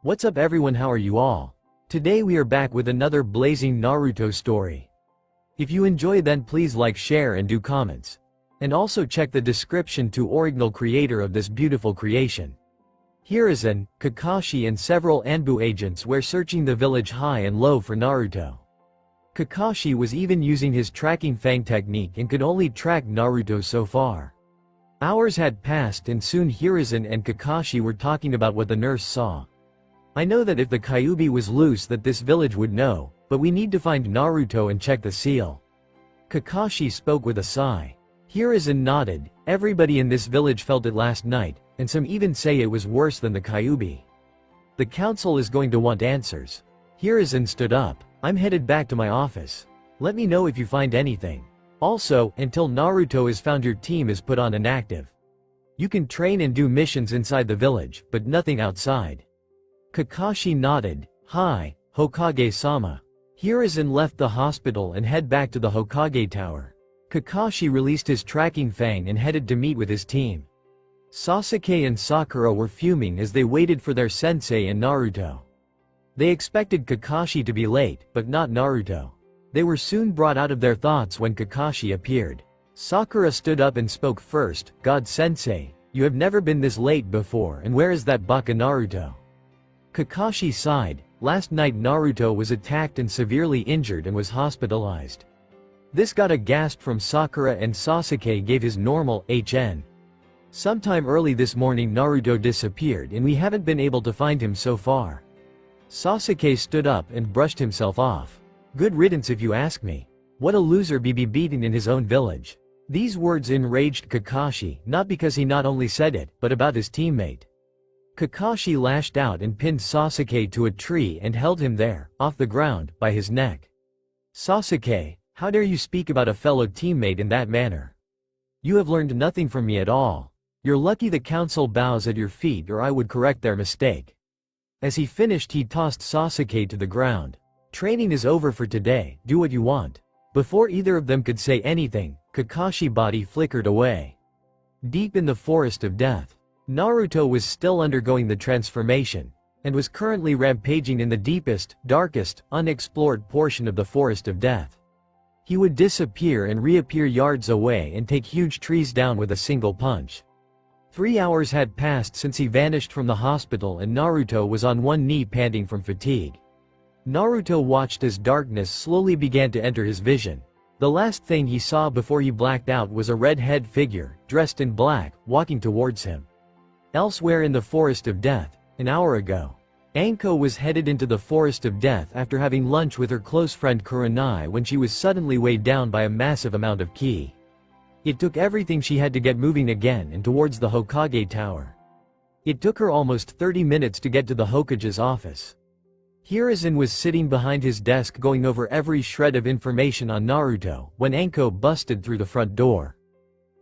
What's up everyone, how are you all? Today we are back with another blazing Naruto story. If you enjoy then please like, share and do comments. And also check the description to original creator of this beautiful creation. Hiruzen, Kakashi and several Anbu agents were searching the village high and low for Naruto. Kakashi was even using his tracking fang technique and could only track Naruto so far. Hours had passed and soon Hiruzen and Kakashi were talking about what the nurse saw. I know that if the Kyuubi was loose that this village would know, but we need to find Naruto and check the seal. Kakashi spoke with a sigh. Hiruzen nodded. Everybody in this village felt it last night, and some even say it was worse than the Kyuubi. The council is going to want answers. Hiruzen stood up. I'm headed back to my office. Let me know if you find anything. Also, until Naruto is found your team is put on inactive. You can train and do missions inside the village, but nothing outside. Kakashi nodded. Hi, Hokage-sama. Hiruzen left the hospital and head back to the Hokage tower. Kakashi released his tracking fang and headed to meet with his team. Sasuke and Sakura were fuming as they waited for their sensei and Naruto. They expected Kakashi to be late, but not Naruto. They were soon brought out of their thoughts when Kakashi appeared. Sakura stood up and spoke first. God Sensei, you have never been this late before, and where is that baka Naruto? Kakashi sighed. Last night Naruto was attacked and severely injured and was hospitalized. This got a gasp from Sakura and Sasuke gave his normal HN. Sometime early this morning Naruto disappeared and we haven't been able to find him so far. Sasuke stood up and brushed himself off. Good riddance if you ask me. What a loser be beaten in his own village. These words enraged Kakashi, not because he not only said it, but about his teammate. Kakashi lashed out and pinned Sasuke to a tree and held him there, off the ground, by his neck. Sasuke, how dare you speak about a fellow teammate in that manner? You have learned nothing from me at all. You're lucky the council bows at your feet or I would correct their mistake. As he finished he tossed Sasuke to the ground. Training is over for today, do what you want. Before either of them could say anything, Kakashi's body flickered away. Deep in the forest of death, Naruto was still undergoing the transformation, and was currently rampaging in the deepest, darkest, unexplored portion of the forest of death. He would disappear and reappear yards away and take huge trees down with a single punch. 3 hours had passed since he vanished from the hospital and Naruto was on one knee panting from fatigue. Naruto watched as darkness slowly began to enter his vision. The last thing he saw before he blacked out was a red-head figure, dressed in black, walking towards him. Elsewhere in the forest of death, an hour ago, Anko was headed into the forest of death after having lunch with her close friend Kurenai when she was suddenly weighed down by a massive amount of ki. It took everything she had to get moving again and towards the Hokage tower. It took her almost 30 minutes to get to the Hokage's office. Hiruzen was sitting behind his desk going over every shred of information on Naruto when Anko busted through the front door.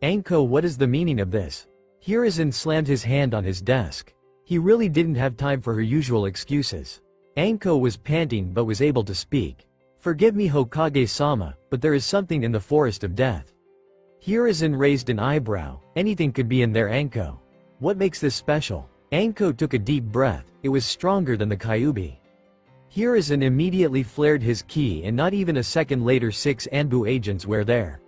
Anko, what is the meaning of this? Hiruzen slammed his hand on his desk. He really didn't have time for her usual excuses. Anko was panting but was able to speak. Forgive me Hokage-sama, but there is something in the forest of death. Hiruzen raised an eyebrow. Anything could be in there, Anko. What makes this special? Anko took a deep breath. It was stronger than the Kyuubi. Hiruzen immediately flared his ki and not even a second later 6 Anbu agents were there.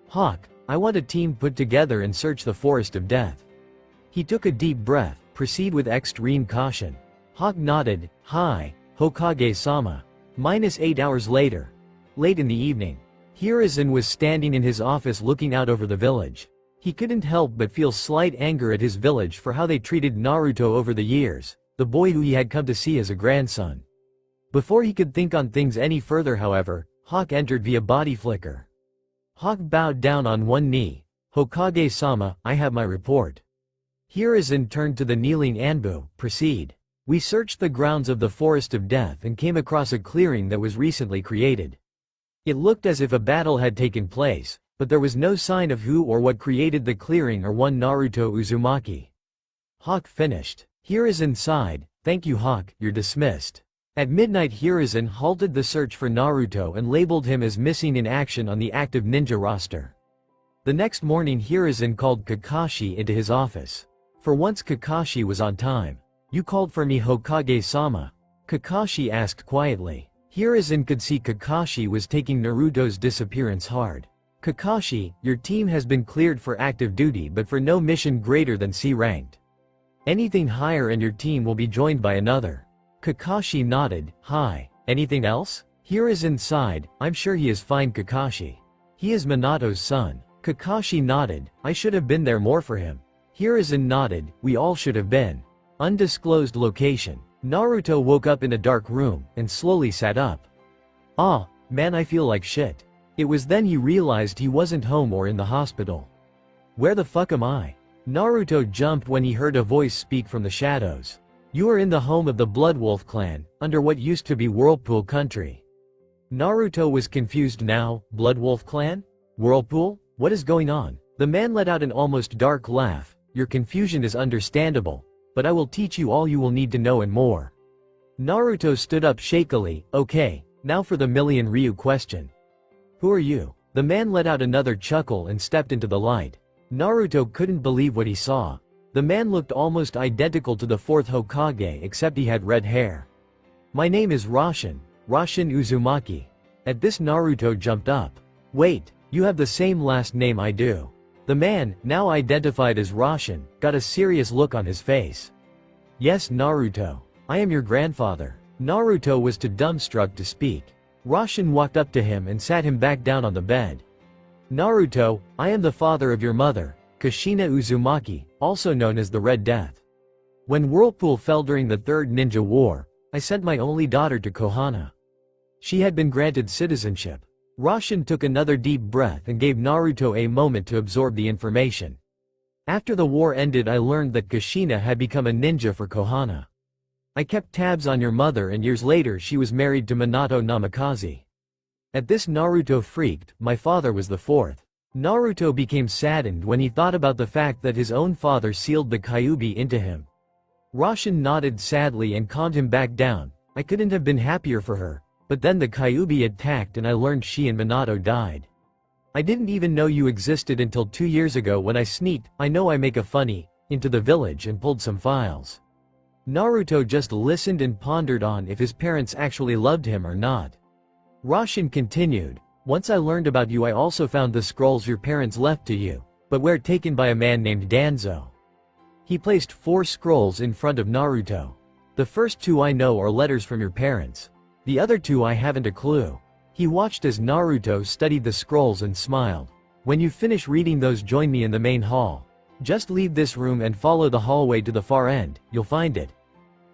Hawk, I want a team put together and search the forest of death. He took a deep breath. Proceed with extreme caution. Hawk nodded. Hi, Hokage-sama. -8 hours later. Late in the evening. Hiruzen was standing in his office looking out over the village. He couldn't help but feel slight anger at his village for how they treated Naruto over the years, the boy who he had come to see as a grandson. Before he could think on things any further however, Hawk entered via body flicker. Hawk bowed down on one knee. Hokage-sama, I have my report. Hiruzen turned to the kneeling Anbu. Proceed. We searched the grounds of the forest of death and came across a clearing that was recently created. It looked as if a battle had taken place, but there was no sign of who or what created the clearing or one Naruto Uzumaki. Hawk finished. Hiruzen sighed. Thank you Hawk, you're dismissed. At midnight Hiruzen halted the search for Naruto and labeled him as missing in action on the active ninja roster. The next morning Hiruzen called Kakashi into his office. For once Kakashi was on time. You called for me, Hokage-sama? Kakashi asked quietly. Hiruzen could see Kakashi was taking Naruto's disappearance hard. Kakashi, your team has been cleared for active duty but for no mission greater than C-ranked. Anything higher and your team will be joined by another. Kakashi nodded. Hi. Anything else? Hiruzen sighed. I'm sure he is fine, Kakashi. He is Minato's son. Kakashi nodded. I should have been there more for him. Hiruzen nodded. We all should have been. Undisclosed location. Naruto woke up in a dark room and slowly sat up. Ah, man, I feel like shit. It was then he realized he wasn't home or in the hospital. Where the fuck am I? Naruto jumped when he heard a voice speak from the shadows. You are in the home of the Blood Wolf clan, under what used to be Whirlpool country. Naruto was confused now. Blood Wolf clan? Whirlpool? What is going on? The man let out an almost dark laugh. Your confusion is understandable, but I will teach you all you will need to know and more. Naruto stood up shakily. Okay, now for the million Ryu question. Who are you? The man let out another chuckle and stepped into the light. Naruto couldn't believe what he saw. The man looked almost identical to the fourth Hokage except he had red hair. My name is Roshin Uzumaki. At this Naruto jumped up. Wait, you have the same last name I do. The man, now identified as Roshin, got a serious look on his face. Yes, Naruto. I am your grandfather. Naruto was too dumbstruck to speak. Roshin walked up to him and sat him back down on the bed. Naruto, I am the father of your mother, Kushina Uzumaki, also known as the Red Death. When Whirlpool fell during the Third Ninja War, I sent my only daughter to Konoha. She had been granted citizenship. Roshin took another deep breath and gave Naruto a moment to absorb the information. After the war ended, I learned that Kushina had become a ninja for Konoha. I kept tabs on your mother and years later she was married to Minato Namikaze. At this Naruto freaked. My father was the fourth. Naruto became saddened when he thought about the fact that his own father sealed the Kyuubi into him. Roshin nodded sadly and calmed him back down. I couldn't have been happier for her. But then the Kyuubi attacked and I learned she and Minato died. I didn't even know you existed until 2 years ago when I sneaked, I know I make a funny, into the village and pulled some files. Naruto just listened and pondered on if his parents actually loved him or not. Roshin continued, once I learned about you I also found the scrolls your parents left to you, but were taken by a man named Danzo. He placed 4 scrolls in front of Naruto. The first 2 I know are letters from your parents. The other 2 I haven't a clue. He watched as Naruto studied the scrolls and smiled. When you finish reading those, join me in the main hall. Just leave this room and follow the hallway to the far end, you'll find it.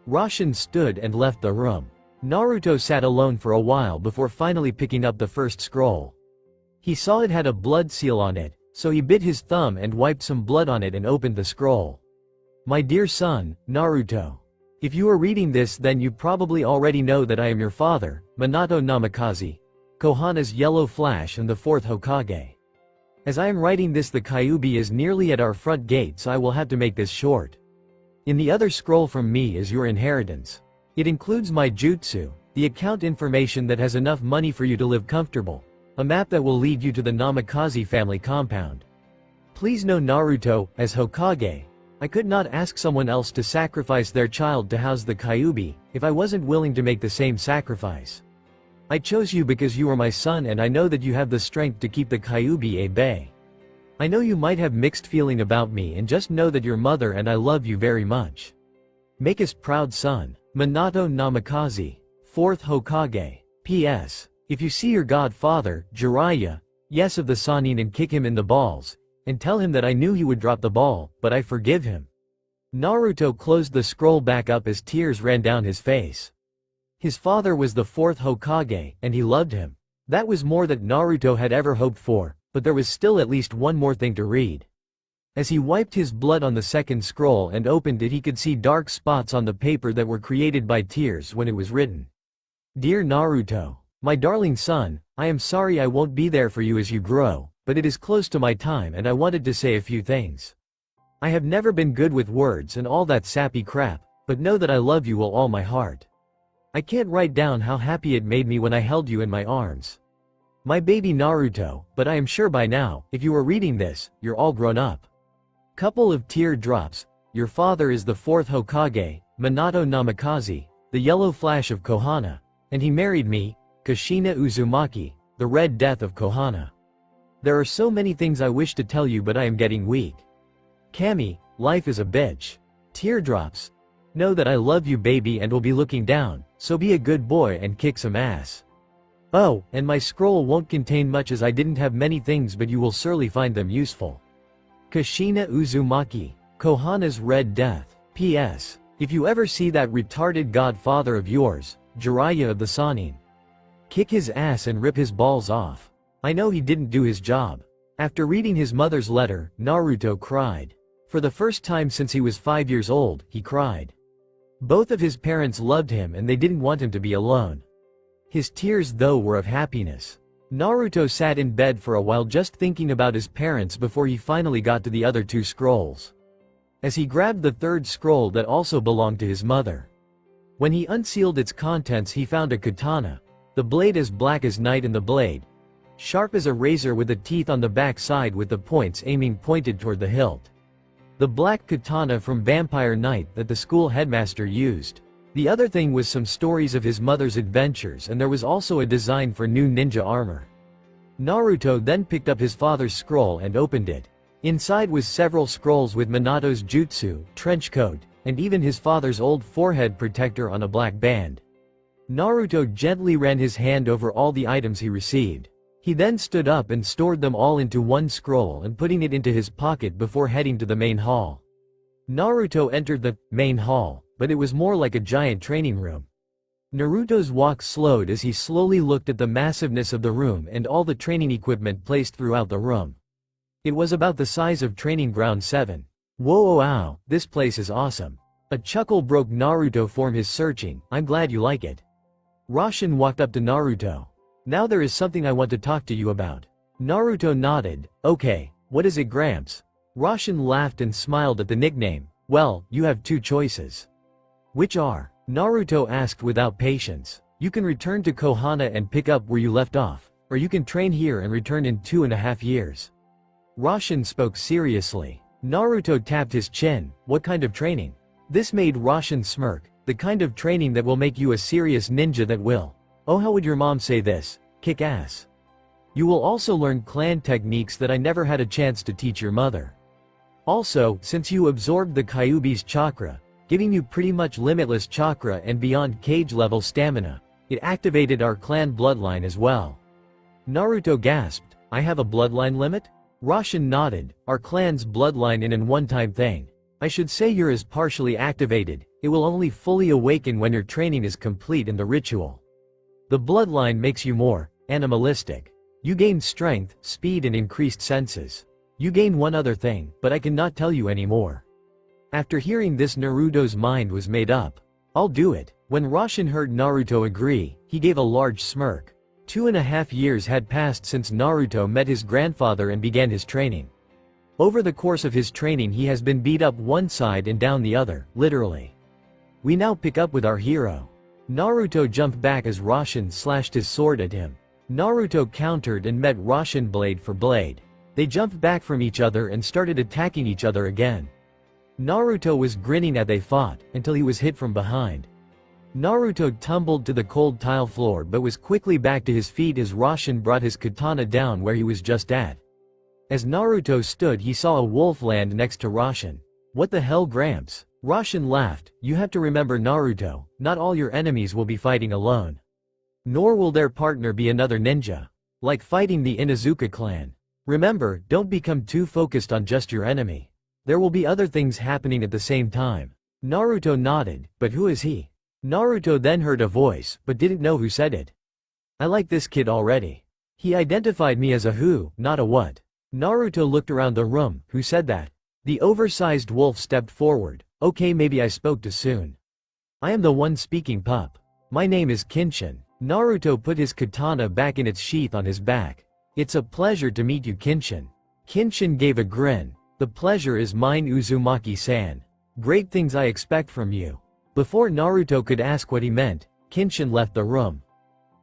Roshin stood and left the room. Naruto sat alone for a while before finally picking up the first scroll. He saw it had a blood seal on it, so he bit his thumb and wiped some blood on it and opened the scroll. My dear son, Naruto. If you are reading this, then you probably already know that I am your father, Minato Namikaze, Konoha's Yellow Flash and the 4th Hokage. As I am writing this, the Kyuubi is nearly at our front gate, so I will have to make this short. In the other scroll from me is your inheritance. It includes my jutsu, the account information that has enough money for you to live comfortable, a map that will lead you to the Namikaze family compound. Please know, Naruto, as Hokage, I could not ask someone else to sacrifice their child to house the Kyuubi, if I wasn't willing to make the same sacrifice. I chose you because you are my son and I know that you have the strength to keep the Kyuubi at bay. I know you might have mixed feeling about me, and just know that your mother and I love you very much. Make us proud, son. Minato Namikaze, 4th Hokage. P.S. If you see your godfather, Jiraiya, yes of the Sannin, and kick him in the balls, and tell him that I knew he would drop the ball, but I forgive him. Naruto closed the scroll back up as tears ran down his face. His father was the 4th Hokage, and he loved him. That was more than Naruto had ever hoped for, but there was still at least one more thing to read. As he wiped his blood on the second scroll and opened it, he could see dark spots on the paper that were created by tears when it was written. Dear Naruto, my darling son, I am sorry I won't be there for you as you grow, but it is close to my time and I wanted to say a few things. I have never been good with words and all that sappy crap, but know that I love you with all my heart. I can't write down how happy it made me when I held you in my arms. My baby Naruto, but I am sure by now, if you are reading this, you're all grown up. Couple of tear drops. Your father is the 4th Hokage, Minato Namikaze, the yellow flash of Konoha, and he married me, Kushina Uzumaki, the red death of Konoha. There are so many things I wish to tell you but I am getting weak. Kami, life is a bitch. Teardrops. Know that I love you baby and will be looking down, so be a good boy and kick some ass. Oh, and my scroll won't contain much as I didn't have many things but you will surely find them useful. Kushina Uzumaki, Konoha's red death. P.S. If you ever see that retarded godfather of yours, Jiraiya of the Sannin, kick his ass and rip his balls off. I know he didn't do his job. After reading his mother's letter, Naruto cried. For the first time since he was 5 years old, he cried. Both of his parents loved him and they didn't want him to be alone. His tears though were of happiness. Naruto sat in bed for a while just thinking about his parents before he finally got to the other 2 scrolls. As he grabbed the 3rd scroll that also belonged to his mother. When he unsealed its contents he found a katana. The blade as black as night and the blade sharp as a razor with the teeth on the back side with the points aiming pointed toward the hilt. The black katana from Vampire Knight that the school headmaster used. The other thing was some stories of his mother's adventures and there was also a design for new ninja armor. Naruto then picked up his father's scroll and opened it. Inside was several scrolls with Minato's jutsu, trench coat, and even his father's old forehead protector on a black band. Naruto gently ran his hand over all the items he received. He then stood up and stored them all into one scroll and putting it into his pocket before heading to the main hall. Naruto entered the main hall, but it was more like a giant training room. Naruto's walk slowed as he slowly looked at the massiveness of the room and all the training equipment placed throughout the room. It was about the size of Training Ground 7. Whoa, wow, this place is awesome. A chuckle broke Naruto from his searching. I'm glad you like it. Roshin walked up to Naruto. Now there is something I want to talk to you about. Naruto nodded. Okay, what is it Gramps? Roshin laughed and smiled at the nickname. Well, you have 2 choices. Which are? Naruto asked without patience. You can return to Konoha and pick up where you left off, or you can train here and return in 2.5 years. Roshin spoke seriously. Naruto tapped his chin. What kind of training? This made Roshin smirk. The kind of training that will make you a serious ninja that will. Oh, how would your mom say this? Kick ass. You will also learn clan techniques that I never had a chance to teach your mother. Also, since you absorbed the Kyuubi's chakra, giving you pretty much limitless chakra and beyond cage level stamina, it activated our clan bloodline as well. Naruto gasped. I have a bloodline limit? Roshin nodded. Our clan's bloodline in an one-time thing. I should say yours is partially activated. It will only fully awaken when your training is complete in the ritual. The bloodline makes you more animalistic. You gain strength, speed and increased senses. You gain one other thing, but I cannot tell you anymore. After hearing this Naruto's mind was made up. I'll do it. When Roshin heard Naruto agree, he gave a large smirk. 2.5 years had passed since Naruto met his grandfather and began his training. Over the course of his training he has been beat up one side and down the other, literally. We now pick up with our hero. Naruto jumped back as Roshin slashed his sword at him. Naruto countered and met Roshin blade for blade. They jumped back from each other and started attacking each other again. Naruto was grinning as they fought, until he was hit from behind. Naruto tumbled to the cold tile floor but was quickly back to his feet as Roshin brought his katana down where he was just at. As Naruto stood he saw a wolf land next to Roshin. What the hell Gramps? Roshin laughed. You have to remember Naruto, not all your enemies will be fighting alone. Nor will their partner be another ninja. Like fighting the Inuzuka clan. Remember, don't become too focused on just your enemy. There will be other things happening at the same time. Naruto nodded, but who is he? Naruto then heard a voice, but didn't know who said it. I like this kid already. He identified me as a who, not a what. Naruto looked around the room. Who said that? The oversized wolf stepped forward. Okay, maybe I spoke too soon. I am the one speaking pup. My name is Kinshin. Naruto put his katana back in its sheath on his back. It's a pleasure to meet you Kinshin. Kinshin gave a grin. The pleasure is mine Uzumaki-san. Great things I expect from you. Before Naruto could ask what he meant, Kinshin left the room.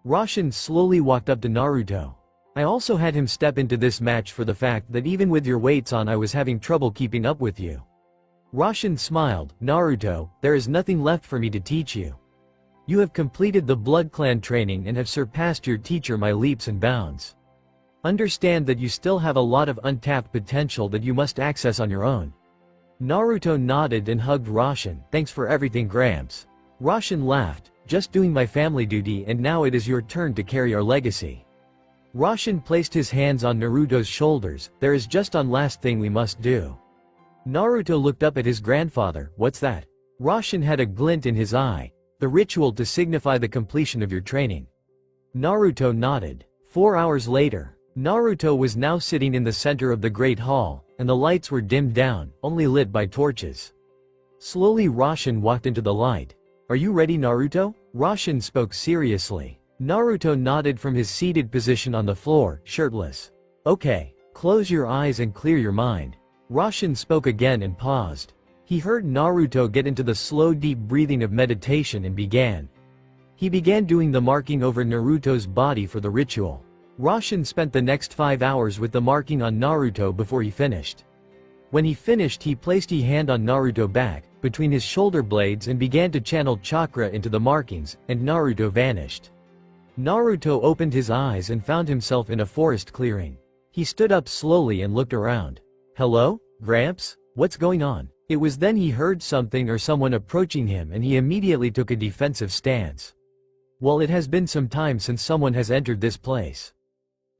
Roshin slowly walked up to Naruto. I also had him step into this match for the fact that even with your weights on I was having trouble keeping up with you. Roshan smiled. Naruto, there is nothing left for me to teach you. You have completed the Blood Clan training and have surpassed your teacher by leaps and bounds. Understand that you still have a lot of untapped potential that you must access on your own. Naruto nodded and hugged Roshan. Thanks for everything, Gramps. Roshan laughed. Just doing my family duty, and now it is your turn to carry our legacy. Roshan placed his hands on Naruto's shoulders. There is just one last thing we must do. Naruto looked up at his grandfather. What's that? Roshan had a glint in his eye. The ritual to signify the completion of your training. Naruto nodded. 4 hours later, Naruto was now sitting in the center of the Great Hall, and the lights were dimmed down, only lit by torches. Slowly Roshan walked into the light. Are you ready, Naruto? Roshan spoke seriously. Naruto nodded from his seated position on the floor, shirtless. Okay, close your eyes and clear your mind. Roshan spoke again and paused. He heard Naruto get into the slow deep breathing of meditation and began. He began doing the marking over Naruto's body for the ritual. Roshan spent the next 5 hours with the marking on Naruto before he finished. When he finished, he placed his hand on Naruto's back, between his shoulder blades, and began to channel chakra into the markings, and Naruto vanished. Naruto opened his eyes and found himself in a forest clearing. He stood up slowly and looked around. Hello, Gramps? What's going on? It was then he heard something or someone approaching him, and he immediately took a defensive stance. Well, it has been some time since someone has entered this place.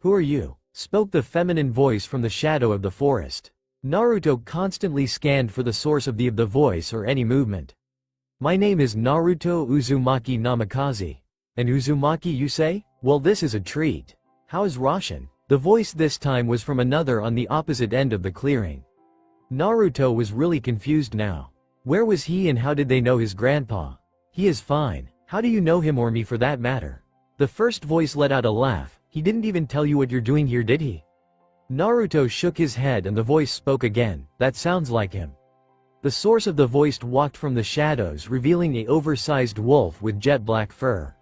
Who are you? Spoke the feminine voice from the shadow of the forest. Naruto constantly scanned for the source of the voice or any movement. My name is Naruto Uzumaki Namikaze. And Uzumaki, you say? Well, this is a treat. How is Roshan? The voice this time was from another on the opposite end of the clearing. Naruto was really confused now. Where was he and how did they know his grandpa? He is fine. How do you know him or me for that matter? The first voice let out a laugh. He didn't even tell you what you're doing here, did he? Naruto shook his head and the voice spoke again. That sounds like him. The source of the voice walked from the shadows, revealing an oversized wolf with jet black fur.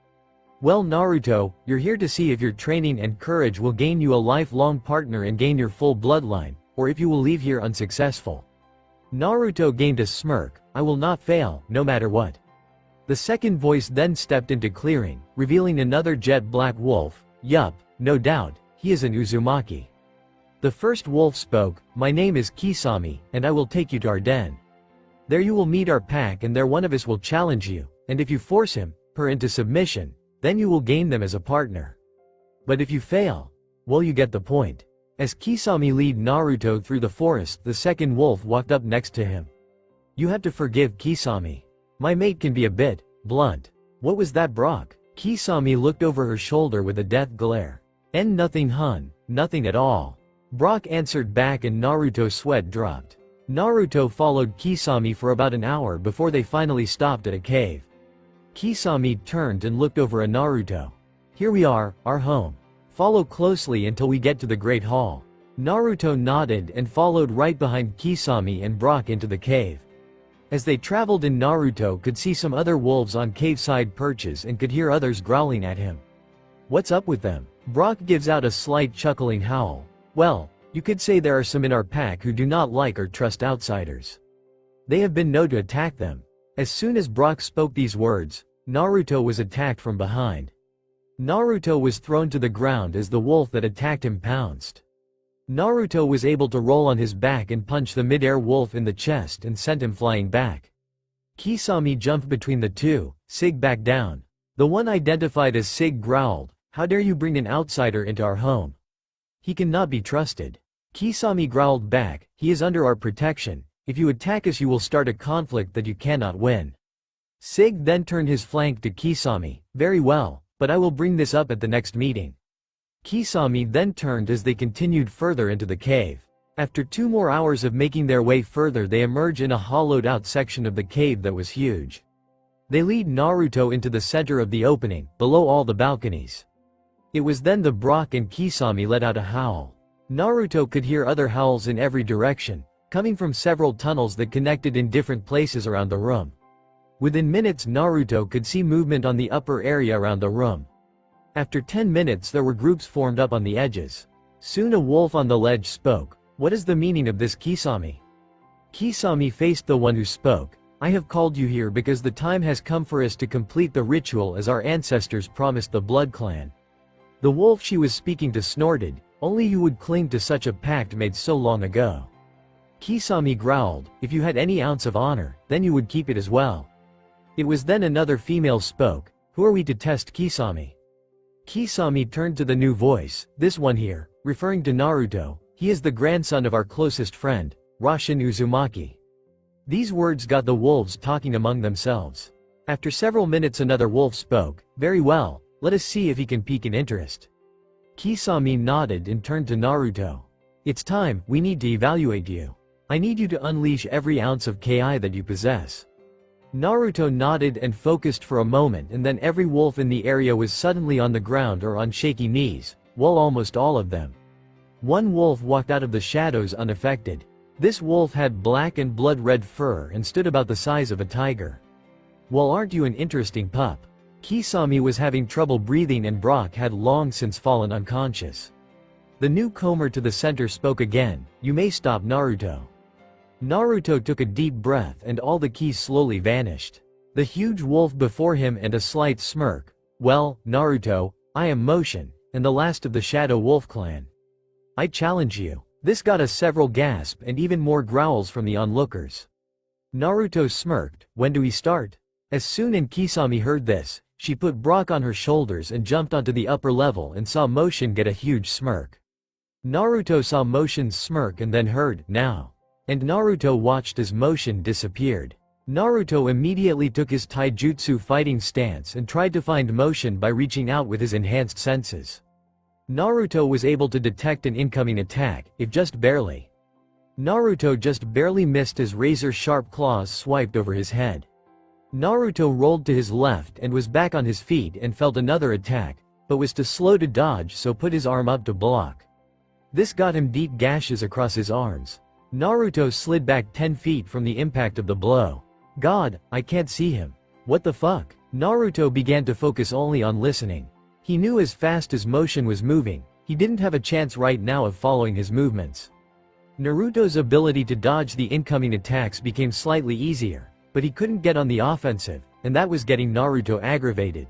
Well, Naruto, you're here to see if your training and courage will gain you a lifelong partner and gain your full bloodline, or if you will leave here unsuccessful. Naruto gained a smirk. I will not fail, no matter what. The second voice then stepped into clearing, revealing another jet black wolf. Yup, no doubt, he is an Uzumaki. The first wolf spoke. My name is Kisame, and I will take you to our den. There you will meet our pack, and there one of us will challenge you, and if you force him, her into submission, then you will gain them as a partner. But if you fail, well, you get the point. As Kisame led Naruto through the forest, the second wolf walked up next to him. You have to forgive Kisame. My mate can be a bit blunt. What was that, Brock? Kisame looked over her shoulder with a death glare. Nothing, hun, nothing at all. Brock answered back and Naruto's sweat dropped. Naruto followed Kisame for about an hour before they finally stopped at a cave. Kisame turned and looked over at Naruto. Here we are, our home. Follow closely until we get to the Great Hall. Naruto nodded and followed right behind Kisame and Brock into the cave. As they traveled in, Naruto could see some other wolves on cave-side perches and could hear others growling at him. What's up with them? Brock gives out a slight chuckling howl. Well, you could say there are some in our pack who do not like or trust outsiders. They have been known to attack them. As soon as Brock spoke these words, Naruto was attacked from behind. Naruto was thrown to the ground as the wolf that attacked him pounced. Naruto was able to roll on his back and punch the mid-air wolf in the chest and sent him flying back. Kisame jumped between the two. Sig back down. The one identified as Sig growled, how dare you bring an outsider into our home? He cannot be trusted. Kisame growled back, he is under our protection. If you attack us you will start a conflict that you cannot win. Sig then turned his flank to Kisame. Very well, but I will bring this up at the next meeting. Kisame then turned as they continued further into the cave. After 2 more hours of making their way further, they emerge in a hollowed-out section of the cave that was huge. They lead Naruto into the center of the opening, below all the balconies. It was then the Brock and Kisame let out a howl. Naruto could hear other howls in every direction, coming from several tunnels that connected in different places around the room. Within minutes, Naruto could see movement on the upper area around the room. After 10 minutes there were groups formed up on the edges. Soon a wolf on the ledge spoke. What is the meaning of this, Kisame? Kisame faced the one who spoke. I have called you here because the time has come for us to complete the ritual as our ancestors promised the Blood Clan. The wolf she was speaking to snorted, only you would cling to such a pact made so long ago. Kisame growled, if you had any ounce of honor, then you would keep it as well. It was then another female spoke, who are we to test Kisame? Kisame turned to the new voice, this one here, referring to Naruto, he is the grandson of our closest friend, Roshin Uzumaki. These words got the wolves talking among themselves. After several minutes another wolf spoke, very well, let us see if he can pique an interest. Kisame nodded and turned to Naruto. It's time, we need to evaluate you. I need you to unleash every ounce of Ki that you possess. Naruto nodded and focused for a moment, and then every wolf in the area was suddenly on the ground or on shaky knees, while almost all of them. One wolf walked out of the shadows unaffected. This wolf had black and blood-red fur and stood about the size of a tiger. Well, aren't you an interesting pup? Kisame was having trouble breathing and Brock had long since fallen unconscious. The newcomer to the center spoke again, you may stop Naruto. Naruto took a deep breath and all the keys slowly vanished. The huge wolf before him and a slight smirk, well, Naruto, I am Motion, and the last of the Shadow Wolf clan. I challenge you. This got us several gasps and even more growls from the onlookers. Naruto smirked, when do we start? As soon as Kisame heard this, she put Brock on her shoulders and jumped onto the upper level and saw Motion get a huge smirk. Naruto saw Motion's smirk and then heard, now. And Naruto watched as Motion disappeared. Naruto immediately took his taijutsu fighting stance and tried to find Motion by reaching out with his enhanced senses. Naruto was able to detect an incoming attack, if just barely. Naruto just barely missed as razor-sharp claws swiped over his head. Naruto rolled to his left and was back on his feet and felt another attack, but was too slow to dodge so put his arm up to block. This got him deep gashes across his arms. Naruto slid back 10 feet from the impact of the blow. God, I can't see him. What the fuck? Naruto began to focus only on listening. He knew as fast as Motion was moving, he didn't have a chance right now of following his movements. Naruto's ability to dodge the incoming attacks became slightly easier, but he couldn't get on the offensive, and that was getting Naruto aggravated.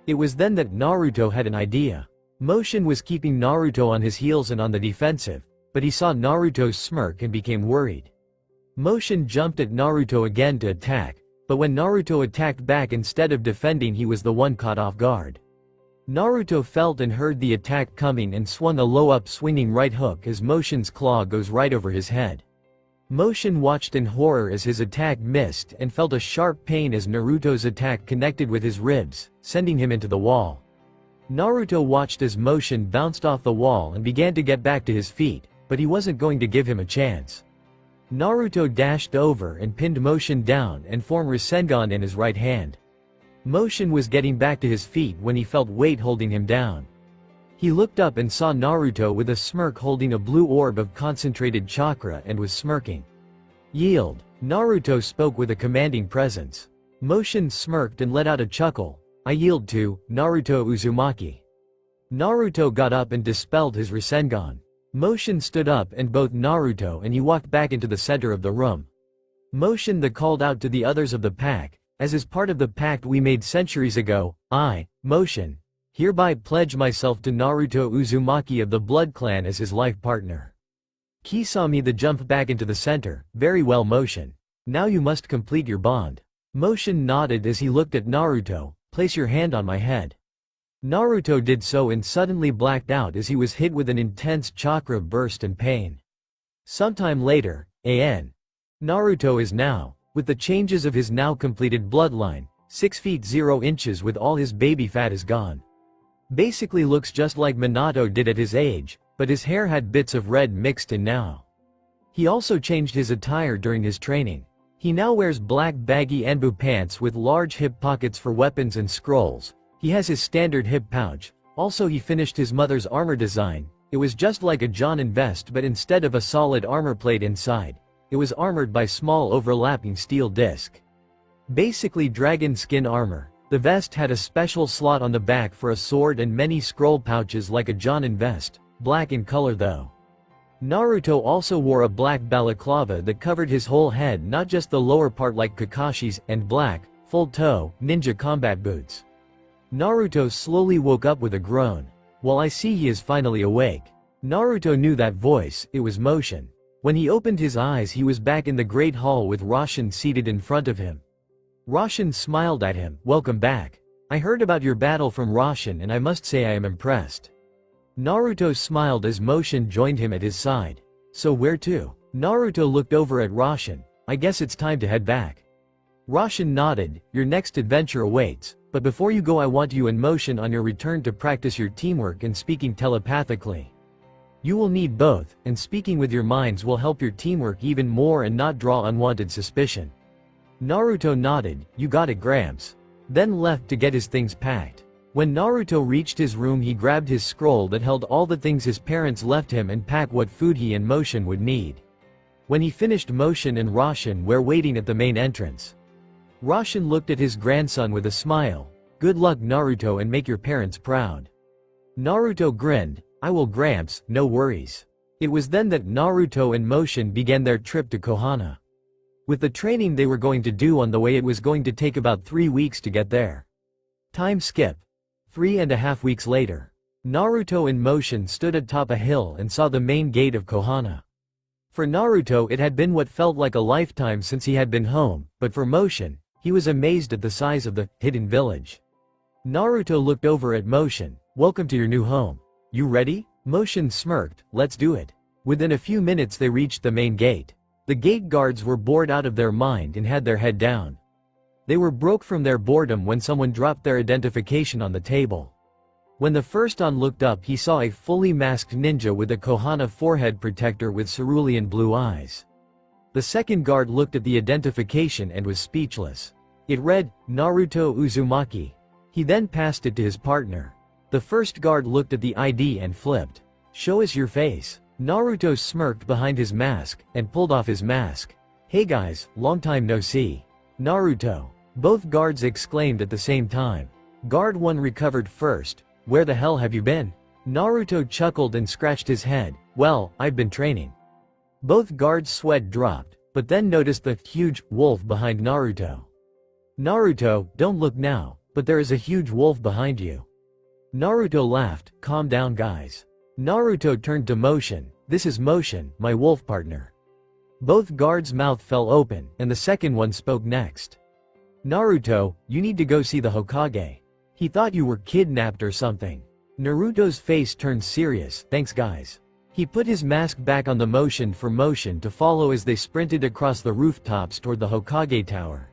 It was then that Naruto had an idea. Motion was keeping Naruto on his heels and on the defensive, but he saw Naruto's smirk and became worried. Motion jumped at Naruto again to attack, but when Naruto attacked back instead of defending he was the one caught off guard. Naruto felt and heard the attack coming and swung a low-up swinging right hook as Motion's claw goes right over his head. Motion watched in horror as his attack missed and felt a sharp pain as Naruto's attack connected with his ribs, sending him into the wall. Naruto watched as Motion bounced off the wall and began to get back to his feet, but he wasn't going to give him a chance. Naruto dashed over and pinned Motion down and formed Rasengan in his right hand. Motion was getting back to his feet when he felt weight holding him down. He looked up and saw Naruto with a smirk holding a blue orb of concentrated chakra and was smirking. Yield. Naruto spoke with a commanding presence. Motion smirked and let out a chuckle. I yield to Naruto Uzumaki. Naruto got up and dispelled his Rasengan. Motion stood up and both Naruto and he walked back into the center of the room. Motion the called out to the others of the pack, as is part of the pact we made centuries ago, I, Motion, hereby pledge myself to Naruto Uzumaki of the Blood Clan as his life partner. Kisame the jumped back into the center, very well Motion. Now you must complete your bond. Motion nodded as he looked at Naruto, place your hand on my head. Naruto did so and suddenly blacked out as he was hit with an intense chakra burst and pain. Sometime later, Naruto is now, with the changes of his now completed bloodline, 6 feet 0 inches with all his baby fat is gone. Basically looks just like Minato did at his age, but his hair had bits of red mixed in now. He also changed his attire during his training. He now wears black baggy Anbu pants with large hip pockets for weapons and scrolls. He has his standard hip pouch. Also he finished his mother's armor design. It was just like a Jonin vest but instead of a solid armor plate inside, it was armored by small overlapping steel disc. Basically dragon skin armor. The vest had a special slot on the back for a sword and many scroll pouches like a Jonin vest, black in color though. Naruto also wore a black balaclava that covered his whole head, not just the lower part like Kakashi's, and black, full-toe, ninja combat boots. Naruto slowly woke up with a groan. "Well, I see he is finally awake." Naruto knew that voice, it was motion. When he opened his eyes he was back in the Great Hall with Roshan seated in front of him. Roshan smiled at him. "Welcome back. I heard about your battle from Roshan and I must say I am impressed." Naruto smiled as Motion joined him at his side. "So where to?" Naruto looked over at Roshan. "I guess it's time to head back." Roshan nodded. "Your next adventure awaits, but before you go I want you and Motion on your return to practice your teamwork and speaking telepathically. You will need both, and speaking with your minds will help your teamwork even more and not draw unwanted suspicion." Naruto nodded. "You got it, Gramps." Then left to get his things packed. When Naruto reached his room he grabbed his scroll that held all the things his parents left him and packed what food he and Motion would need. When he finished, Motion and Roshan were waiting at the main entrance. Roshan looked at his grandson with a smile. "Good luck, Naruto, and make your parents proud." Naruto grinned. "I will, Gramps, no worries." It was then that Naruto and Motion began their trip to Konoha. With the training they were going to do on the way, it was going to take about 3 weeks to get there. Time skip. 3.5 weeks later. Naruto and Motion stood atop a hill and saw the main gate of Konoha. For Naruto it had been what felt like a lifetime since he had been home, but for Motion, he was amazed at the size of the hidden village. Naruto looked over at Motion. "Welcome to your new home. You ready?" Motion smirked. "Let's do it." Within a few minutes they reached the main gate. The gate guards were bored out of their mind and had their head down. They were broke from their boredom when someone dropped their identification on the table. When the first on looked up he saw a fully masked ninja with a Konoha forehead protector with cerulean blue eyes. The second guard looked at the identification and was speechless. It read, Naruto Uzumaki. He then passed it to his partner. The first guard looked at the ID and flipped. "Show us your face." Naruto smirked behind his mask and pulled off his mask. "Hey guys, long time no see." "Naruto." Both guards exclaimed at the same time. Guard 1 recovered first. "Where the hell have you been?" Naruto chuckled and scratched his head. "Well, I've been training." Both guards' sweat dropped, but then noticed the huge wolf behind Naruto. "Naruto, don't look now, but there is a huge wolf behind you." Naruto laughed. "Calm down guys." Naruto turned to Motion. "This is Motion, my wolf partner." Both guards' mouth fell open, and the second one spoke next. "Naruto, you need to go see the Hokage. He thought you were kidnapped or something." Naruto's face turned serious. "Thanks guys." He put his mask back on the Motion for Motion to follow as they sprinted across the rooftops toward the Hokage tower.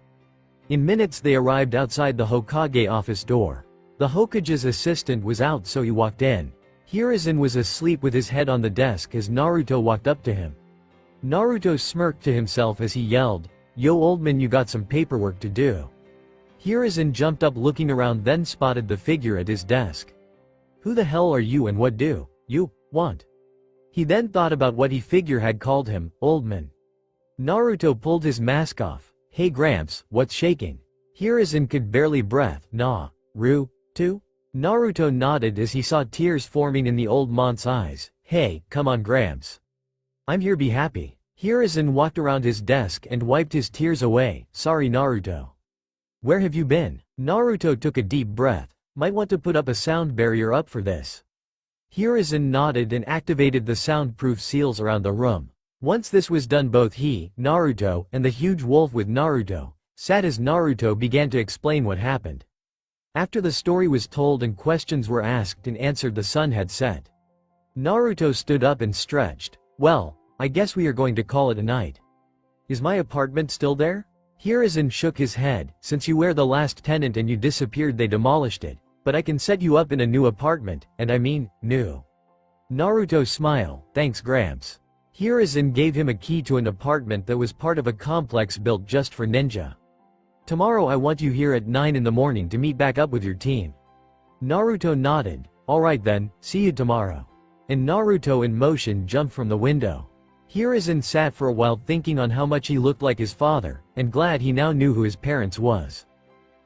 In minutes they arrived outside the Hokage office door. The Hokage's assistant was out, so he walked in. Hiruzen was asleep with his head on the desk as Naruto walked up to him. Naruto smirked to himself as he yelled, "Yo old man, you got some paperwork to do." Hiruzen jumped up looking around, then spotted the figure at his desk. "Who the hell are you and what do you want?" He then thought about what he figure had called him, old man. Naruto pulled his mask off. "Hey Gramps, what's shaking?" Hiruzen could barely breath. "Naruto?" Naruto nodded as he saw tears forming in the old man's eyes. "Hey, come on Gramps. I'm here, be happy." Hiruzen walked around his desk and wiped his tears away. "Sorry Naruto. Where have you been?" Naruto took a deep breath. "Might want to put up a sound barrier up for this." Hiruzen nodded and activated the soundproof seals around the room. Once this was done, both he, Naruto, and the huge wolf with Naruto sat as Naruto began to explain what happened. After the story was told and questions were asked and answered, the sun had set. Naruto stood up and stretched. "Well, I guess we are going to call it a night. Is my apartment still there?" Hiruzen shook his head. "Since you were the last tenant and you disappeared, they demolished it. But I can set you up in a new apartment, and I mean, new." Naruto smiled. "Thanks Gramps." Hiruzen gave him a key to an apartment that was part of a complex built just for ninja. "Tomorrow I want you here at 9 in the morning to meet back up with your team." Naruto nodded. "Alright then, see you tomorrow." And Naruto in motion jumped from the window. Hiruzen sat for a while thinking on how much he looked like his father, and glad he now knew who his parents was.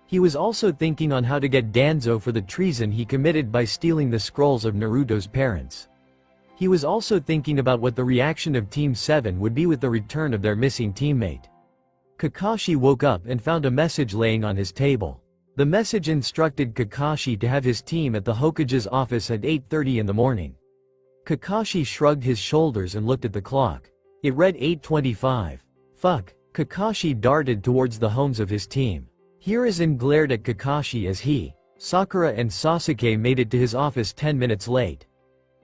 He was also thinking on how to get Danzo for the treason he committed by stealing the scrolls of Naruto's parents. He was also thinking about what the reaction of Team 7 would be with the return of their missing teammate. Kakashi woke up and found a message laying on his table. The message instructed Kakashi to have his team at the Hokage's office at 8:30 in the morning. Kakashi shrugged his shoulders and looked at the clock. It read 8:25. Fuck. Kakashi darted towards the homes of his team. Hiruzen glared at Kakashi as he, Sakura and Sasuke made it to his office 10 minutes late.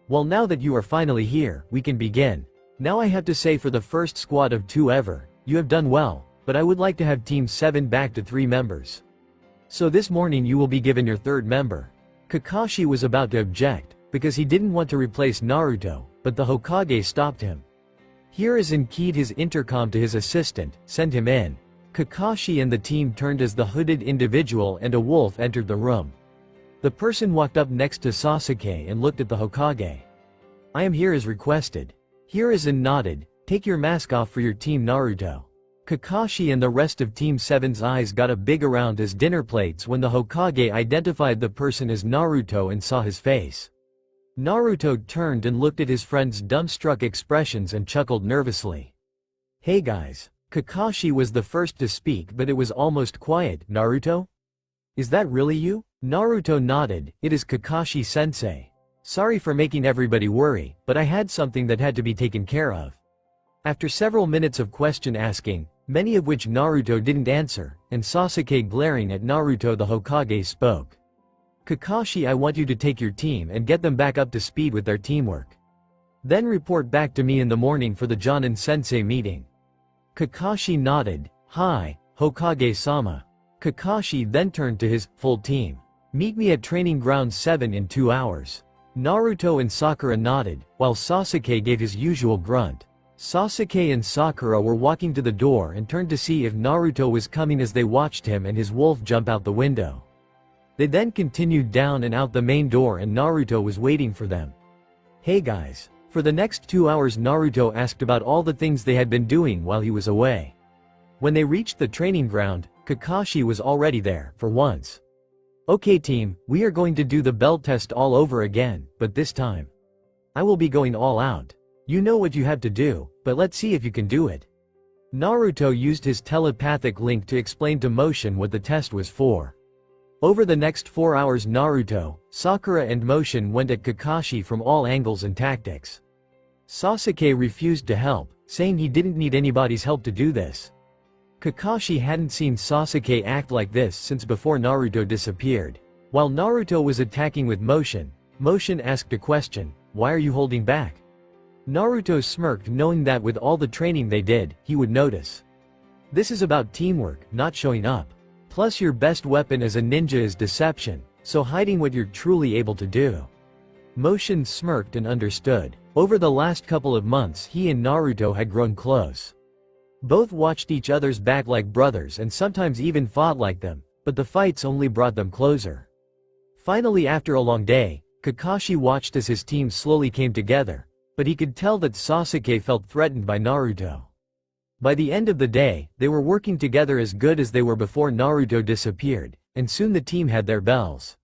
Well, now that you are finally here, we can begin. Now I have to say, for the first squad of 2 ever, you have done well, but I would like to have Team 7 back to 3 members. So this morning you will be given your 3rd member. Kakashi was about to object, because he didn't want to replace Naruto, but the Hokage stopped him. Hiruzen keyed his intercom to his assistant, send him in. Kakashi and the team turned as the hooded individual and a wolf entered the room. The person walked up next to Sasuke and looked at the Hokage. I am here as requested. Hiruzen nodded, take your mask off for your team Naruto. Kakashi and the rest of Team 7's eyes got a big around as dinner plates when the Hokage identified the person as Naruto and saw his face. Naruto turned and looked at his friend's dumbstruck expressions and chuckled nervously. Hey guys. Kakashi was the first to speak, but it was almost quiet. Naruto? Is that really you? Naruto nodded, it is Kakashi-sensei. Sorry for making everybody worry, but I had something that had to be taken care of. After several minutes of question asking, many of which Naruto didn't answer, and Sasuke glaring at Naruto, the Hokage spoke. Kakashi, I want you to take your team and get them back up to speed with their teamwork. Then report back to me in the morning for the Jonin-sensei meeting. Kakashi nodded, hi, Hokage-sama. Kakashi then turned to his full team. Meet me at Training Ground 7 in 2 hours. Naruto and Sakura nodded, while Sasuke gave his usual grunt. Sasuke and Sakura were walking to the door and turned to see if Naruto was coming as they watched him and his wolf jump out the window. They then continued down and out the main door and Naruto was waiting for them. Hey guys. For the next 2 hours Naruto asked about all the things they had been doing while he was away. When they reached the training ground, Kakashi was already there, for once. Okay team, we are going to do the bell test all over again, but this time, I will be going all out. You know what you have to do, but let's see if you can do it. Naruto used his telepathic link to explain to Motion what the test was for. Over the next 4 hours Naruto, Sakura and Motion went at Kakashi from all angles and tactics. Sasuke refused to help, saying he didn't need anybody's help to do this. Kakashi hadn't seen Sasuke act like this since before Naruto disappeared. While Naruto was attacking with Motion, Motion asked a question, why are you holding back? Naruto smirked, knowing that with all the training they did, he would notice. This is about teamwork, not showing up. Plus your best weapon as a ninja is deception, so hiding what you're truly able to do. Motion smirked and understood. Over the last couple of months he and Naruto had grown close. Both watched each other's back like brothers and sometimes even fought like them, but the fights only brought them closer. Finally, after a long day, Kakashi watched as his team slowly came together, but he could tell that Sasuke felt threatened by Naruto. By the end of the day, they were working together as good as they were before Naruto disappeared, and soon the team had their bells.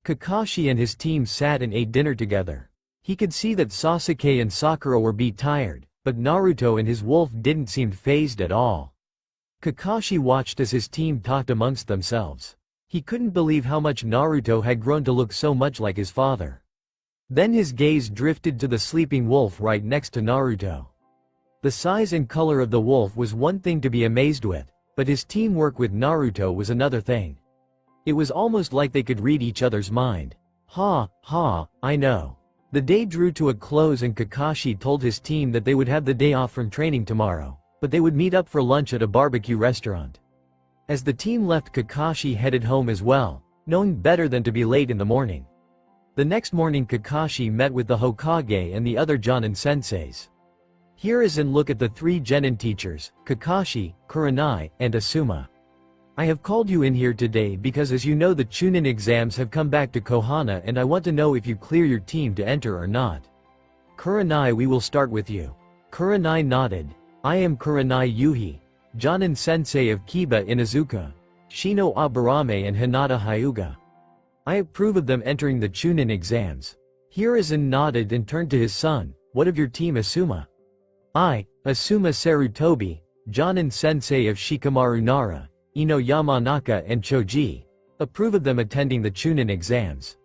Kakashi and his team sat and ate dinner together. He could see that Sasuke and Sakura were beat tired, but Naruto and his wolf didn't seem fazed at all. Kakashi watched as his team talked amongst themselves. He couldn't believe how much Naruto had grown to look so much like his father. Then his gaze drifted to the sleeping wolf right next to Naruto. The size and color of the wolf was one thing to be amazed with, but his teamwork with Naruto was another thing. It was almost like they could read each other's mind. I know. The day drew to a close and Kakashi told his team that they would have the day off from training tomorrow, but they would meet up for lunch at a barbecue restaurant. As the team left, Kakashi headed home as well, knowing better than to be late in the morning. The next morning Kakashi met with the Hokage and the other Jonin senseis. Here is an look at the 3 genin teachers, Kakashi, Kurenai, and Asuma. I have called you in here today because, as you know, the Chunin exams have come back to Konoha and I want to know if you clear your team to enter or not. Kurenai, we will start with you. Kurenai nodded. I am Kurenai Yuhi, Jonin sensei of Kiba Inuzuka, Shino Aburame and Hinata Hyuga. I approve of them entering the Chunin exams. Hiruzen nodded and turned to his son. What of your team, Asuma? I, Asuma Sarutobi, Jonin sensei of Shikamaru Nara, Ino Yamanaka and Choji, approve of them attending the Chunin exams.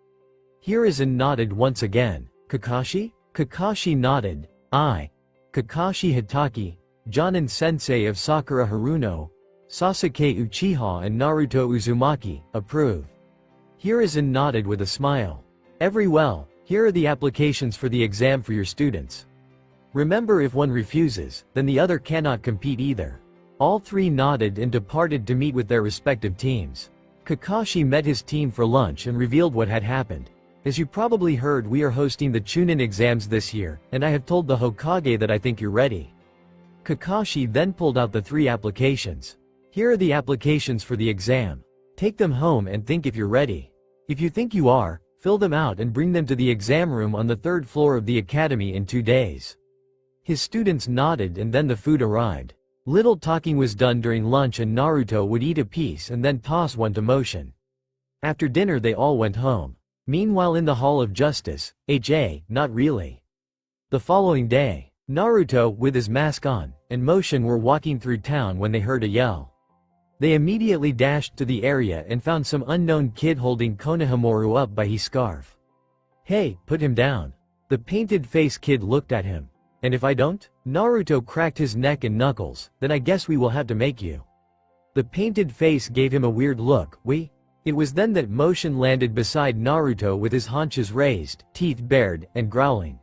Hiruzen nodded once again. Kakashi? Kakashi nodded. I, Kakashi Hitaki, Jonin sensei of Sakura Haruno, Sasuke Uchiha and Naruto Uzumaki, approve. Hiruzen nodded with a smile. Very well, here are the applications for the exam for your students. Remember, if one refuses, then the other cannot compete either. All three nodded and departed to meet with their respective teams. Kakashi met his team for lunch and revealed what had happened. As you probably heard, we are hosting the Chunin exams this year, and I have told the Hokage that I think you're ready. Kakashi then pulled out the 3 applications. Here are the applications for the exam. Take them home and think if you're ready. If you think you are, fill them out and bring them to the exam room on the 3rd floor of the academy in 2 days. His students nodded and then the food arrived. Little talking was done during lunch and Naruto would eat a piece and then toss one to Motion. After dinner they all went home. Meanwhile in the Hall of Justice, not really. The following day, Naruto, with his mask on, and Motion were walking through town when they heard a yell. They immediately dashed to the area and found some unknown kid holding Konohamaru up by his scarf. Hey, put him down. The painted face kid looked at him. And if I don't? Naruto cracked his neck and knuckles, then I guess we will have to make you. The painted face gave him a weird look. It was then that Motion landed beside Naruto with his haunches raised, teeth bared, and growling.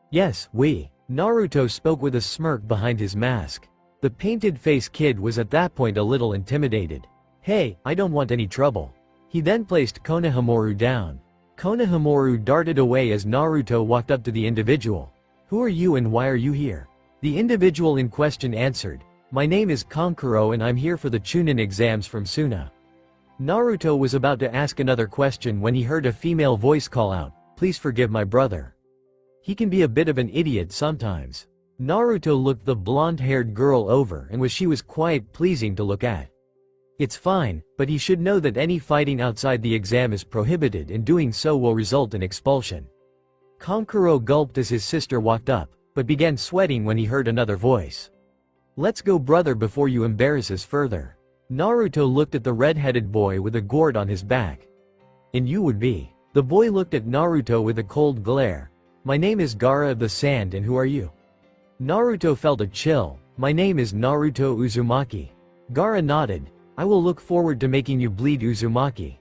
Yes, Naruto spoke with a smirk behind his mask. The painted face kid was at that point a little intimidated. Hey, I don't want any trouble. He then placed Konohamaru down. Konohamaru darted away as Naruto walked up to the individual. Who are you and why are you here? The individual in question answered. My name is Kankuro and I'm here for the Chunin exams from Suna. Naruto was about to ask another question when he heard a female voice call out, please forgive my brother. He can be a bit of an idiot sometimes. Naruto looked the blonde-haired girl over and she was quite pleasing to look at. It's fine, but he should know that any fighting outside the exam is prohibited and doing so will result in expulsion. Kankuro gulped as his sister walked up, but began sweating when he heard another voice. Let's go brother before you embarrass us further. Naruto looked at the red-headed boy with a gourd on his back. And you would be. The boy looked at Naruto with a cold glare. My name is Gaara of the Sand and who are you? Naruto felt a chill. My name is Naruto Uzumaki. Gaara nodded. I will look forward to making you bleed Uzumaki.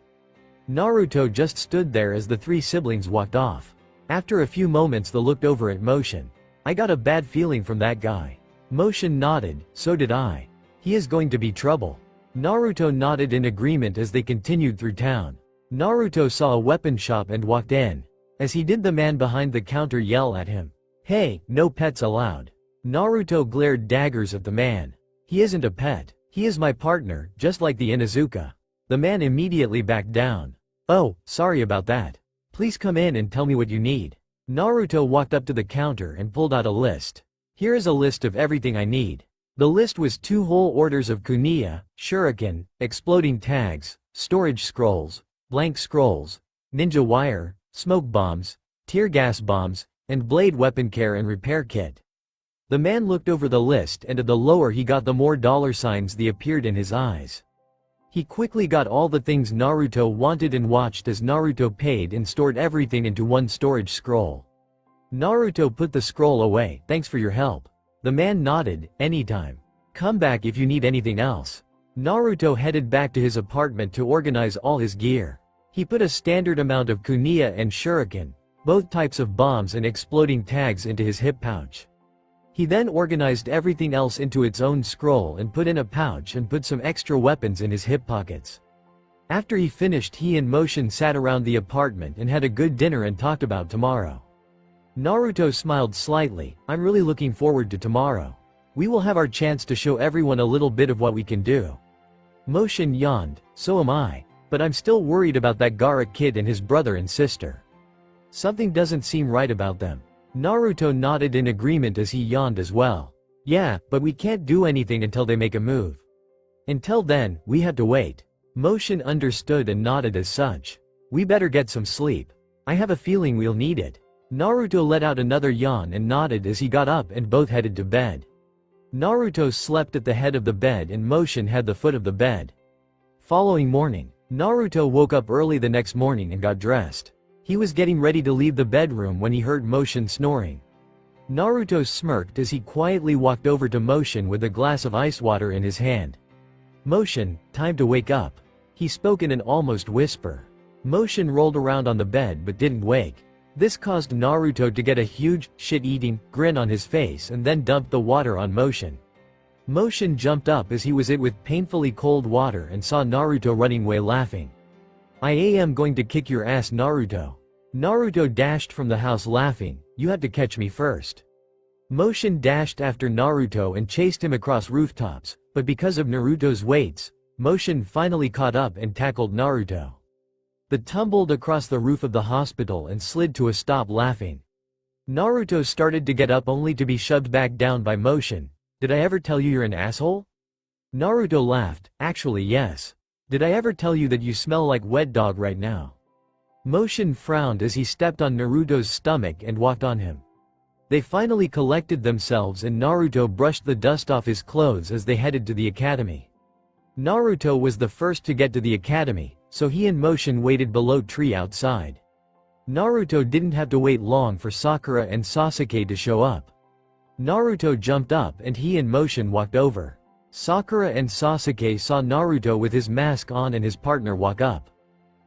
Naruto just stood there as the 3 siblings walked off. After a few moments they looked over at Motion. I got a bad feeling from that guy. Motion nodded, so did I. He is going to be trouble. Naruto nodded in agreement as they continued through town. Naruto saw a weapon shop and walked in. As he did, the man behind the counter yelled at him. Hey, no pets allowed. Naruto glared daggers at the man. He isn't a pet. He is my partner, just like the Inuzuka. The man immediately backed down. Oh, sorry about that. Please come in and tell me what you need. Naruto walked up to the counter and pulled out a list. Here is a list of everything I need. The list was 2 whole orders of kunai, shuriken, exploding tags, storage scrolls, blank scrolls, ninja wire, smoke bombs, tear gas bombs, and blade weapon care and repair kit. The man looked over the list and the lower he got the more dollar signs they appeared in his eyes. He quickly got all the things Naruto wanted and watched as Naruto paid and stored everything into one storage scroll. Naruto put the scroll away. Thanks for your help. The man nodded. Anytime. Come back if you need anything else. Naruto headed back to his apartment to organize all his gear. He put a standard amount of kunai and shuriken, both types of bombs and exploding tags, into his hip pouch. He then organized everything else into its own scroll and put in a pouch and put some extra weapons in his hip pockets. After he finished, he and Motion sat around the apartment and had a good dinner and talked about tomorrow. Naruto smiled slightly. I'm really looking forward to tomorrow. We will have our chance to show everyone a little bit of what we can do. Motion yawned. So am I. But I'm still worried about that Gaara kid and his brother and sister. Something doesn't seem right about them. Naruto nodded in agreement as he yawned as well. Yeah, but we can't do anything until they make a move. Until then, we have to wait. Motion understood and nodded as such. We better get some sleep. I have a feeling we'll need it. Naruto let out another yawn and nodded as he got up and both headed to bed. Naruto slept at the head of the bed and Motion had the foot of the bed. Following morning, Naruto woke up early the next morning and got dressed. He was getting ready to leave the bedroom when he heard Motion snoring. Naruto smirked as he quietly walked over to Motion with a glass of ice water in his hand. "Motion, time to wake up," he spoke in an almost whisper. Motion rolled around on the bed but didn't wake. This caused Naruto to get a huge, shit-eating grin on his face and then dumped the water on Motion. Motion jumped up as he was hit with painfully cold water and saw Naruto running away laughing. "I am going to kick your ass, Naruto." Naruto dashed from the house laughing, "You had to catch me first." Motion dashed after Naruto and chased him across rooftops, but because of Naruto's weights, Motion finally caught up and tackled Naruto. They tumbled across the roof of the hospital and slid to a stop laughing. Naruto started to get up only to be shoved back down by Motion. "Did I ever tell you you're an asshole?" Naruto laughed, "Actually yes. Did I ever tell you that you smell like wet dog right now?" Motion frowned as he stepped on Naruto's stomach and walked on him. They finally collected themselves and Naruto brushed the dust off his clothes as they headed to the academy. Naruto was the first to get to the academy, so he and Motion waited below tree outside. Naruto didn't have to wait long for Sakura and Sasuke to show up. Naruto jumped up and he and Motion walked over. Sakura and Sasuke saw Naruto with his mask on and his partner walk up.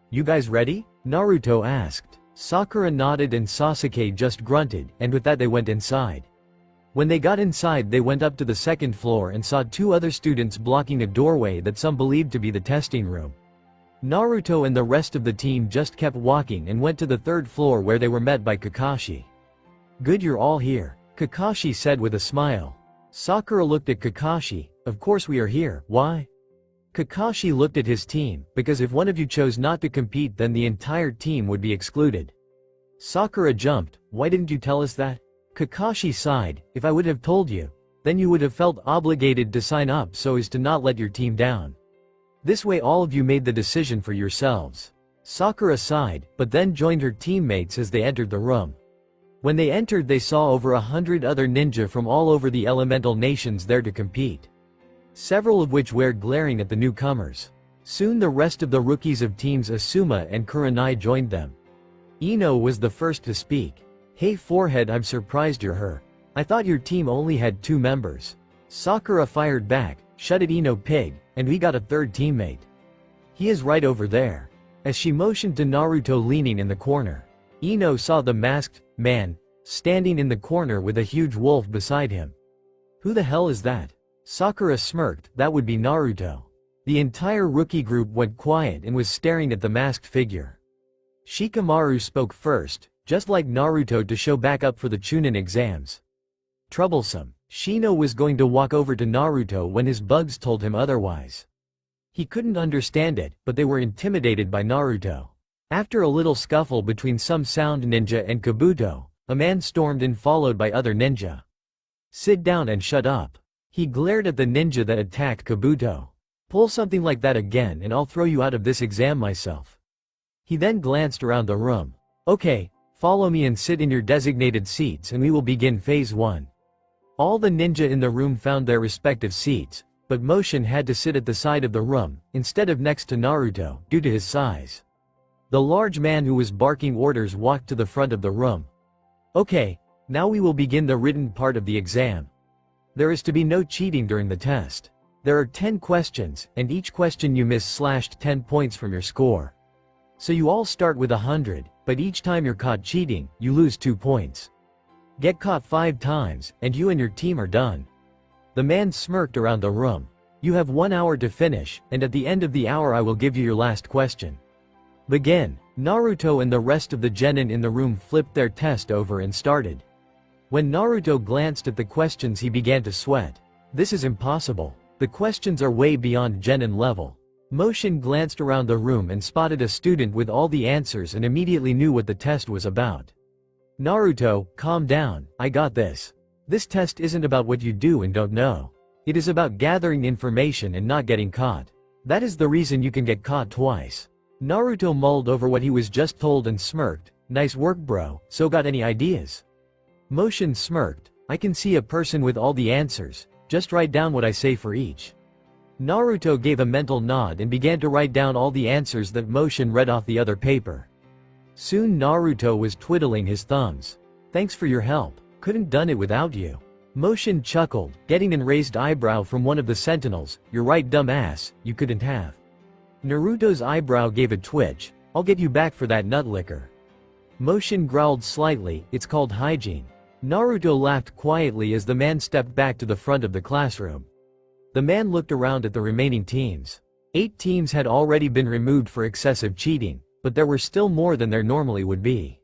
"You guys ready?" Naruto asked. Sakura nodded and Sasuke just grunted, and with that they went inside. When they got inside they went up to the second floor and saw two other students blocking a doorway that some believed to be the testing room. Naruto and the rest of the team just kept walking and went to the third floor where they were met by Kakashi. "Good you're all here," Kakashi said with a smile. Sakura looked at Kakashi. "Of course we are here, why?" Kakashi looked at his team, "Because if one of you chose not to compete then the entire team would be excluded." Sakura jumped, "Why didn't you tell us that?" Kakashi sighed, "If I would have told you, then you would have felt obligated to sign up so as to not let your team down. This way all of you made the decision for yourselves." Sakura sighed, but then joined her teammates as they entered the room. When they entered they saw over 100 other ninja from all over the elemental nations there to compete. Several of which were glaring at the newcomers. Soon the rest of the rookies of teams Asuma and Kurenai joined them. Ino was the first to speak. "Hey Forehead, I'm surprised you're here. I thought your team only had 2 members. Sakura fired back, "Shut it Ino pig, and we got a third teammate. He is right over there." As she motioned to Naruto leaning in the corner. Ino saw the masked man standing in the corner with a huge wolf beside him. "Who the hell is that?" Sakura smirked, "That would be Naruto." The entire rookie group went quiet and was staring at the masked figure. Shikamaru spoke first, just like Naruto to show back up for the Chunin exams. Troublesome. Shino was going to walk over to Naruto when his bugs told him otherwise. He couldn't understand it, but they were intimidated by Naruto. After a little scuffle between some sound ninja and Kabuto, a man stormed in followed by other ninja. "Sit down and shut up." He glared at the ninja that attacked Kabuto. "Pull something like that again and I'll throw you out of this exam myself." He then glanced around the room. "Okay, follow me and sit in your designated seats and we will begin phase 1. All the ninja in the room found their respective seats, but Motion had to sit at the side of the room, instead of next to Naruto, due to his size. The large man who was barking orders walked to the front of the room. "Okay, now we will begin the written part of the exam. There is to be no cheating during the test. There are 10 questions, and each question you miss slashed 10 points from your score. So you all start with 100, but each time you're caught cheating, you lose 2 points. Get caught 5 times, and you and your team are done." The man smirked around the room. "You have 1 hour to finish, and at the end of the hour I will give you your last question. Begin." Naruto and the rest of the genin in the room flipped their test over and started. When Naruto glanced at the questions he began to sweat. "This is impossible. The questions are way beyond genin level." Motion glanced around the room and spotted a student with all the answers and immediately knew what the test was about. "Naruto, calm down, I got this. This test isn't about what you do and don't know. It is about gathering information and not getting caught. That is the reason you can get caught twice." Naruto mulled over what he was just told and smirked. Nice work bro, so got any ideas? Motion smirked. I can see a person with all the answers, just write down what I say for each. Naruto gave a mental nod and began to write down all the answers that Motion read off the other paper. Soon Naruto was twiddling his thumbs. Thanks for your help, couldn't done it without you. Motion chuckled, getting an raised eyebrow from one of the sentinels. You're right dumb ass, you couldn't have. Naruto's eyebrow gave a twitch. I'll get you back for that nut licker. Motion growled slightly, it's called hygiene. Naruto laughed quietly as the man stepped back to the front of the classroom. The man looked around at the remaining teams. 8 teams had already been removed for excessive cheating, but there were still more than there normally would be.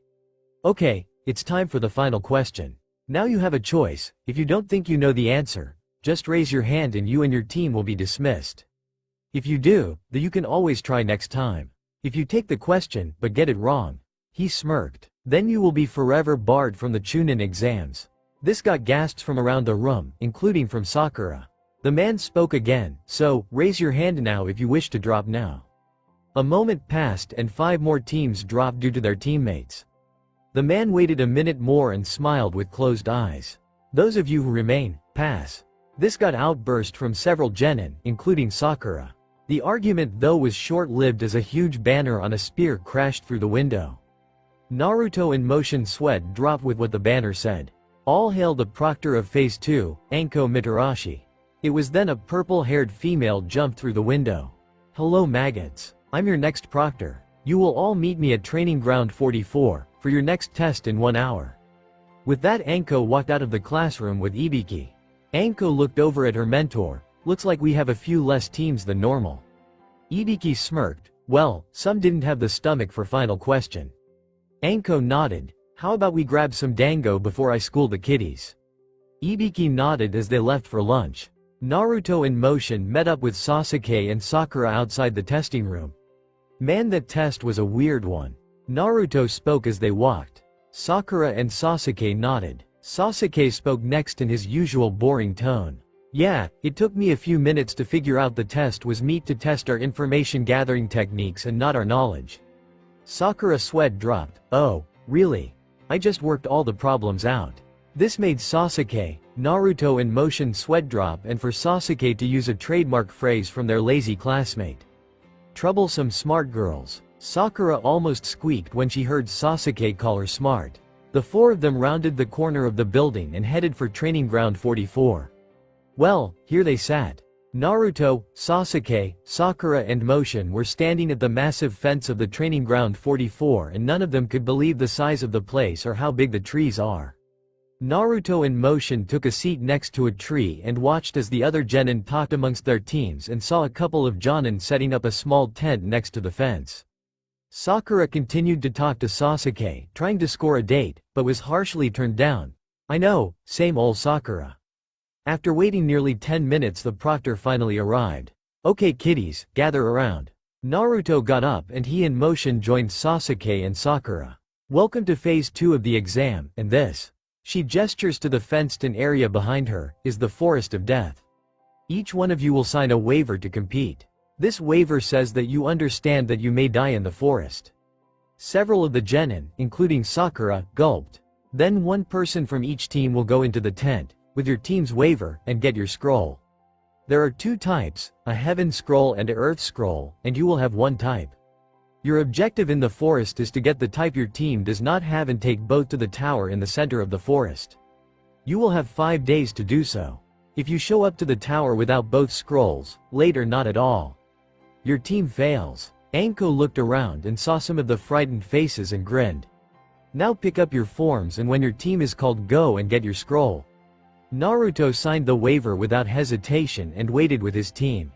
Okay, it's time for the final question. Now you have a choice. If you don't think you know the answer, just raise your hand and you and your team will be dismissed. If you do, then you can always try next time. If you take the question but get it wrong, he smirked, then you will be forever barred from the Chunin exams. This got gasps from around the room, including from Sakura. The man spoke again, so, raise your hand now if you wish to drop now. A moment passed and 5 more teams dropped due to their teammates. The man waited a minute more and smiled with closed eyes. Those of you who remain, pass. This got outburst from several genin, including Sakura. The argument though was short-lived as a huge banner on a spear crashed through the window. Naruto in motion sweat dropped with what the banner said. All hail the proctor of Phase 2, Anko Mitarashi. It was then a purple-haired female jumped through the window. Hello maggots. I'm your next proctor. You will all meet me at Training Ground 44, for your next test in 1 hour. With that Anko walked out of the classroom with Ibiki. Anko looked over at her mentor. Looks like we have a few less teams than normal. Ibiki smirked. Well, some didn't have the stomach for final question. Anko nodded. How about we grab some dango before I school the kiddies? Ibiki nodded as they left for lunch. Naruto in motion met up with Sasuke and Sakura outside the testing room. Man, that test was a weird one. Naruto spoke as they walked. Sakura and Sasuke nodded. Sasuke spoke next in his usual boring tone. Yeah, it took me a few minutes to figure out the test was meant to test our information gathering techniques and not our knowledge. Sakura sweat dropped. Oh, really? I just worked all the problems out. This made Sasuke, Naruto in motion sweat drop and for Sasuke to use a trademark phrase from their lazy classmate. Troublesome smart girls. Sakura almost squeaked when she heard Sasuke call her smart. The 4 of them rounded the corner of the building and headed for Training Ground 44. Well, here they sat. Naruto, Sasuke, Sakura and Motion were standing at the massive fence of the Training Ground 44 and none of them could believe the size of the place or how big the trees are. Naruto in motion took a seat next to a tree and watched as the other genin talked amongst their teams and saw a couple of jonin setting up a small tent next to the fence. Sakura continued to talk to Sasuke, trying to score a date, but was harshly turned down. I know, same old Sakura. After waiting nearly 10 minutes the proctor finally arrived. Okay kiddies, gather around. Naruto got up and he in motion joined Sasuke and Sakura. Welcome to Phase 2 of the exam, and this. She gestures to the fenced-in area behind her, is the Forest of Death. Each one of you will sign a waiver to compete. This waiver says that you understand that you may die in the forest. Several of the genin, including Sakura, gulped. Then one person from each team will go into the tent, with your team's waiver, and get your scroll. There are 2 types, a Heaven Scroll and a Earth Scroll, and you will have 1 type. Your objective in the forest is to get the type your team does not have and take both to the tower in the center of the forest. You will have 5 days to do so. If you show up to the tower without both scrolls, later not at all. Your team fails. Anko looked around and saw some of the frightened faces and grinned. Now pick up your forms and when your team is called go and get your scroll. Naruto signed the waiver without hesitation and waited with his team.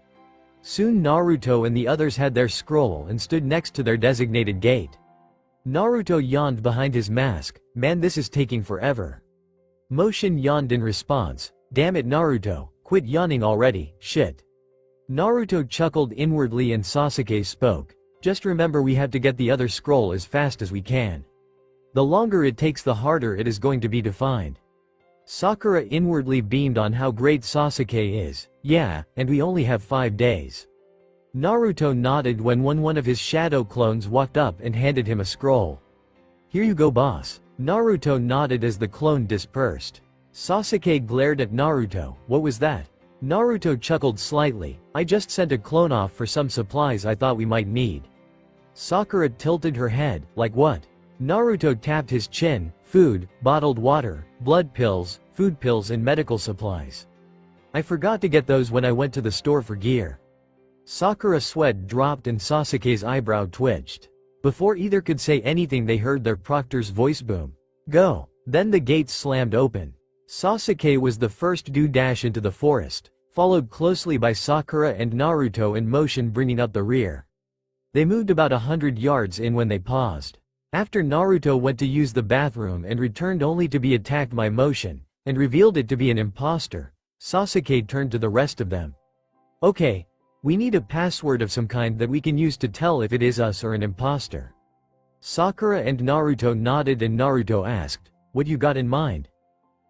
Soon Naruto and the others had their scroll and stood next to their designated gate. Naruto yawned behind his mask, man this is taking forever. Motion yawned in response, damn it Naruto, quit yawning already, shit. Naruto chuckled inwardly and Sasuke spoke, just remember we have to get the other scroll as fast as we can. The longer it takes the harder it is going to be to find. Sakura inwardly beamed on how great Sasuke is, yeah, and we only have 5 days. Naruto nodded when one of his shadow clones walked up and handed him a scroll. Here you go, boss. Naruto nodded as the clone dispersed. Sasuke glared at Naruto. What was that? Naruto chuckled slightly. I just sent a clone off for some supplies I thought we might need. Sakura tilted her head. Like what? Naruto tapped his chin. Food, bottled water, blood pills, food pills and medical supplies. I forgot to get those when I went to the store for gear. Sakura's sweat dropped and Sasuke's eyebrow twitched. Before either could say anything, they heard their proctor's voice boom. Go. Then the gates slammed open. Sasuke was the first to dash into the forest, followed closely by Sakura and Naruto in motion bringing up the rear. They moved about 100 yards in when they paused. After Naruto went to use the bathroom and returned only to be attacked by motion, and revealed it to be an imposter, Sasuke turned to the rest of them. Okay. We need a password of some kind that we can use to tell if it is us or an imposter. Sakura and Naruto nodded and Naruto asked, what you got in mind?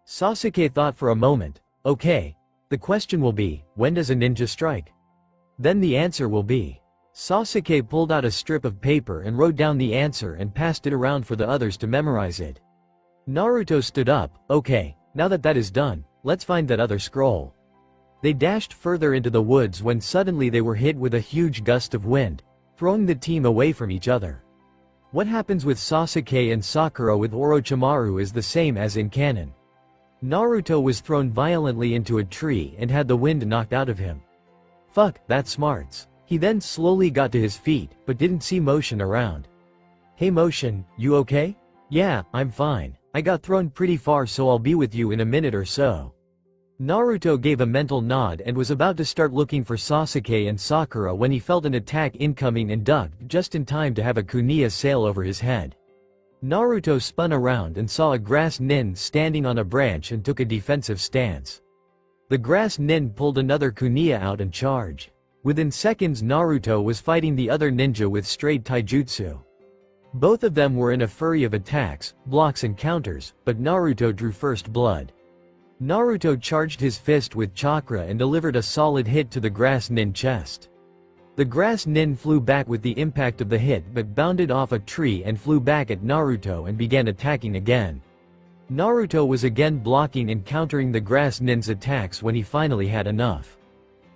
Sasuke thought for a moment. Okay. The question will be, when does a ninja strike? Then the answer will be. Sasuke pulled out a strip of paper and wrote down the answer and passed it around for the others to memorize it. Naruto stood up. Okay, now that is done, let's find that other scroll. They dashed further into the woods when suddenly they were hit with a huge gust of wind, throwing the team away from each other. What happens with Sasuke and Sakura with Orochimaru is the same as in canon. Naruto was thrown violently into a tree and had the wind knocked out of him. Fuck, that's smarts. He then slowly got to his feet, but didn't see Motion around. Hey Motion, you okay? Yeah, I'm fine. I got thrown pretty far, so I'll be with you in a minute or so. Naruto gave a mental nod and was about to start looking for Sasuke and Sakura when he felt an attack incoming and ducked just in time to have a kunai sail over his head. Naruto spun around and saw a grass nin standing on a branch and took a defensive stance. The grass nin pulled another kunai out and charged. Within seconds Naruto was fighting the other ninja with straight taijutsu. Both of them were in a flurry of attacks, blocks and counters, but Naruto drew first blood. Naruto charged his fist with chakra and delivered a solid hit to the grass nin chest. The grass nin flew back with the impact of the hit but bounded off a tree and flew back at Naruto and began attacking again. Naruto was again blocking and countering the grass nin's attacks when he finally had enough.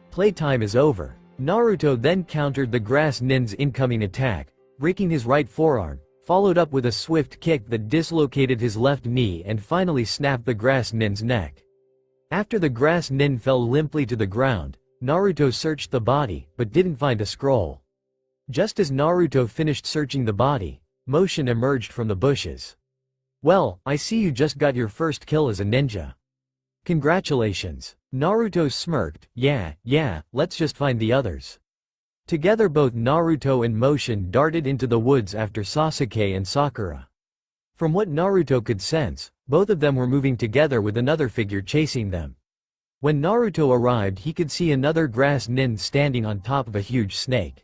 Playtime is over. Naruto then countered the grass nin's incoming attack, breaking his right forearm, followed up with a swift kick that dislocated his left knee and finally snapped the grass nin's neck. After the grass nin fell limply to the ground, Naruto searched the body, but didn't find a scroll. Just as Naruto finished searching the body, Motion emerged from the bushes. Well, I see you just got your first kill as a ninja. Congratulations. Naruto smirked. Yeah, let's just find the others. Together both Naruto and Motion darted into the woods after Sasuke and Sakura. From what Naruto could sense, both of them were moving together with another figure chasing them. When Naruto arrived, he could see another grass nin standing on top of a huge snake.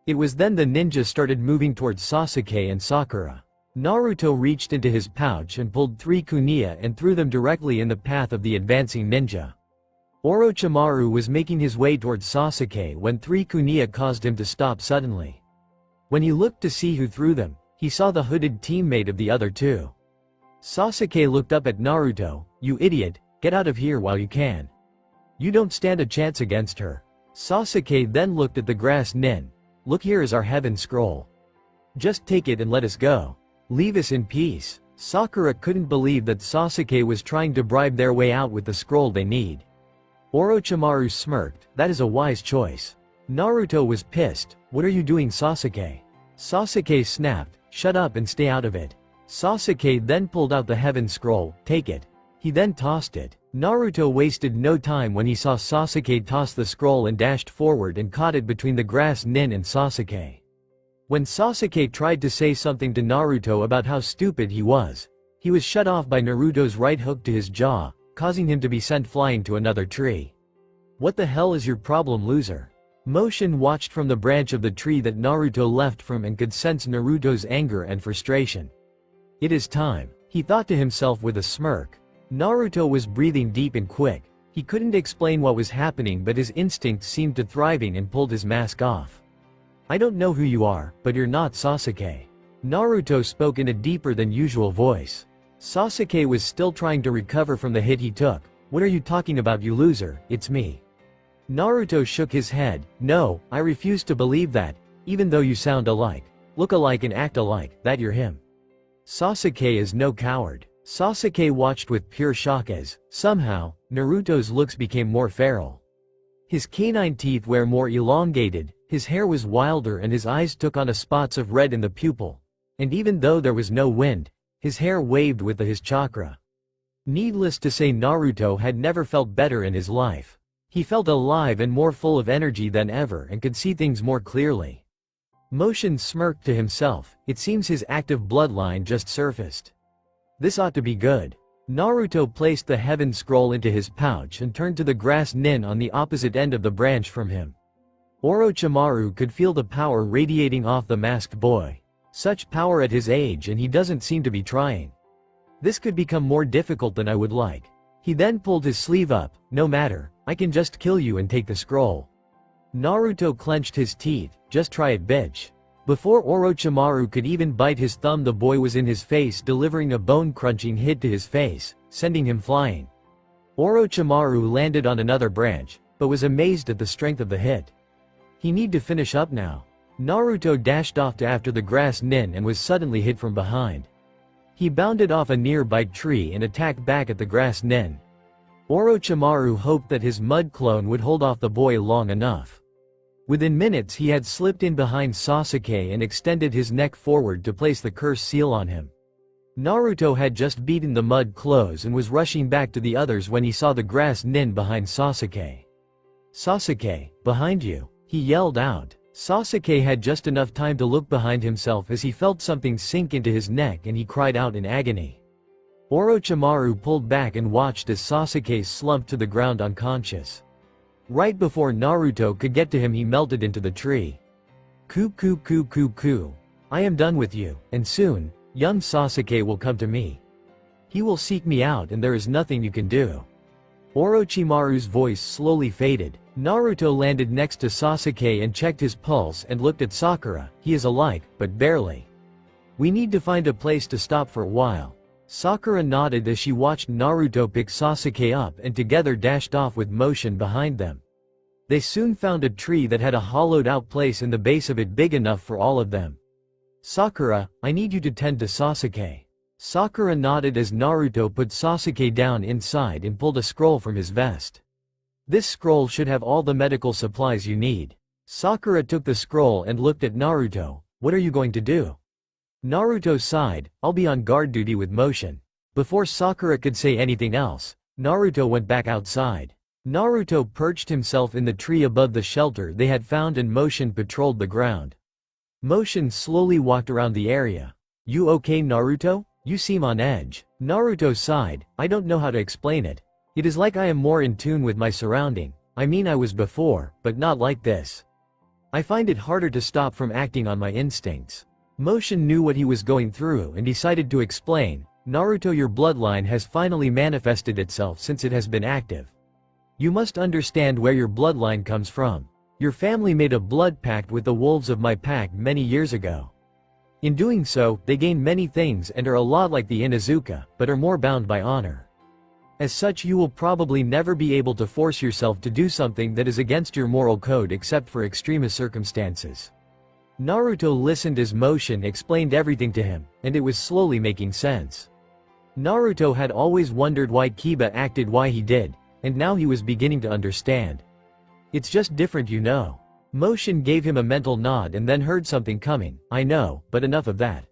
It was then the ninja started moving towards Sasuke and Sakura. Naruto reached into his pouch and pulled 3 kunai and threw them directly in the path of the advancing ninja. Orochimaru was making his way towards Sasuke when 3 kunai caused him to stop suddenly. When he looked to see who threw them, he saw the hooded teammate of the other 2. Sasuke looked up at Naruto. You idiot, get out of here while you can. You don't stand a chance against her. Sasuke then looked at the grass nin. Look, here is our heaven scroll. Just take it and let us go. Leave us in peace. Sakura couldn't believe that Sasuke was trying to bribe their way out with the scroll they need. Orochimaru smirked. That is a wise choice. Naruto was pissed. What are you doing, Sasuke? Sasuke snapped. Shut up and stay out of it. Sasuke then pulled out the heaven scroll. Take it. He then tossed it. Naruto wasted no time when he saw Sasuke toss the scroll and dashed forward and caught it between the grass nin and Sasuke. When Sasuke tried to say something to Naruto about how stupid he was shut off by Naruto's right hook to his jaw, causing him to be sent flying to another tree. What the hell is your problem, loser? Motion watched from the branch of the tree that Naruto left from and could sense Naruto's anger and frustration. It is time, he thought to himself with a smirk. Naruto was breathing deep and quick. He couldn't explain what was happening, but his instincts seemed to thriving and pulled his mask off. I don't know who you are, but you're not Sasuke. Naruto spoke in a deeper than usual voice. Sasuke was still trying to recover from the hit he took. What are you talking about, you loser? It's me. Naruto shook his head. No, I refuse to believe that, even though you sound alike, look alike and act alike, that you're him. Sasuke is no coward. Sasuke watched with pure shock as, somehow, Naruto's looks became more feral. His canine teeth were more elongated, his hair was wilder and his eyes took on spots of red in the pupil. And even though there was no wind, his hair waved with his chakra. Needless to say, Naruto had never felt better in his life. He felt alive and more full of energy than ever and could see things more clearly. Motion smirked to himself. It seems his active bloodline just surfaced. This ought to be good. Naruto placed the heaven scroll into his pouch and turned to the grass nin on the opposite end of the branch from him. Orochimaru could feel the power radiating off the masked boy. Such power at his age, and he doesn't seem to be trying. This could become more difficult than I would like. He then pulled his sleeve up. No matter, I can just kill you and take the scroll. Naruto clenched his teeth. Just try it, bitch. Before Orochimaru could even bite his thumb, the boy was in his face, delivering a bone-crunching hit to his face, sending him flying. Orochimaru landed on another branch, but was amazed at the strength of the hit. He need to finish up now. Naruto dashed off to after the grass nin and was suddenly hit from behind. He bounded off a nearby tree and attacked back at the grass nin. Orochimaru hoped that his mud clone would hold off the boy long enough. Within minutes he had slipped in behind Sasuke and extended his neck forward to place the curse seal on him. Naruto had just beaten the mud close and was rushing back to the others when he saw the grass nin behind Sasuke. Sasuke, behind you, he yelled out. Sasuke had just enough time to look behind himself as he felt something sink into his neck and he cried out in agony. Orochimaru pulled back and watched as Sasuke slumped to the ground unconscious. Right before Naruto could get to him, he melted into the tree. Ku. I am done with you, and soon, young Sasuke will come to me. He will seek me out and there is nothing you can do. Orochimaru's voice slowly faded. Naruto landed next to Sasuke and checked his pulse and looked at Sakura. He is alike, but barely. We need to find a place to stop for a while. Sakura nodded as she watched Naruto pick Sasuke up and together dashed off with motion behind them. They soon found a tree that had a hollowed-out place in the base of it big enough for all of them. Sakura, I need you to tend to Sasuke. Sakura nodded as Naruto put Sasuke down inside and pulled a scroll from his vest. This scroll should have all the medical supplies you need. Sakura took the scroll and looked at Naruto. What are you going to do? Naruto sighed. I'll be on guard duty with motion. Before Sakura could say anything else, Naruto went back outside. Naruto perched himself in the tree above the shelter they had found and Motion patrolled the ground. Motion slowly walked around the area. You okay, Naruto? You seem on edge. Naruto sighed. I don't know how to explain it. It is like I am more in tune with my surrounding. I mean, I was before, but not like this. I find it harder to stop from acting on my instincts. Motion knew what he was going through and decided to explain. Naruto, your bloodline has finally manifested itself since it has been active. You must understand where your bloodline comes from. Your family made a blood pact with the wolves of my pack many years ago. In doing so, they gain many things and are a lot like the Inuzuka, but are more bound by honor. As such, you will probably never be able to force yourself to do something that is against your moral code except for extremist circumstances. Naruto listened as Motion explained everything to him, and it was slowly making sense. Naruto had always wondered why Kiba acted why he did, and now he was beginning to understand. It's just different, you know. Motion gave him a mental nod and then heard something coming. I know, but enough of that.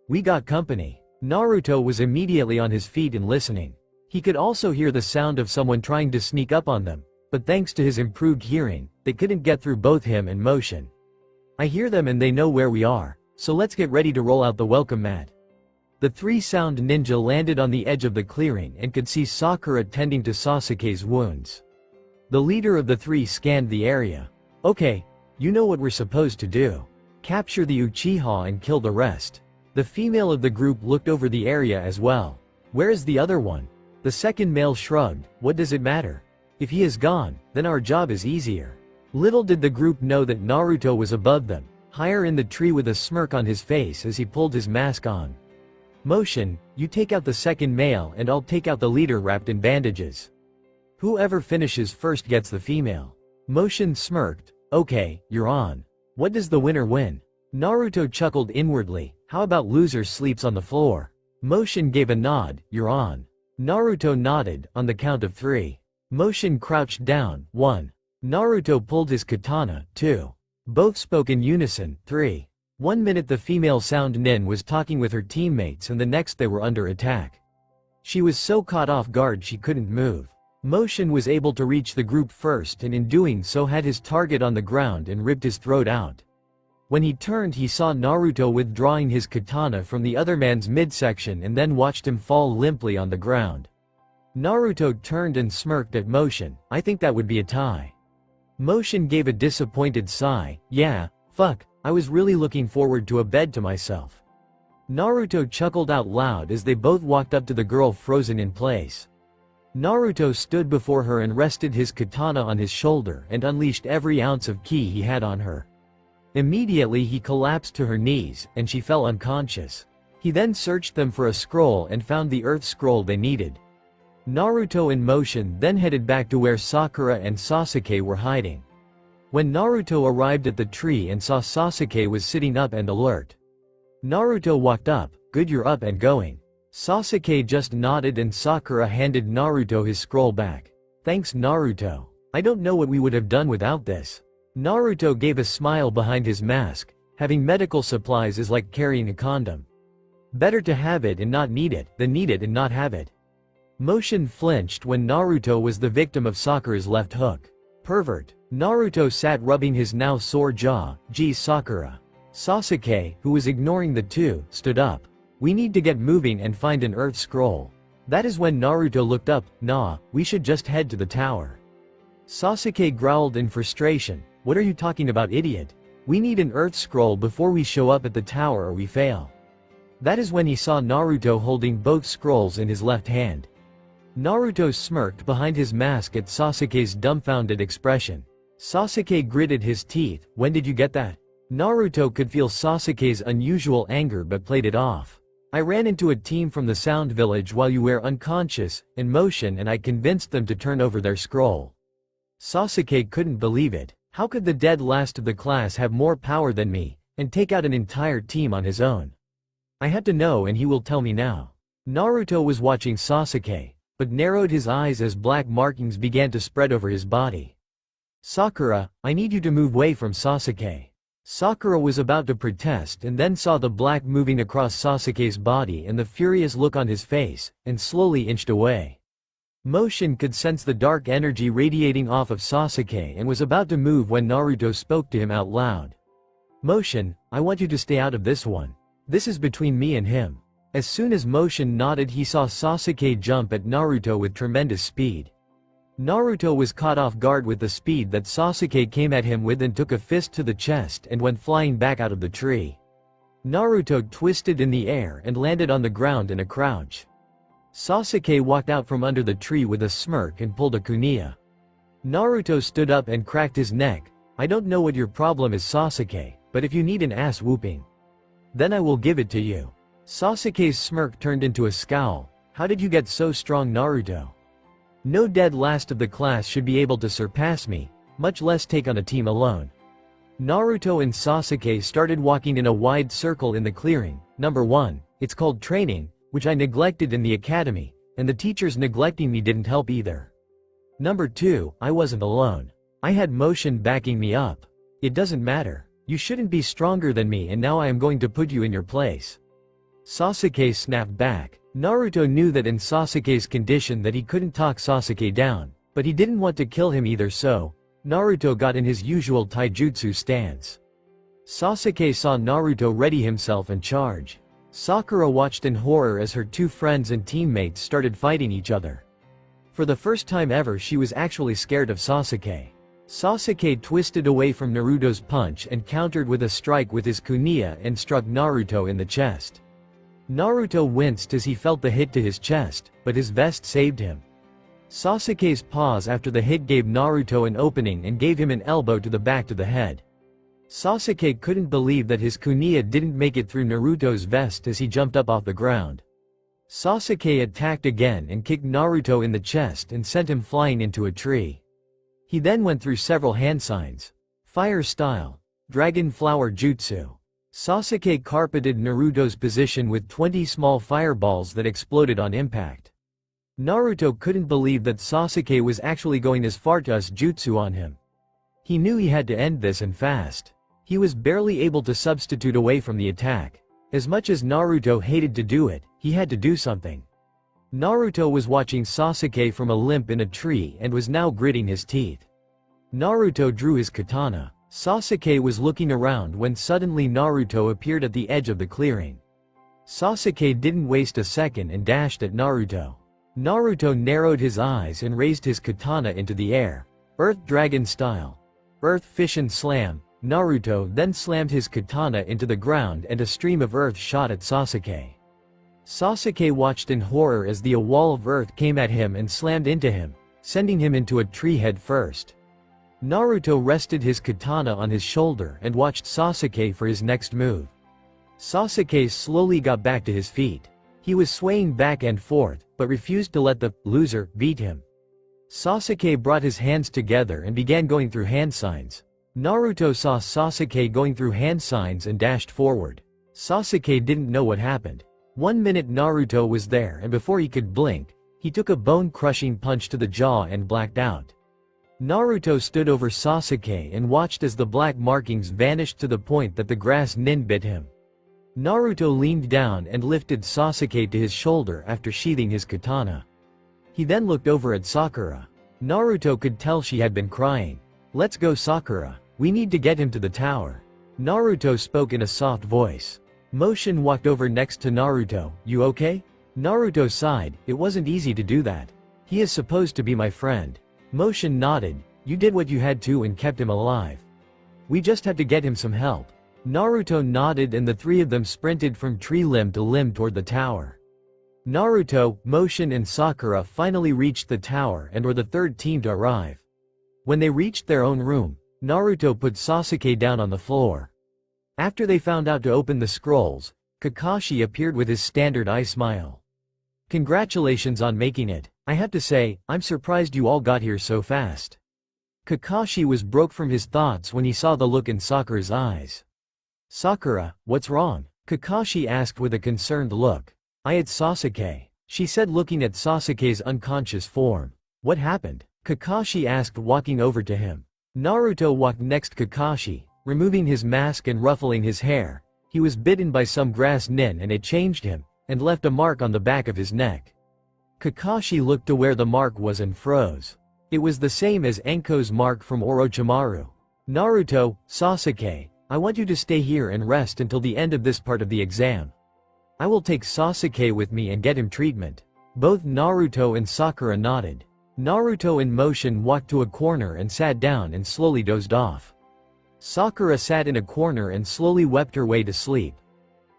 We got company. Naruto was immediately on his feet and listening. He could also hear the sound of someone trying to sneak up on them, but thanks to his improved hearing, they couldn't get through both him and Motion. I hear them and they know where we are, so let's get ready to roll out the welcome mat. The three-sound ninja landed on the edge of the clearing and could see Sakura tending to Sasuke's wounds. The leader of the three scanned the area. Okay, you know what we're supposed to do. Capture the Uchiha and kill the rest. The female of the group looked over the area as well. Where is the other one? The second male shrugged. What does it matter? If he is gone, then our job is easier. Little did the group know that Naruto was above them, higher in the tree with a smirk on his face as he pulled his mask on. Motion, you take out the second male and I'll take out the leader wrapped in bandages. Whoever finishes first gets the female. Motion smirked, okay, you're on. What does the winner win? Naruto chuckled inwardly, how about loser sleeps on the floor? Motion gave a nod, you're on. Naruto nodded, on the count of 3. Motion crouched down, 1. Naruto pulled his katana, 2. Both spoke in unison, 3. 1 minute the female sound Nin was talking with her teammates and the next they were under attack. She was so caught off guard she couldn't move. Motion was able to reach the group first and in doing so had his target on the ground and ripped his throat out. When he turned he saw Naruto withdrawing his katana from the other man's midsection and then watched him fall limply on the ground. Naruto turned and smirked at Motion, I think that would be a tie. Motion gave a disappointed sigh, yeah, fuck, I was really looking forward to a bed to myself. Naruto chuckled out loud as they both walked up to the girl frozen in place. Naruto stood before her and rested his katana on his shoulder and unleashed every ounce of ki he had on her. Immediately he collapsed to her knees, and she fell unconscious. He then searched them for a scroll and found the earth scroll they needed. Naruto in Motion then headed back to where Sakura and Sasuke were hiding. When Naruto arrived at the tree and saw Sasuke was sitting up and alert. Naruto walked up, good you're up and going. Sasuke just nodded and Sakura handed Naruto his scroll back. Thanks Naruto. I don't know what we would have done without this. Naruto gave a smile behind his mask, having medical supplies is like carrying a condom. Better to have it and not need it, than need it and not have it. Motion flinched when Naruto was the victim of Sakura's left hook. Pervert. Naruto sat rubbing his now sore jaw, gee Sakura. Sasuke, who was ignoring the two, stood up. We need to get moving and find an earth scroll. That is when Naruto looked up, nah, we should just head to the tower. Sasuke growled in frustration, what are you talking about idiot? We need an earth scroll before we show up at the tower or we fail. That is when he saw Naruto holding both scrolls in his left hand. Naruto smirked behind his mask at Sasuke's dumbfounded expression. Sasuke gritted his teeth, when did you get that? Naruto could feel Sasuke's unusual anger but played it off. I ran into a team from the Sound Village while you were unconscious, in Motion and I convinced them to turn over their scroll. Sasuke couldn't believe it. How could the dead last of the class have more power than me, and take out an entire team on his own? I had to know and he will tell me now. Naruto was watching Sasuke, but narrowed his eyes as black markings began to spread over his body. Sakura, I need you to move away from Sasuke. Sakura was about to protest and then saw the black moving across Sasuke's body and the furious look on his face, and slowly inched away. Motion could sense the dark energy radiating off of Sasuke and was about to move when Naruto spoke to him out loud. Motion, I want you to stay out of this one. This is between me and him. As soon as Motion nodded he saw Sasuke jump at Naruto with tremendous speed. Naruto was caught off guard with the speed that Sasuke came at him with and took a fist to the chest and went flying back out of the tree. Naruto twisted in the air and landed on the ground in a crouch. Sasuke walked out from under the tree with a smirk and pulled a kunai. Naruto stood up and cracked his neck. I don't know what your problem is Sasuke, but if you need an ass whooping, then I will give it to you. Sasuke's smirk turned into a scowl. How did you get so strong Naruto? No dead last of the class should be able to surpass me, much less take on a team alone. Naruto and Sasuke started walking in a wide circle in the clearing. Number 1, it's called training, which I neglected in the academy, and the teachers neglecting me didn't help either. Number 2, I wasn't alone. I had Motion backing me up. It doesn't matter. You shouldn't be stronger than me and now I am going to put you in your place. Sasuke snapped back. Naruto knew that in Sasuke's condition that he couldn't talk Sasuke down, but he didn't want to kill him either so, Naruto got in his usual taijutsu stance. Sasuke saw Naruto ready himself and charge. Sakura watched in horror as her two friends and teammates started fighting each other. For the first time ever she was actually scared of Sasuke. Sasuke twisted away from Naruto's punch and countered with a strike with his kunai and struck Naruto in the chest. Naruto winced as he felt the hit to his chest, but his vest saved him. Sasuke's pause after the hit gave Naruto an opening and gave him an elbow to the back of the head. Sasuke couldn't believe that his kunai didn't make it through Naruto's vest as he jumped up off the ground. Sasuke attacked again and kicked Naruto in the chest and sent him flying into a tree. He then went through several hand signs. Fire style. Dragon flower jutsu. Sasuke carpeted Naruto's position with 20 small fireballs that exploded on impact. Naruto couldn't believe that Sasuke was actually going as far to use jutsu on him. He knew he had to end this and fast. He was barely able to substitute away from the attack. As much as Naruto hated to do it, he had to do something. Naruto was watching Sasuke from a limb in a tree and was now gritting his teeth. Naruto drew his katana. Sasuke was looking around when suddenly Naruto appeared at the edge of the clearing. Sasuke didn't waste a second and dashed at Naruto. Naruto narrowed his eyes and raised his katana into the air. Earth Dragon style. Earth Fission Slam. Naruto then slammed his katana into the ground and a stream of earth shot at Sasuke. Sasuke watched in horror as a wall of earth came at him and slammed into him, sending him into a tree head first. Naruto rested his katana on his shoulder and watched Sasuke for his next move. Sasuke slowly got back to his feet. He was swaying back and forth, but refused to let the loser beat him. Sasuke brought his hands together and began going through hand signs. Naruto saw Sasuke going through hand signs and dashed forward. Sasuke didn't know what happened. 1 minute Naruto was there and before he could blink, he took a bone-crushing punch to the jaw and blacked out. Naruto stood over Sasuke and watched as the black markings vanished to the point that the grass nin bit him. Naruto leaned down and lifted Sasuke to his shoulder after sheathing his katana. He then looked over at Sakura. Naruto could tell she had been crying. "Let's go, Sakura. We need to get him to the tower." Naruto spoke in a soft voice. Motion walked over next to Naruto. "You okay?" Naruto sighed. "It wasn't easy to do that. He is supposed to be my friend." Motion nodded. "You did what you had to and kept him alive. We just had to get him some help." Naruto nodded and the three of them sprinted from tree limb to limb toward the tower. Naruto, Motion and Sakura finally reached the tower and were the third team to arrive. When they reached their own room, Naruto put Sasuke down on the floor. After they found out to open the scrolls, Kakashi appeared with his standard eye smile. "Congratulations on making it. I have to say, I'm surprised you all got here so fast." Kakashi was broke from his thoughts when he saw the look in Sakura's eyes. "Sakura, what's wrong?" Kakashi asked with a concerned look. "It's Sasuke," she said looking at Sasuke's unconscious form. "What happened?" Kakashi asked walking over to him. Naruto walked next Kakashi, removing his mask and ruffling his hair. He was bitten by some grass nin and it changed him, and left a mark on the back of his neck. Kakashi looked to where the mark was and froze. It was the same as Enko's mark from Orochimaru. "Naruto, Sasuke, I want you to stay here and rest until the end of this part of the exam. I will take Sasuke with me and get him treatment." Both Naruto and Sakura nodded. Naruto in motion walked to a corner and sat down and slowly dozed off. Sakura sat in a corner and slowly wept her way to sleep.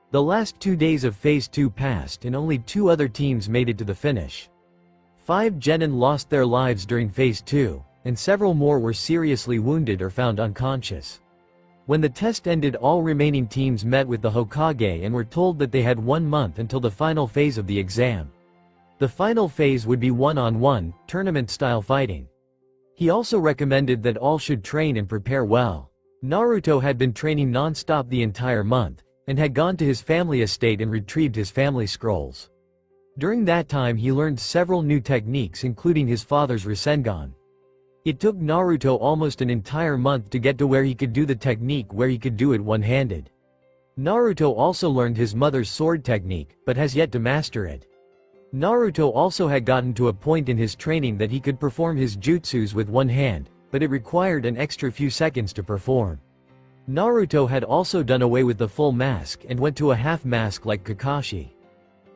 The last 2 days of Phase 2 passed and only 2 other teams made it to the finish. 5 genin lost their lives during Phase 2, and several more were seriously wounded or found unconscious. When the test ended, all remaining teams met with the Hokage and were told that they had 1 month until the final phase of the exam. The final phase would be one-on-one, tournament-style fighting. He also recommended that all should train and prepare well. Naruto had been training non-stop the entire month, and had gone to his family estate and retrieved his family scrolls. During that time he learned several new techniques including his father's Rasengan. It took Naruto almost an entire month to get to where he could do the technique where he could do it one-handed. Naruto also learned his mother's sword technique, but has yet to master it. Naruto also had gotten to a point in his training that he could perform his jutsus with one hand, but it required an extra few seconds to perform. Naruto had also done away with the full mask and went to a half mask like Kakashi.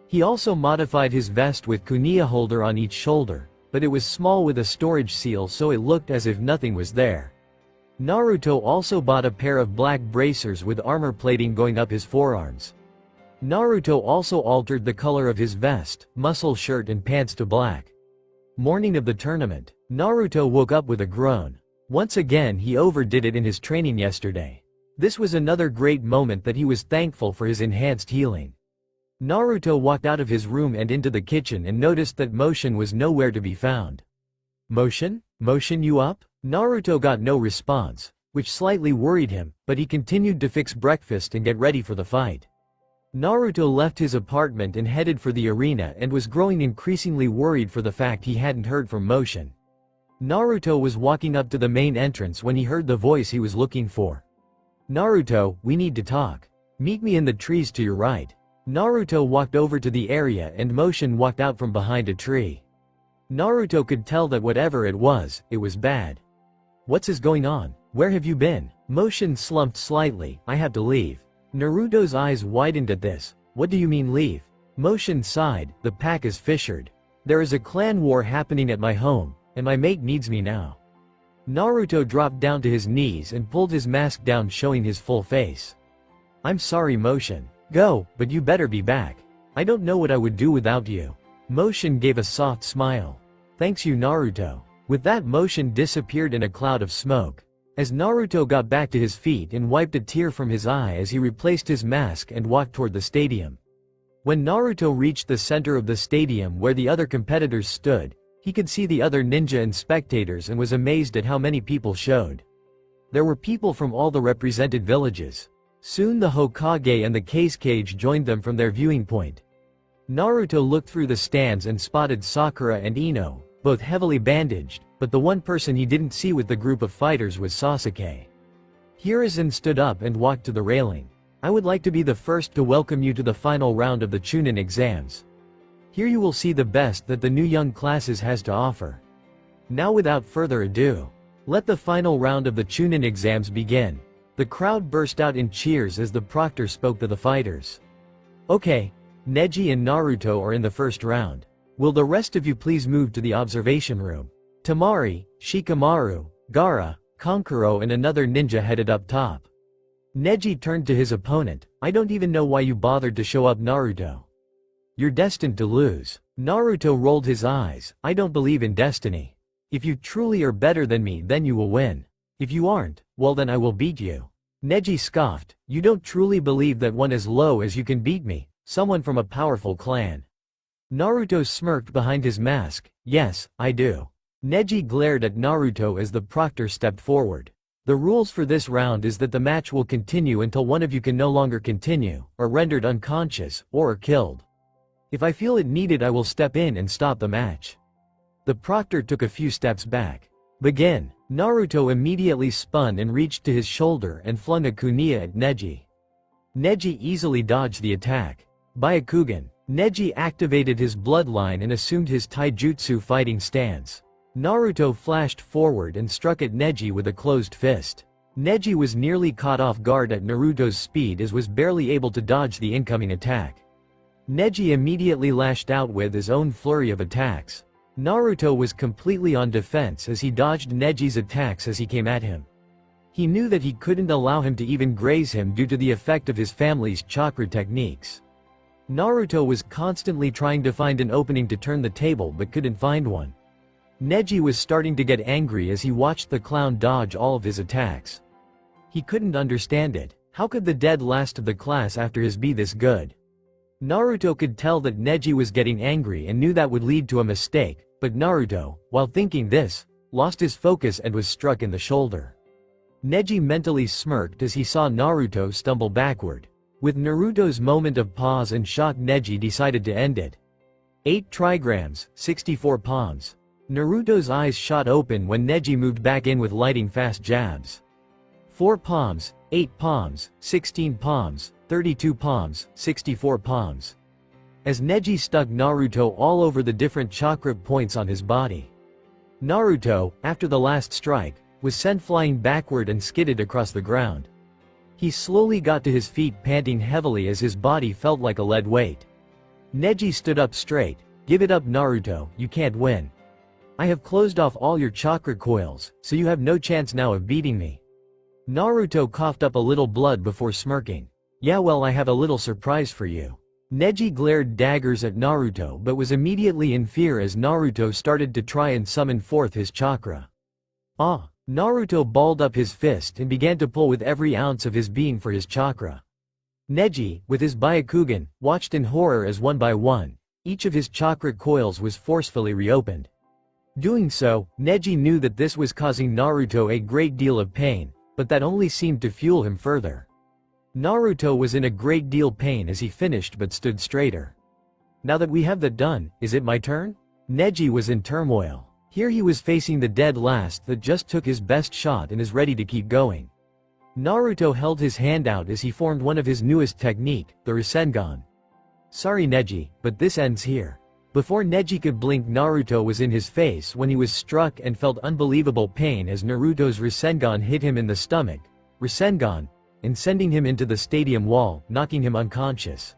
He also modified his vest with kunai holder on each shoulder, but it was small with a storage seal so it looked as if nothing was there. Naruto also bought a pair of black bracers with armor plating going up his forearms. Naruto also altered the color of his vest, muscle shirt and pants to black. Morning of the tournament, Naruto woke up with a groan. Once again he overdid it in his training yesterday. This was another great moment that he was thankful for his enhanced healing. Naruto walked out of his room and into the kitchen and noticed that Motion was nowhere to be found. Motion? Motion, you up? Naruto got no response, which slightly worried him, but he continued to fix breakfast and get ready for the fight. Naruto left his apartment and headed for the arena and was growing increasingly worried for the fact he hadn't heard from Motion. Naruto was walking up to the main entrance when he heard the voice he was looking for. Naruto, we need to talk. Meet me in the trees to your right. Naruto walked over to the area and Motion walked out from behind a tree. Naruto could tell that whatever it was bad. What's going on? Where have you been? Motion slumped slightly. I have to leave. Naruto's eyes widened at this. What do you mean leave? Motion sighed. The pack is fissured. There is a clan war happening at my home, and my mate needs me now. Naruto dropped down to his knees and pulled his mask down, showing his full face. I'm sorry, Motion. Go, but you better be back. I don't know what I would do without you. Motion gave a soft smile. Thanks you, Naruto. With that, Motion disappeared in a cloud of smoke. As Naruto got back to his feet and wiped a tear from his eye as he replaced his mask and walked toward the stadium. When Naruto reached the center of the stadium where the other competitors stood, he could see the other ninja and spectators and was amazed at how many people showed. There were people from all the represented villages. Soon the Hokage and the Kage joined them from their viewing point. Naruto looked through the stands and spotted Sakura and Ino, both heavily bandaged, but the one person he didn't see with the group of fighters was Sasuke. Hiruzen stood up and walked to the railing. I would like to be the first to welcome you to the final round of the Chunin exams. Here you will see the best that the new young classes has to offer. Now without further ado, let the final round of the Chunin exams begin. The crowd burst out in cheers as the proctor spoke to the fighters. Okay, Neji and Naruto are in the first round. Will the rest of you please move to the observation room? Temari, Shikamaru, Gaara, Kankuro and another ninja headed up top. Neji turned to his opponent. I don't even know why you bothered to show up, Naruto. You're destined to lose. Naruto rolled his eyes. I don't believe in destiny. If you truly are better than me, then you will win. If you aren't, well then I will beat you. Neji scoffed. You don't truly believe that one as low as you can beat me, someone from a powerful clan. Naruto smirked behind his mask. Yes, I do. Neji glared at Naruto as the proctor stepped forward. The rules for this round is that the match will continue until one of you can no longer continue, or rendered unconscious, or killed. If I feel it needed, I will step in and stop the match. The proctor took a few steps back. Begin. Naruto immediately spun and reached to his shoulder and flung a kunai at Neji. Neji easily dodged the attack. Byakugan. Neji activated his bloodline and assumed his taijutsu fighting stance. Naruto flashed forward and struck at Neji with a closed fist. Neji was nearly caught off guard at Naruto's speed as was barely able to dodge the incoming attack. Neji immediately lashed out with his own flurry of attacks. Naruto was completely on defense as he dodged Neji's attacks as he came at him. He knew that he couldn't allow him to even graze him due to the effect of his family's chakra techniques. Naruto was constantly trying to find an opening to turn the table but couldn't find one. Neji was starting to get angry as he watched the clown dodge all of his attacks. He couldn't understand it. How could the dead last of the class after his be this good? Naruto could tell that Neji was getting angry and knew that would lead to a mistake, but Naruto, while thinking this, lost his focus and was struck in the shoulder. Neji mentally smirked as he saw Naruto stumble backward. With Naruto's moment of pause and shock, Neji decided to end it. 8 trigrams, 64 palms. Naruto's eyes shot open when Neji moved back in with lightning fast jabs. 4 palms, 8 palms, 16 palms, 32 palms, 64 palms. As Neji stuck Naruto all over the different chakra points on his body. Naruto, after the last strike, was sent flying backward and skidded across the ground. He slowly got to his feet, panting heavily as his body felt like a lead weight. Neji stood up straight. Give it up, Naruto, you can't win. I have closed off all your chakra coils, so you have no chance now of beating me. Naruto coughed up a little blood before smirking. Yeah, well, I have a little surprise for you. Neji glared daggers at Naruto but was immediately in fear as Naruto started to try and summon forth his chakra. Ah! Naruto balled up his fist and began to pull with every ounce of his being for his chakra. Neji, with his Byakugan, watched in horror as one by one, each of his chakra coils was forcefully reopened. Doing so, Neji knew that this was causing Naruto a great deal of pain, but that only seemed to fuel him further. Naruto was in a great deal pain as he finished but stood straighter. Now that we have that done, is it my turn? Neji was in turmoil. Here he was facing the dead last that just took his best shot and is ready to keep going. Naruto held his hand out as he formed one of his newest technique, the Rasengan. Sorry Neji, but this ends here. Before Neji could blink, Naruto was in his face when he was struck and felt unbelievable pain as Naruto's Rasengan hit him in the stomach, Rasengan, and sending him into the stadium wall, knocking him unconscious.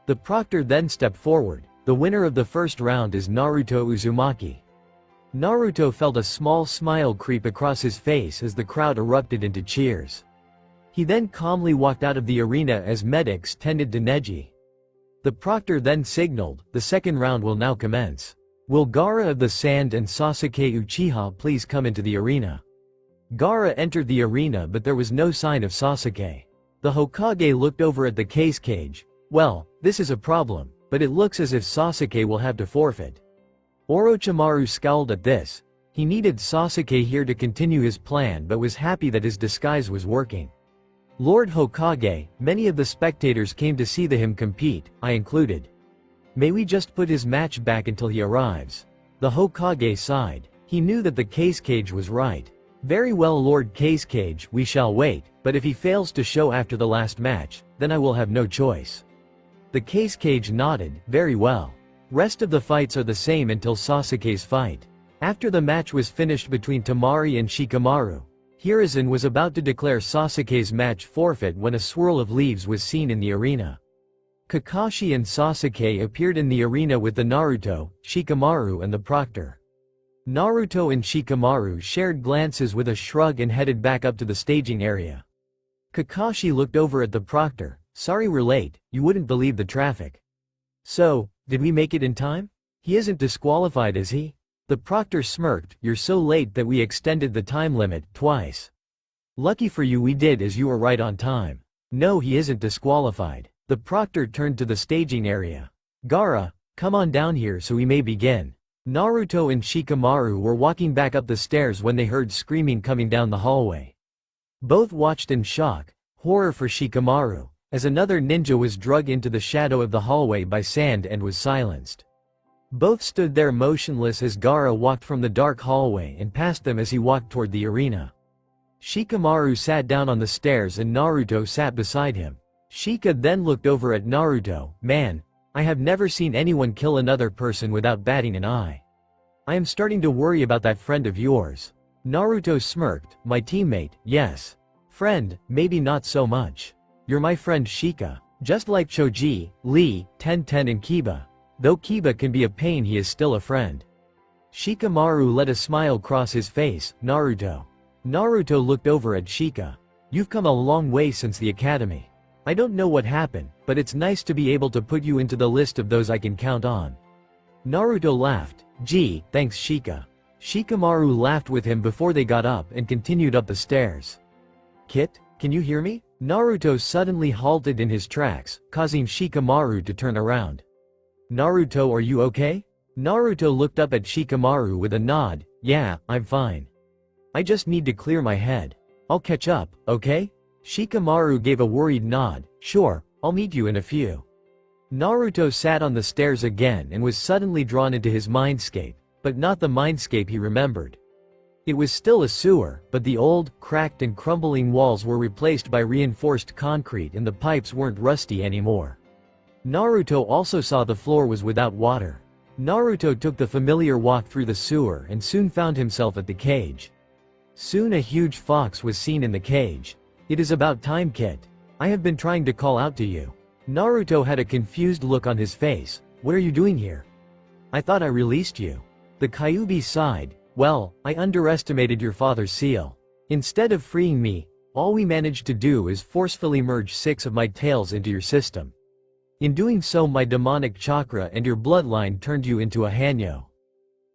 The proctor then stepped forward. The winner of the first round is Naruto Uzumaki. Naruto felt a small smile creep across his face as the crowd erupted into cheers. He then calmly walked out of the arena as medics tended to Neji. The proctor then signaled, the second round will now commence. Will Gaara of the Sand and Sasuke Uchiha please come into the arena? Gaara entered the arena but there was no sign of Sasuke. The Hokage looked over at the cage. Well, this is a problem, but it looks as if Sasuke will have to forfeit. Orochimaru scowled at this. He needed Sasuke here to continue his plan but was happy that his disguise was working. Lord Hokage, many of the spectators came to see him compete, I included. May we just put his match back until he arrives? The Hokage sighed. He knew that the cage was right. Very well Lord Cage, we shall wait, but if he fails to show after the last match, then I will have no choice. The cage nodded, very well. Rest of the fights are the same until Sasuke's fight. After the match was finished between Temari and Shikamaru, Hiruzen was about to declare Sasuke's match forfeit when a swirl of leaves was seen in the arena. Kakashi and Sasuke appeared in the arena with the Naruto, Shikamaru and the proctor. Naruto and Shikamaru shared glances with a shrug and headed back up to the staging area. Kakashi looked over at the proctor. Sorry we're late, you wouldn't believe the traffic. So, did we make it in time? He isn't disqualified, is he? The proctor smirked. You're so late that we extended the time limit twice. Lucky for you we did as you were right on time. No, he isn't disqualified. The proctor turned to the staging area. Gaara, come on down here so we may begin. Naruto and Shikamaru were walking back up the stairs when they heard screaming coming down the hallway. Both watched in shock, horror for Shikamaru, as another ninja was dragged into the shadow of the hallway by sand and was silenced. Both stood there motionless as Gaara walked from the dark hallway and past them as he walked toward the arena. Shikamaru sat down on the stairs and Naruto sat beside him. Shika then looked over at Naruto. Man, I have never seen anyone kill another person without batting an eye. I am starting to worry about that friend of yours. Naruto smirked. My teammate, yes. Friend, maybe not so much. You're my friend Shika. Just like Choji, Lee, Tenten and Kiba. Though Kiba can be a pain, he is still a friend. Shikamaru let a smile cross his face. Naruto. Naruto looked over at Shika. You've come a long way since the academy. I don't know what happened, but it's nice to be able to put you into the list of those I can count on. Naruto laughed. Gee, thanks Shika. Shikamaru laughed with him before they got up and continued up the stairs. Kit, can you hear me? Naruto suddenly halted in his tracks, causing Shikamaru to turn around. Naruto, are you okay? Naruto looked up at Shikamaru with a nod. Yeah, I'm fine. I just need to clear my head. I'll catch up, okay? Shikamaru gave a worried nod. Sure, I'll meet you in a few. Naruto sat on the stairs again and was suddenly drawn into his mindscape, but not the mindscape he remembered. It was still a sewer, but the old, cracked and crumbling walls were replaced by reinforced concrete and the pipes weren't rusty anymore. Naruto also saw the floor was without water. Naruto took the familiar walk through the sewer and soon found himself at the cage. Soon a huge fox was seen in the cage. It is about time, Kit. I have been trying to call out to you. Naruto had a confused look on his face. What are you doing here? I thought I released you. The Kyuubi sighed. Well, I underestimated your father's seal. Instead of freeing me, all we managed to do is forcefully merge 6 of my tails into your system. In doing so, my demonic chakra and your bloodline turned you into a Hanyo.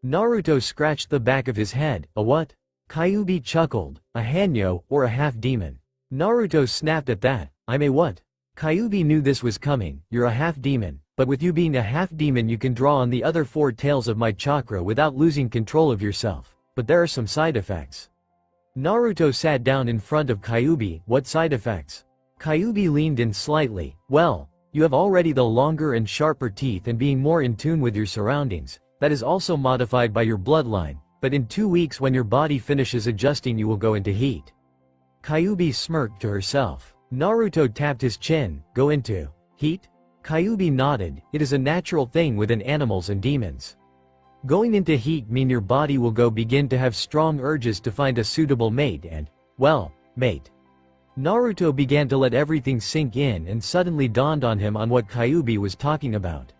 Naruto scratched the back of his head. A what? Kyuubi chuckled, a hanyo, or a half-demon. Naruto snapped at that. I'm a what? Kyuubi knew this was coming. You're a half-demon, but with you being a half-demon you can draw on the other 4 tails of my chakra without losing control of yourself. But there are some side effects. Naruto sat down in front of Kyuubi. What side effects? Kyuubi leaned in slightly. Well, you have already the longer and sharper teeth and being more in tune with your surroundings. That is also modified by your bloodline, but in 2 weeks when your body finishes adjusting you will go into heat. Kyuubi smirked to herself. Naruto tapped his chin. Go into heat? Kyuubi nodded. It is a natural thing within animals and demons. Going into heat mean your body will begin to have strong urges to find a suitable mate and, well, mate. Naruto began to let everything sink in and suddenly dawned on him on what Kyuubi was talking about.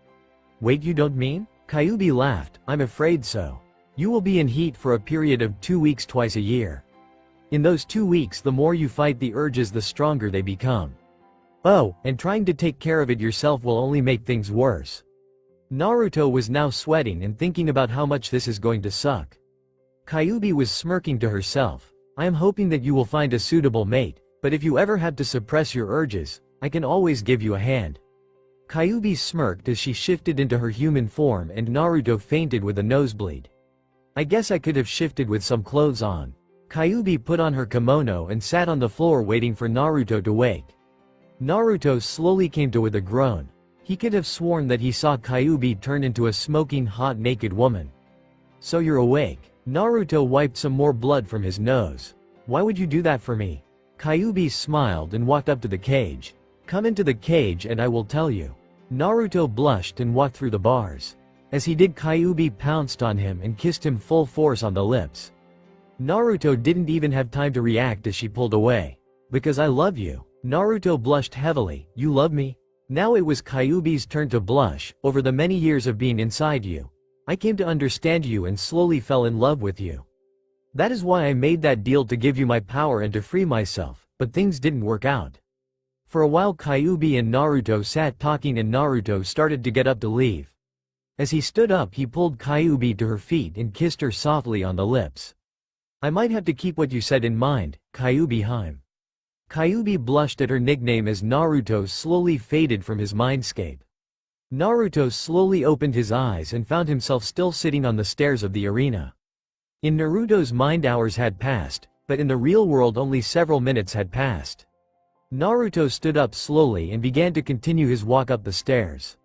Wait, you don't mean? Kyuubi laughed. I'm afraid so. You will be in heat for a period of 2 weeks twice a year. In those 2 weeks the more you fight the urges the stronger they become. Oh, and trying to take care of it yourself will only make things worse. Naruto was now sweating and thinking about how much this is going to suck. Kyuubi was smirking to herself. I am hoping that you will find a suitable mate, but if you ever have to suppress your urges, I can always give you a hand. Kyuubi smirked as she shifted into her human form and Naruto fainted with a nosebleed. I guess I could have shifted with some clothes on. Kyuubi put on her kimono and sat on the floor waiting for Naruto to wake. Naruto slowly came to with a groan. He could have sworn that he saw Kyuubi turn into a smoking hot naked woman. So you're awake. Naruto wiped some more blood from his nose. Why would you do that for me? Kyuubi smiled and walked up to the cage. Come into the cage and I will tell you. Naruto blushed and walked through the bars. As he did, Kyuubi pounced on him and kissed him full force on the lips. Naruto didn't even have time to react as she pulled away. Because I love you. Naruto blushed heavily. You love me? Now it was Kyuubi's turn to blush. Over the many years of being inside you, I came to understand you and slowly fell in love with you. That is why I made that deal to give you my power and to free myself, but things didn't work out. For a while Kyuubi and Naruto sat talking and Naruto started to get up to leave. As he stood up he pulled Kyuubi to her feet and kissed her softly on the lips. I might have to keep what you said in mind, Kyuubi Heim. Kyuubi blushed at her nickname as Naruto slowly faded from his mindscape. Naruto slowly opened his eyes and found himself still sitting on the stairs of the arena. In Naruto's mind hours had passed, but in the real world only several minutes had passed. Naruto stood up slowly and began to continue his walk up the stairs.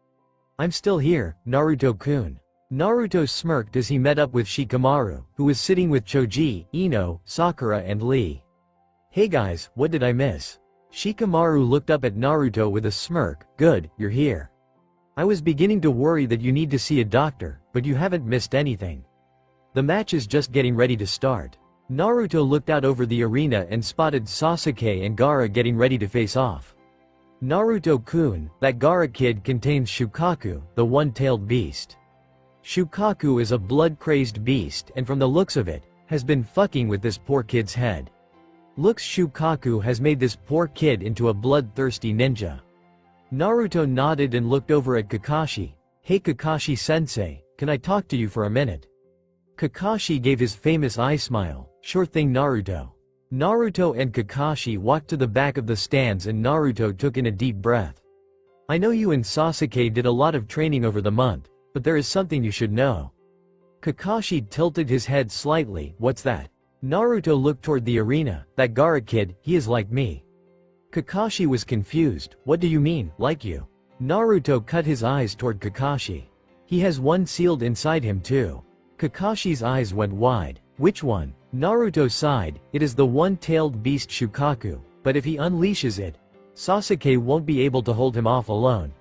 I'm still here, Naruto-kun. Naruto smirked as he met up with Shikamaru, who was sitting with Choji, Ino, Sakura and Lee. Hey guys, what did I miss? Shikamaru looked up at Naruto with a smirk. Good, you're here. I was beginning to worry that you need to see a doctor, but you haven't missed anything. The match is just getting ready to start. Naruto looked out over the arena and spotted Sasuke and Gaara getting ready to face off. Naruto-kun, that Gaara kid contains Shukaku, the one-tailed beast. Shukaku is a blood-crazed beast and from the looks of it, has been fucking with this poor kid's head. Looks Shukaku has made this poor kid into a bloodthirsty ninja. Naruto nodded and looked over at Kakashi. Hey Kakashi-sensei, can I talk to you for a minute? Kakashi gave his famous eye smile. Sure thing Naruto. Naruto and Kakashi walked to the back of the stands and Naruto took in a deep breath. I know you and Sasuke did a lot of training over the month, but there is something you should know. Kakashi tilted his head slightly. What's that? Naruto looked toward the arena. That Gaara kid, he is like me. Kakashi was confused. What do you mean, like you? Naruto cut his eyes toward Kakashi. He has one sealed inside him too. Kakashi's eyes went wide. Which one? Naruto sighed. It is the one-tailed beast Shukaku, but if he unleashes it, Sasuke won't be able to hold him off alone.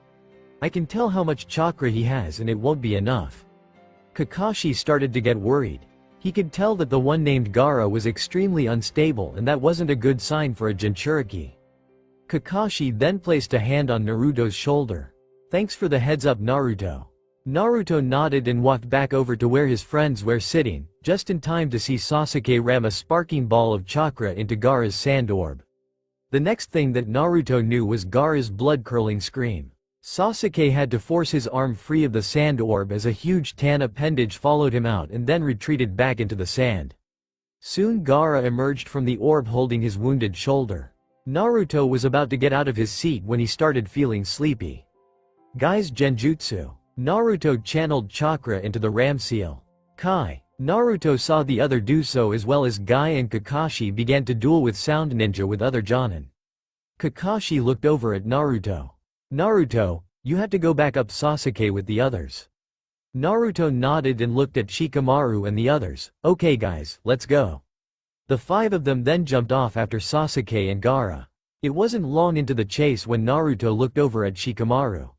I can tell how much chakra he has and it won't be enough. Kakashi started to get worried. He could tell that the one named Gaara was extremely unstable and that wasn't a good sign for a Jinchuriki. Kakashi then placed a hand on Naruto's shoulder. Thanks for the heads up Naruto. Naruto nodded and walked back over to where his friends were sitting, just in time to see Sasuke ram a sparking ball of chakra into Gaara's sand orb. The next thing that Naruto knew was Gaara's blood-curdling scream. Sasuke had to force his arm free of the sand orb as a huge tan appendage followed him out and then retreated back into the sand. Soon Gaara emerged from the orb holding his wounded shoulder. Naruto was about to get out of his seat when he started feeling sleepy. Guy's Genjutsu. Naruto channeled chakra into the ram seal. Kai. Naruto saw the other do so as well as Guy and Kakashi began to duel with Sound Ninja with other Jonin. Kakashi looked over at Naruto. Naruto, you have to go back up Sasuke with the others. Naruto nodded and looked at Shikamaru and the others. Okay guys, let's go. The five of them then jumped off after Sasuke and Gaara. It wasn't long into the chase when Naruto looked over at Shikamaru.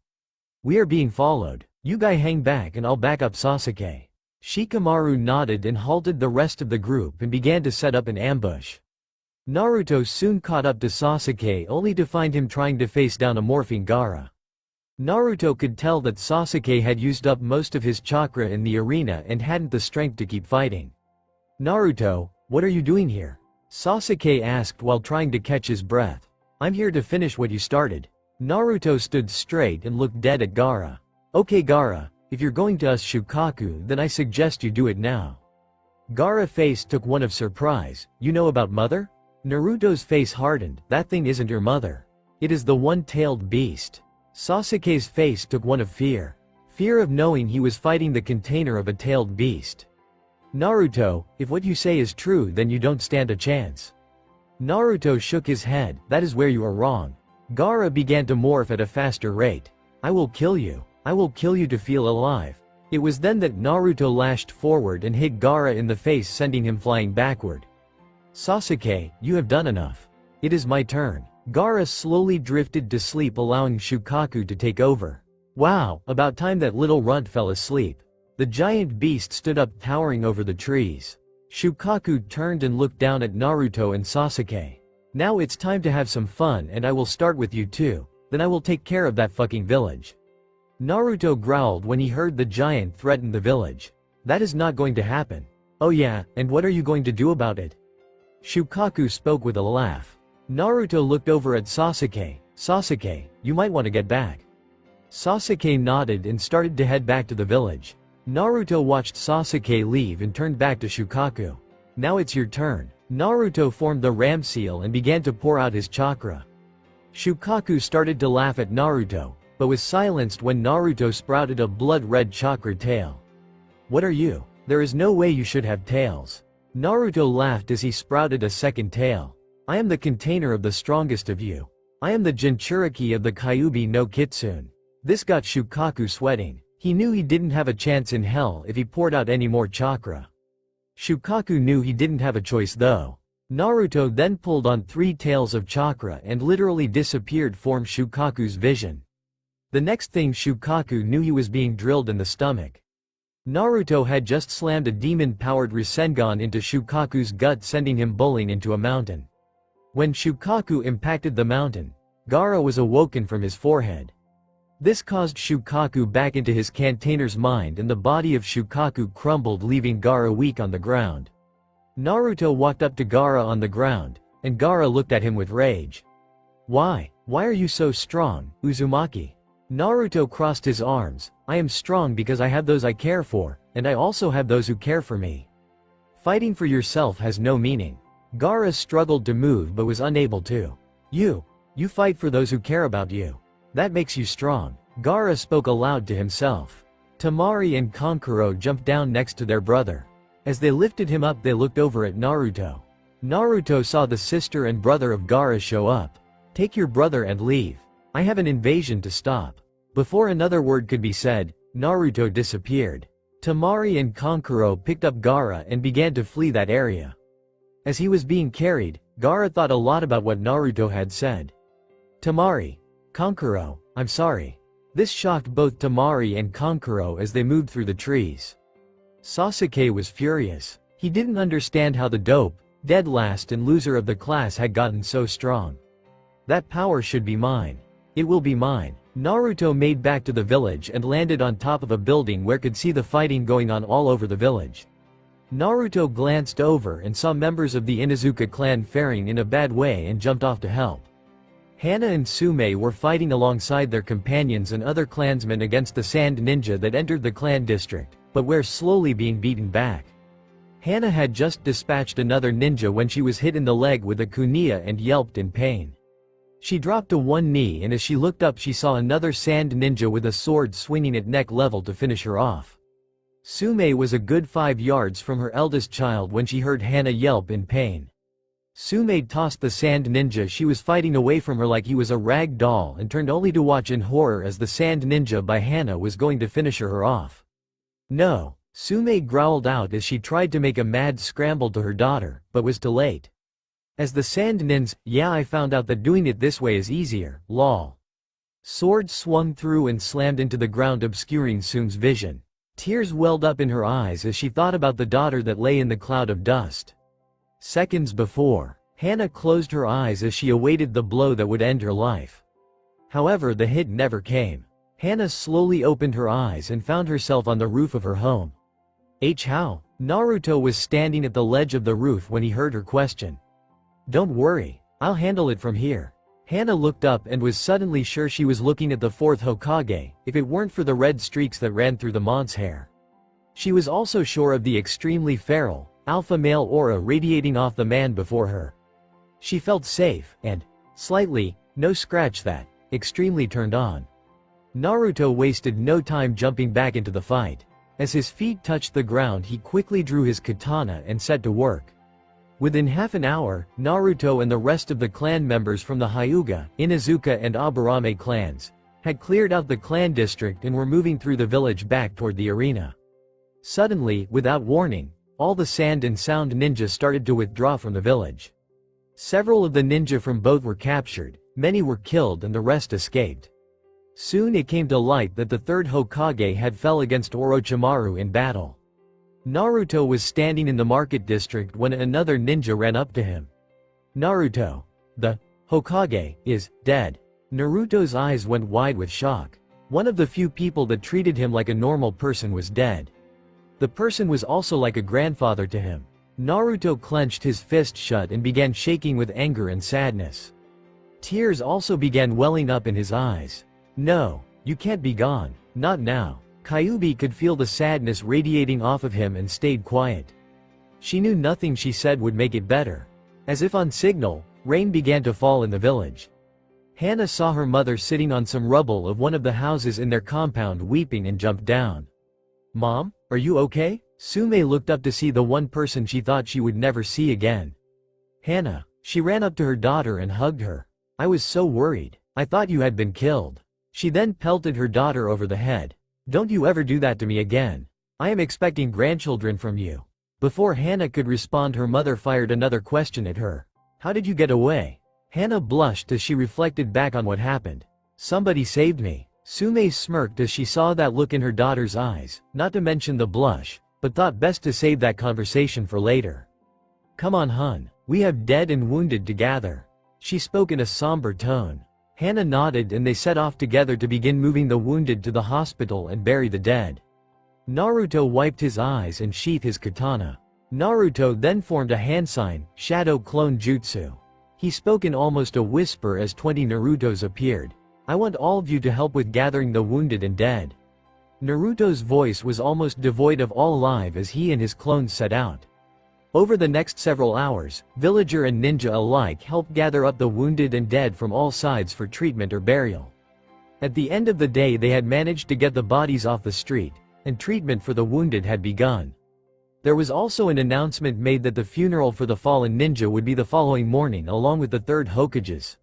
We are being followed. You guys hang back and I'll back up Sasuke. Shikamaru nodded and halted the rest of the group and began to set up an ambush. Naruto soon caught up to Sasuke only to find him trying to face down a morphing Gaara. Naruto could tell that Sasuke had used up most of his chakra in the arena and hadn't the strength to keep fighting. Naruto, what are you doing here? Sasuke asked while trying to catch his breath. I'm here to finish what you started. Naruto stood straight and looked dead at Gaara. Okay Gaara, if you're going to us Shukaku then I suggest you do it now. Gaara's face took one of surprise. You know about mother? Naruto's face hardened. That thing isn't your mother. It is the one-tailed beast. Sasuke's face took one of fear. Fear of knowing he was fighting the container of a tailed beast. Naruto, if what you say is true then you don't stand a chance. Naruto shook his head. That is where you are wrong. Gaara began to morph at a faster rate. I will kill you. I will kill you to feel alive. It was then that Naruto lashed forward and hit Gaara in the face, sending him flying backward. Sasuke, you have done enough. It is my turn. Gaara slowly drifted to sleep, allowing Shukaku to take over. Wow, about time that little runt fell asleep. The giant beast stood up towering over the trees. Shukaku turned and looked down at Naruto and Sasuke. Now it's time to have some fun and I will start with you too, then I will take care of that fucking village. Naruto growled when he heard the giant threaten the village. That is not going to happen. Oh yeah, and what are you going to do about it? Shukaku spoke with a laugh. Naruto looked over at Sasuke. Sasuke, you might want to get back. Sasuke nodded and started to head back to the village. Naruto watched Sasuke leave and turned back to Shukaku. Now it's your turn. Naruto formed the ram seal and began to pour out his chakra. Shukaku started to laugh at Naruto, but was silenced when Naruto sprouted a blood-red chakra tail. What are you? There is no way you should have tails. Naruto laughed as he sprouted a second tail. I am the container of the strongest of you. I am the Jinchuriki of the Kyuubi no Kitsune. This got Shukaku sweating. He knew he didn't have a chance in hell if he poured out any more chakra. Shukaku knew he didn't have a choice though. Naruto then pulled on 3 tails of chakra and literally disappeared from Shukaku's vision. The next thing Shukaku knew, he was being drilled in the stomach. Naruto had just slammed a demon-powered Rasengan into Shukaku's gut, sending him bowling into a mountain. When Shukaku impacted the mountain, Gaara was awoken from his forehead. This caused Shukaku back into his container's mind and the body of Shukaku crumbled, leaving Gaara weak on the ground. Naruto walked up to Gaara on the ground, and Gaara looked at him with rage. Why are you so strong, Uzumaki? Naruto crossed his arms. I am strong because I have those I care for, and I also have those who care for me. Fighting for yourself has no meaning. Gaara struggled to move but was unable to. You fight for those who care about you. That makes you strong. Gaara spoke aloud to himself. Temari and Kankuro jumped down next to their brother. As they lifted him up, they looked over at Naruto. Naruto saw the sister and brother of Gaara show up. Take your brother and leave. I have an invasion to stop. Before another word could be said, Naruto disappeared. Temari and Kankuro picked up Gaara and began to flee that area. As he was being carried, Gaara thought a lot about what Naruto had said. Temari, Kankuro, I'm sorry. This shocked both Temari and Kankuro as they moved through the trees. Sasuke was furious. He didn't understand how the dope, dead last and loser of the class had gotten so strong. That power should be mine. It will be mine. Naruto made back to the village and landed on top of a building where could see the fighting going on all over the village. Naruto glanced over and saw members of the Inuzuka clan faring in a bad way and jumped off to help. Hana and Sume were fighting alongside their companions and other clansmen against the sand ninja that entered the clan district, but were slowly being beaten back. Hana had just dispatched another ninja when she was hit in the leg with a kunai and yelped in pain. She dropped to one knee, and as she looked up she saw another sand ninja with a sword swinging at neck level to finish her off. Sume was a good 5 yards from her eldest child when she heard Hana yelp in pain. Sume tossed the sand ninja she was fighting away from her like he was a rag doll and turned only to watch in horror as the sand ninja by Hana was going to finish her off. No, Sume growled out as she tried to make a mad scramble to her daughter, but was too late. As the sand nins, yeah, I found out that doing it this way is easier, lol. Sword swung through and slammed into the ground, obscuring Sume's vision. Tears welled up in her eyes as she thought about the daughter that lay in the cloud of dust. Seconds before, Hana closed her eyes as she awaited the blow that would end her life. However, the hit never came. Hana slowly opened her eyes and found herself on the roof of her home. How? Naruto was standing at the ledge of the roof when he heard her question. Don't worry, I'll handle it from here. Hana looked up and was suddenly sure she was looking at the fourth Hokage, if it weren't for the red streaks that ran through the mon's hair. She was also sure of the extremely feral, alpha male aura radiating off the man before her. She felt safe, and, slightly, no scratch that, extremely turned on. Naruto wasted no time jumping back into the fight. As his feet touched the ground he quickly drew his katana and set to work. Within half an hour, Naruto and the rest of the clan members from the Hyuga, Inuzuka and Aburame clans had cleared out the clan district and were moving through the village back toward the arena. Suddenly, without warning, all the sand and sound ninjas started to withdraw from the village. Several of the ninja from both were captured, many were killed and the rest escaped. Soon it came to light that the third Hokage had fell against Orochimaru in battle. Naruto was standing in the market district when another ninja ran up to him. Naruto, the Hokage, is dead. Naruto's eyes went wide with shock. One of the few people that treated him like a normal person was dead. The person was also like a grandfather to him. Naruto clenched his fist shut and began shaking with anger and sadness. Tears also began welling up in his eyes. No, you can't be gone, not now. Kyuubi could feel the sadness radiating off of him and stayed quiet. She knew nothing she said would make it better. As if on signal, rain began to fall in the village. Hana saw her mother sitting on some rubble of one of the houses in their compound weeping and jumped down. Mom, are you okay? Sume looked up to see the one person she thought she would never see again. Hana. She ran up to her daughter and hugged her. I was so worried. I thought you had been killed. She then pelted her daughter over the head. Don't you ever do that to me again. I am expecting grandchildren from you. Before Hana could respond, her mother fired another question at her. How did you get away? Hana blushed as she reflected back on what happened. Somebody saved me. Sume smirked as she saw that look in her daughter's eyes, not to mention the blush, but thought best to save that conversation for later. Come on, hun. We have dead and wounded to gather. She spoke in a somber tone. Hana nodded and they set off together to begin moving the wounded to the hospital and bury the dead. Naruto wiped his eyes and sheathed his katana. Naruto then formed a hand sign, shadow clone jutsu. He spoke in almost a whisper as 20 Narutos appeared. I want all of you to help with gathering the wounded and dead. Naruto's voice was almost devoid of all life as he and his clones set out. Over the next several hours, villager and ninja alike helped gather up the wounded and dead from all sides for treatment or burial. At the end of the day they had managed to get the bodies off the street, and treatment for the wounded had begun. There was also an announcement made that the funeral for the fallen ninja would be the following morning along with the third Hokages.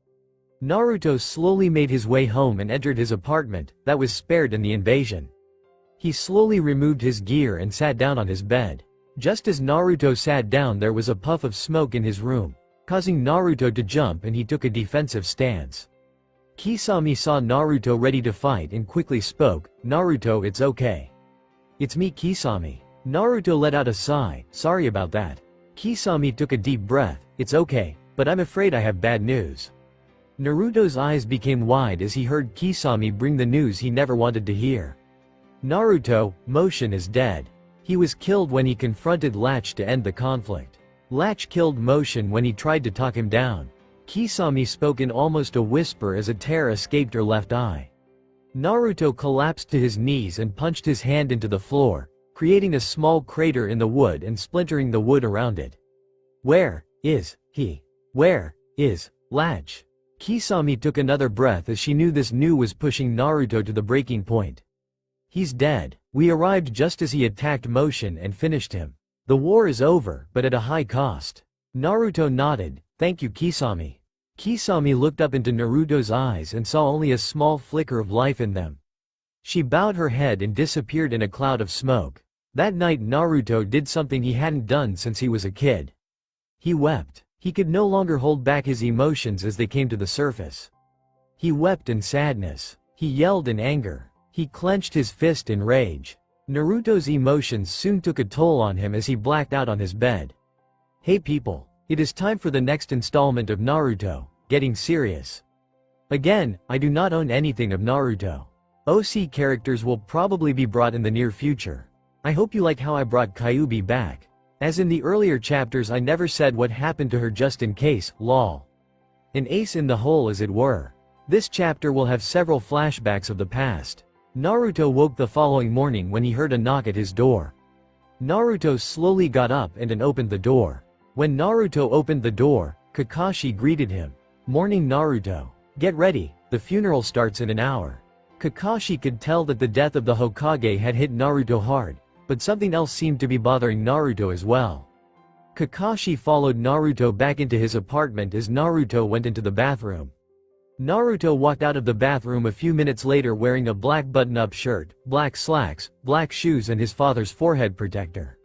Naruto slowly made his way home and entered his apartment, that was spared in the invasion. He slowly removed his gear and sat down on his bed. Just as Naruto sat down there was a puff of smoke in his room, causing Naruto to jump and he took a defensive stance. Kisame saw Naruto ready to fight and quickly spoke, Naruto, it's okay. It's me, Kisame. Naruto let out a sigh, sorry about that. Kisame took a deep breath, it's okay, but I'm afraid I have bad news. Naruto's eyes became wide as he heard Kisame bring the news he never wanted to hear. Naruto, Motion is dead. He was killed when he confronted Latch to end the conflict. Latch killed Motion when he tried to talk him down. Kisame spoke in almost a whisper as a tear escaped her left eye. Naruto collapsed to his knees and punched his hand into the floor, creating a small crater in the wood and splintering the wood around it. Where is he? Where is Latch? Kisame took another breath as she knew this news was pushing Naruto to the breaking point. He's dead. We arrived just as he attacked Motion and finished him. The war is over, but at a high cost. Naruto nodded. Thank you, Kisame. Kisame looked up into Naruto's eyes and saw only a small flicker of life in them. She bowed her head and disappeared in a cloud of smoke. That night Naruto did something he hadn't done since he was a kid. He wept. He could no longer hold back his emotions as they came to the surface. He wept in sadness. He yelled in anger. He clenched his fist in rage. Naruto's emotions soon took a toll on him as he blacked out on his bed. Hey people, it is time for the next installment of Naruto, Getting Serious. Again, I do not own anything of Naruto. OC characters will probably be brought in the near future. I hope you like how I brought Kyuubi back. As in the earlier chapters, I never said what happened to her just in case, lol. An ace in the hole as it were. This chapter will have several flashbacks of the past. Naruto woke the following morning when he heard a knock at his door. Naruto slowly got up and opened the door. When Naruto opened the door, Kakashi greeted him. Morning Naruto. Get ready, the funeral starts in an hour. Kakashi could tell that the death of the Hokage had hit Naruto hard, but something else seemed to be bothering Naruto as well. Kakashi followed Naruto back into his apartment as Naruto went into the bathroom. Naruto walked out of the bathroom a few minutes later wearing a black button-up shirt, black slacks, black shoes and his father's forehead protector.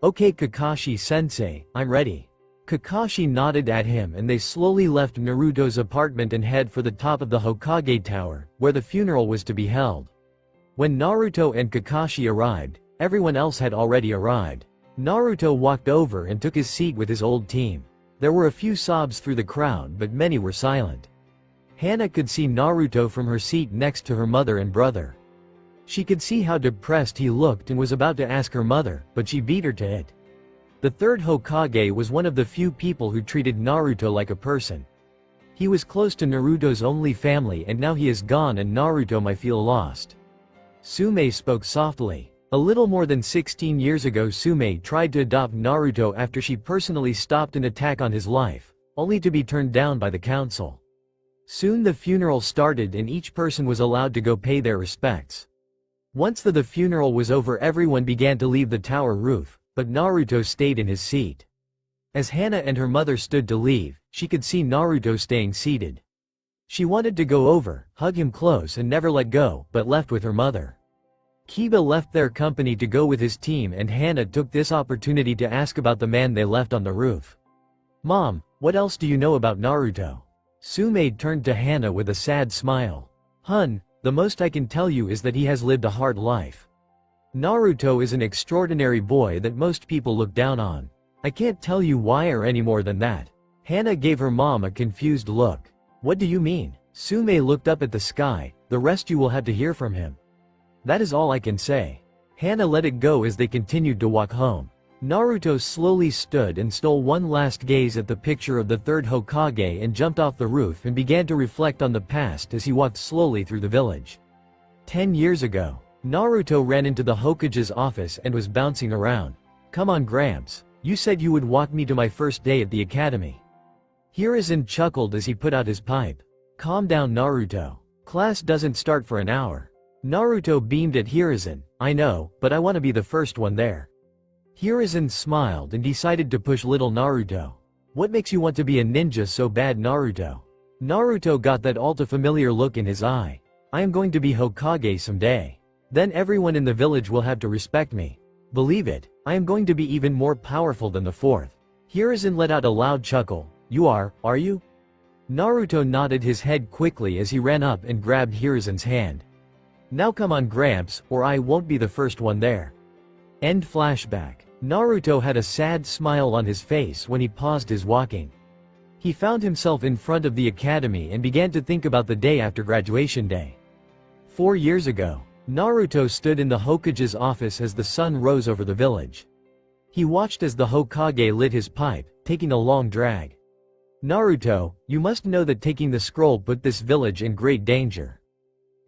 Okay Kakashi-sensei, I'm ready. Kakashi nodded at him and they slowly left Naruto's apartment and head for the top of the Hokage Tower, where the funeral was to be held. When Naruto and Kakashi arrived, everyone else had already arrived. Naruto walked over and took his seat with his old team. There were a few sobs through the crowd but many were silent. Hana could see Naruto from her seat next to her mother and brother. She could see how depressed he looked and was about to ask her mother, but she beat her to it. The third Hokage was one of the few people who treated Naruto like a person. He was close to Naruto's only family and now he is gone and Naruto might feel lost. Tsume spoke softly. A little more than 16 years ago Tsume tried to adopt Naruto after she personally stopped an attack on his life, only to be turned down by the council. Soon the funeral started and each person was allowed to go pay their respects. Once the funeral was over everyone began to leave the tower roof, but Naruto stayed in his seat. As Hana and her mother stood to leave, she could see Naruto staying seated. She wanted to go over, hug him close and never let go, but left with her mother. Kiba left their company to go with his team and Hana took this opportunity to ask about the man they left on the roof. Mom, what else do you know about Naruto? Tsume turned to Hana with a sad smile. Hun, the most I can tell you is that he has lived a hard life. Naruto is an extraordinary boy that most people look down on. I can't tell you why or any more than that. Hana gave her mom a confused look. What do you mean? Tsume looked up at the sky, the rest you will have to hear from him. That is all I can say. Hana let it go as they continued to walk home. Naruto slowly stood and stole one last gaze at the picture of the third Hokage and jumped off the roof and began to reflect on the past as he walked slowly through the village. 10 years ago, Naruto ran into the Hokage's office and was bouncing around. Come on Gramps, you said you would walk me to my first day at the academy. Hiruzen chuckled as he put out his pipe. Calm down Naruto. Class doesn't start for an hour. Naruto beamed at Hiruzen. I know, but I want to be the first one there. Hiruzen smiled and decided to push little Naruto. What makes you want to be a ninja so bad Naruto? Naruto got that all too familiar look in his eye. I am going to be Hokage someday. Then everyone in the village will have to respect me. Believe it, I am going to be even more powerful than the fourth. Hiruzen let out a loud chuckle. You are you? Naruto nodded his head quickly as he ran up and grabbed Hiruzen's hand. Now come on Gramps, or I won't be the first one there. End flashback. Naruto had a sad smile on his face when he paused his walking. He found himself in front of the academy and began to think about the day after graduation day. 4 years ago, Naruto stood in the Hokage's office as the sun rose over the village. He watched as the Hokage lit his pipe, taking a long drag. Naruto, you must know that taking the scroll put this village in great danger.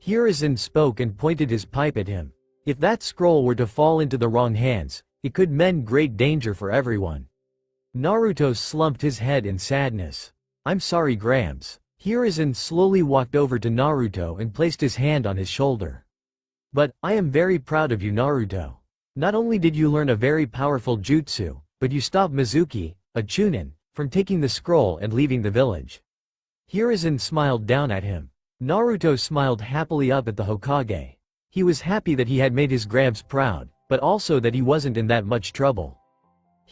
Hiruzen spoke and pointed his pipe at him. If that scroll were to fall into the wrong hands, it could mean great danger for everyone. Naruto slumped his head in sadness. I'm sorry, Gramps. Hiruzen slowly walked over to Naruto and placed his hand on his shoulder. But, I am very proud of you, Naruto. Not only did you learn a very powerful jutsu, but you stopped Mizuki, a Chunin, from taking the scroll and leaving the village. Hiruzen smiled down at him. Naruto smiled happily up at the Hokage. He was happy that he had made his Gramps proud, but also that he wasn't in that much trouble.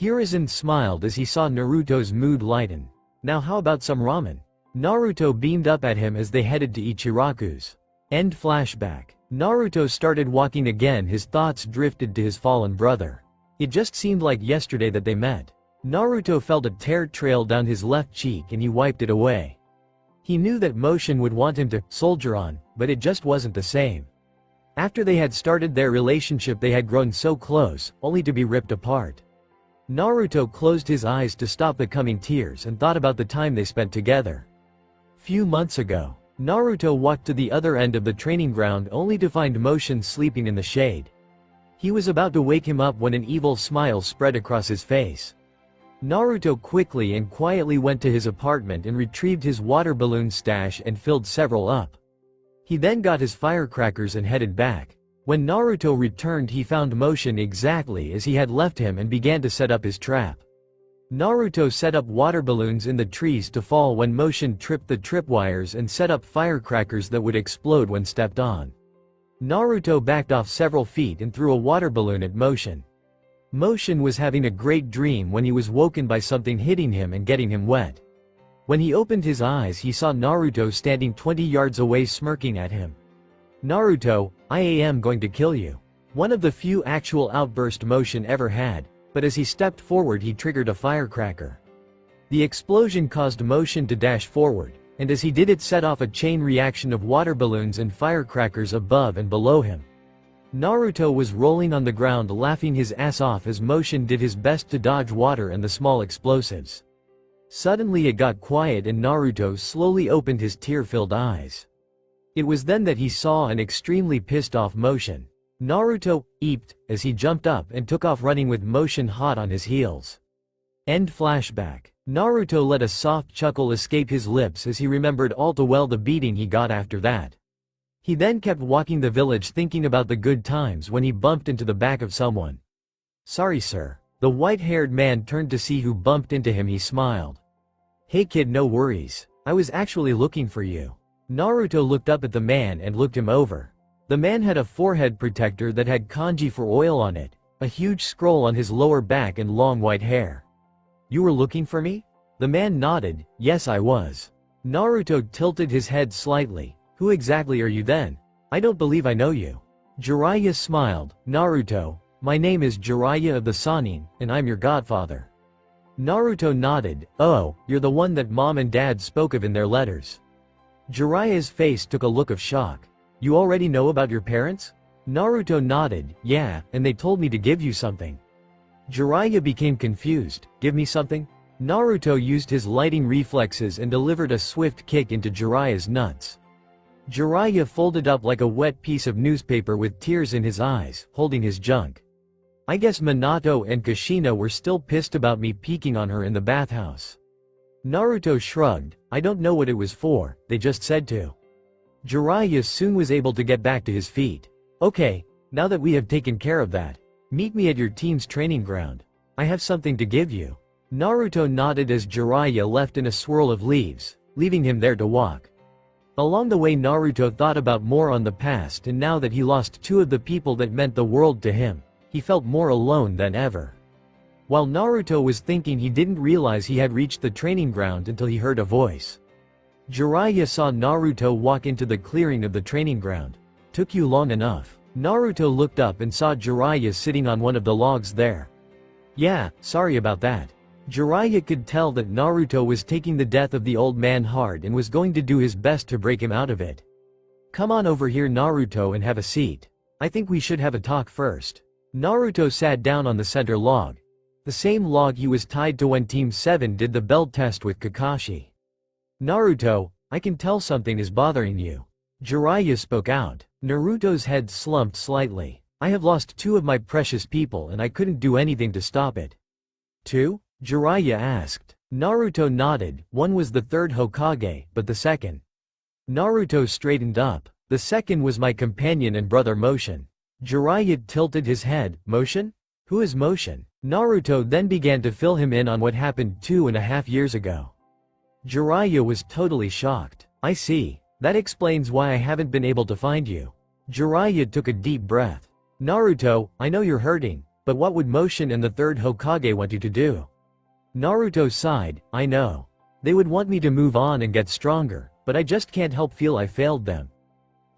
Hiruzen smiled as he saw Naruto's mood lighten. Now how about some ramen? Naruto beamed up at him as they headed to Ichiraku's. End flashback. Naruto started walking again. His thoughts drifted to his fallen brother. It just seemed like yesterday that they met. Naruto felt a tear trail down his left cheek and he wiped it away. He knew that Motion would want him to soldier on, but it just wasn't the same. After they had started their relationship they had grown so close, only to be ripped apart. Naruto closed his eyes to stop the coming tears and thought about the time they spent together. Few months ago, Naruto walked to the other end of the training ground only to find Motion sleeping in the shade. He was about to wake him up when an evil smile spread across his face. Naruto quickly and quietly went to his apartment and retrieved his water balloon stash and filled several up. He then got his firecrackers and headed back. When Naruto returned he found Motion exactly as he had left him and began to set up his trap. Naruto set up water balloons in the trees to fall when Motion tripped the tripwires and set up firecrackers that would explode when stepped on. Naruto backed off several feet and threw a water balloon at Motion. Motion was having a great dream when he was woken by something hitting him and getting him wet. When he opened his eyes he saw Naruto standing 20 yards away smirking at him. Naruto, I am going to kill you. One of the few actual outburst Motion ever had, but as he stepped forward he triggered a firecracker. The explosion caused Motion to dash forward, and as he did it set off a chain reaction of water balloons and firecrackers above and below him. Naruto was rolling on the ground laughing his ass off as Motion did his best to dodge water and the small explosives. Suddenly it got quiet and Naruto slowly opened his tear-filled eyes. It was then that he saw an extremely pissed off Motion. Naruto eeped as he jumped up and took off running with Motion hot on his heels. End flashback. Naruto let a soft chuckle escape his lips as he remembered all too well the beating he got after that. He then kept walking the village thinking about the good times when he bumped into the back of someone. Sorry sir. The white-haired man turned to see who bumped into him. He smiled. Hey kid, no worries. I was actually looking for you. Naruto looked up at the man and looked him over. The man had a forehead protector that had kanji for oil on it, a huge scroll on his lower back and long white hair. You were looking for me? The man nodded. Yes I was. Naruto tilted his head slightly. Who exactly are you then? I don't believe I know you. Jiraiya smiled. Naruto, my name is Jiraiya of the Sannin, and I'm your godfather. Naruto nodded. Oh, you're the one that mom and dad spoke of in their letters. Jiraiya's face took a look of shock. You already know about your parents? Naruto nodded. Yeah, and they told me to give you something. Jiraiya became confused. Give me something? Naruto used his lighting reflexes and delivered a swift kick into Jiraiya's nuts. Jiraiya folded up like a wet piece of newspaper with tears in his eyes, holding his junk. I guess Minato and Kushina were still pissed about me peeking on her in the bathhouse. Naruto shrugged. I don't know what it was for, they just said to. Jiraiya soon was able to get back to his feet. Okay, now that we have taken care of that, meet me at your team's training ground. I have something to give you. Naruto nodded as Jiraiya left in a swirl of leaves, leaving him there to walk. Along the way Naruto thought about more on the past, and now that he lost two of the people that meant the world to him, he felt more alone than ever. While Naruto was thinking, he didn't realize he had reached the training ground until he heard a voice. Jiraiya saw Naruto walk into the clearing of the training ground. Took you long enough. Naruto looked up and saw Jiraiya sitting on one of the logs there. Yeah, sorry about that. Jiraiya could tell that Naruto was taking the death of the old man hard and was going to do his best to break him out of it. Come on over here Naruto and have a seat. I think we should have a talk first. Naruto sat down on the center log. The same log he was tied to when Team 7 did the belt test with Kakashi. Naruto, I can tell something is bothering you. Jiraiya spoke out. Naruto's head slumped slightly. I have lost two of my precious people and I couldn't do anything to stop it. Two? Jiraiya asked. Naruto nodded. One was the third Hokage, but the second? Naruto straightened up. The second was my companion and brother Motion. Jiraiya tilted his head. Motion? Who is Motion? Naruto then began to fill him in on what happened 2.5 years ago. Jiraiya was totally shocked. I see. That explains why I haven't been able to find you. Jiraiya took a deep breath. Naruto, I know you're hurting, but what would Motion and the third Hokage want you to do? Naruto sighed. I know. They would want me to move on and get stronger, but I just can't help feel I failed them.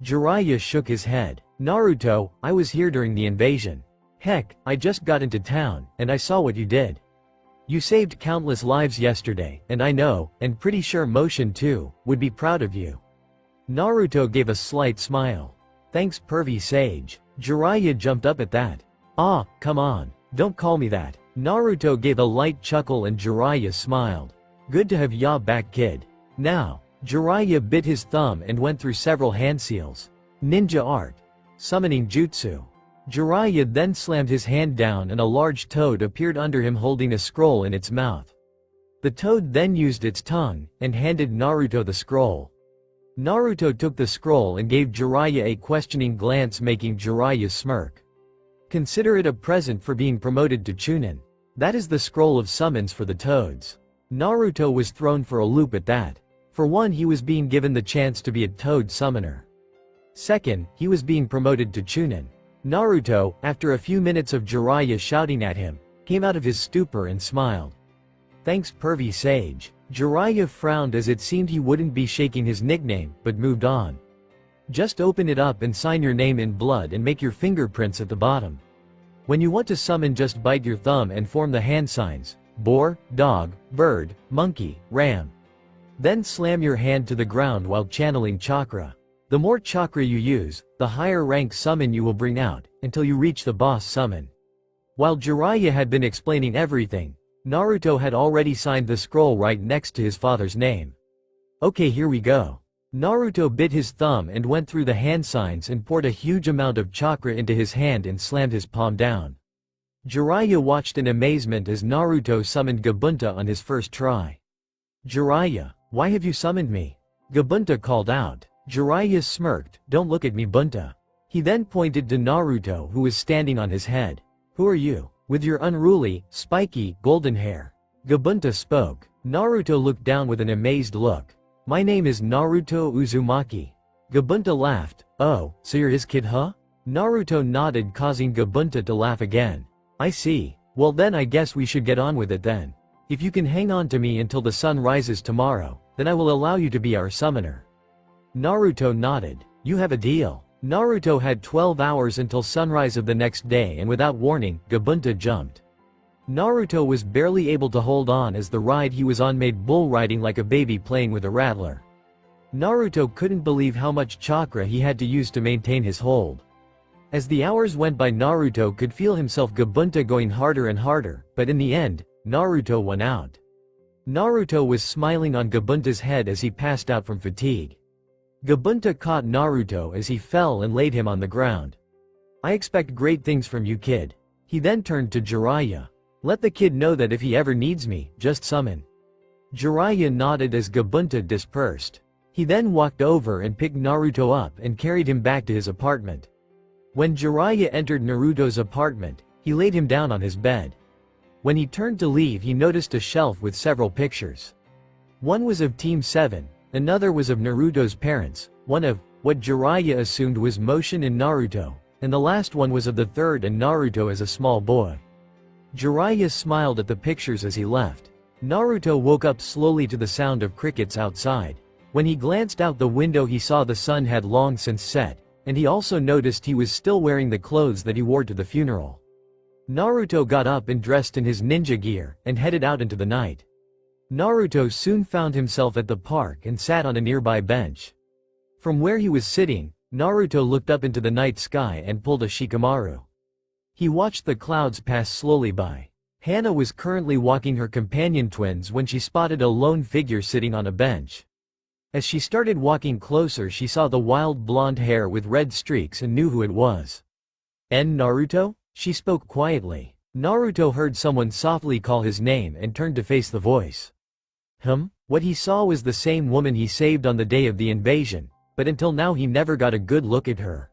Jiraiya shook his head. Naruto, I was here during the invasion. Heck, I just got into town, and I saw what you did. You saved countless lives yesterday, and I know, and pretty sure Motion too, would be proud of you. Naruto gave a slight smile. Thanks pervy sage. Jiraiya jumped up at that. Ah, come on, don't call me that. Naruto gave a light chuckle and Jiraiya smiled. Good to have ya back, kid. Now. Jiraiya bit his thumb and went through several hand seals. Ninja art. Summoning jutsu. Jiraiya then slammed his hand down and a large toad appeared under him holding a scroll in its mouth. The toad then used its tongue and handed Naruto the scroll. Naruto took the scroll and gave Jiraiya a questioning glance, making Jiraiya smirk. Consider it a present for being promoted to Chunin. That is the scroll of summons for the toads. Naruto was thrown for a loop at that. For one, he was being given the chance to be a toad summoner. Second, he was being promoted to Chunin. Naruto, after a few minutes of Jiraiya shouting at him, came out of his stupor and smiled. Thanks pervy sage. Jiraiya frowned as it seemed he wouldn't be shaking his nickname, but moved on. Just open it up and sign your name in blood and make your fingerprints at the bottom. When you want to summon, just bite your thumb and form the hand signs: boar, dog, bird, monkey, ram. Then slam your hand to the ground while channeling chakra. The more chakra you use, the higher rank summon you will bring out, until you reach the boss summon. While Jiraiya had been explaining everything, Naruto had already signed the scroll right next to his father's name. Okay, here we go. Naruto bit his thumb and went through the hand signs and poured a huge amount of chakra into his hand and slammed his palm down. Jiraiya watched in amazement as Naruto summoned Gabunta on his first try. Jiraiya, why have you summoned me? Gabunta called out. Jiraiya smirked. Don't look at me, Bunta. He then pointed to Naruto, who was standing on his head. Who are you? With your unruly, spiky, golden hair. Gabunta spoke. Naruto looked down with an amazed look. My name is Naruto Uzumaki. Gabunta laughed. Oh, so you're his kid, huh? Naruto nodded, causing Gabunta to laugh again. I see. Well then I guess we should get on with it then. If you can hang on to me until the sun rises tomorrow, then I will allow you to be our summoner. Naruto nodded. You have a deal. Naruto had 12 hours until sunrise of the next day, and without warning, Gabunta jumped. Naruto was barely able to hold on as the ride he was on made bull riding like a baby playing with a rattler. Naruto couldn't believe how much chakra he had to use to maintain his hold. As the hours went by, Naruto could feel himself Gabunta going harder and harder, but in the end, Naruto won out. Naruto was smiling on Gabunta's head as he passed out from fatigue. Gabunta caught Naruto as he fell and laid him on the ground. I expect great things from you, kid. He then turned to Jiraiya. Let the kid know that if he ever needs me, just summon. Jiraiya nodded as Gabunta dispersed. He then walked over and picked Naruto up and carried him back to his apartment. When Jiraiya entered Naruto's apartment, he laid him down on his bed. When he turned to leave, he noticed a shelf with several pictures. One was of Team 7, another was of Naruto's parents, one of what Jiraiya assumed was Motion and Naruto, and the last one was of the third and Naruto as a small boy. Jiraiya smiled at the pictures as he left. Naruto woke up slowly to the sound of crickets outside. When he glanced out the window, he saw the sun had long since set, and he also noticed he was still wearing the clothes that he wore to the funeral. Naruto got up and dressed in his ninja gear, and headed out into the night. Naruto soon found himself at the park and sat on a nearby bench. From where he was sitting, Naruto looked up into the night sky and pulled a shikamaru. He watched the clouds pass slowly by. Hana was currently walking her companion twins when she spotted a lone figure sitting on a bench. As she started walking closer, she saw the wild blonde hair with red streaks and knew who it was. Naruto? She spoke quietly. Naruto heard someone softly call his name and turned to face the voice. What he saw was the same woman he saved on the day of the invasion, but until now he never got a good look at her.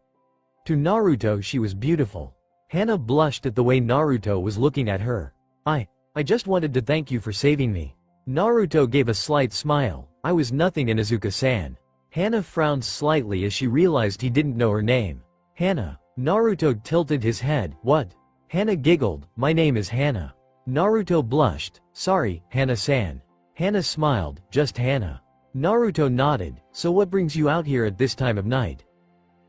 To Naruto she was beautiful. Hana blushed at the way Naruto was looking at her. I just wanted to thank you for saving me. Naruto gave a slight smile. I was nothing, Inuzuka-san. Hana frowned slightly as she realized he didn't know her name. Hana. Naruto tilted his head. What? Hana giggled. My name is Hana. Naruto blushed. Sorry, Hana-san. Hana smiled. Just Hana. Naruto nodded. So what brings you out here at this time of night?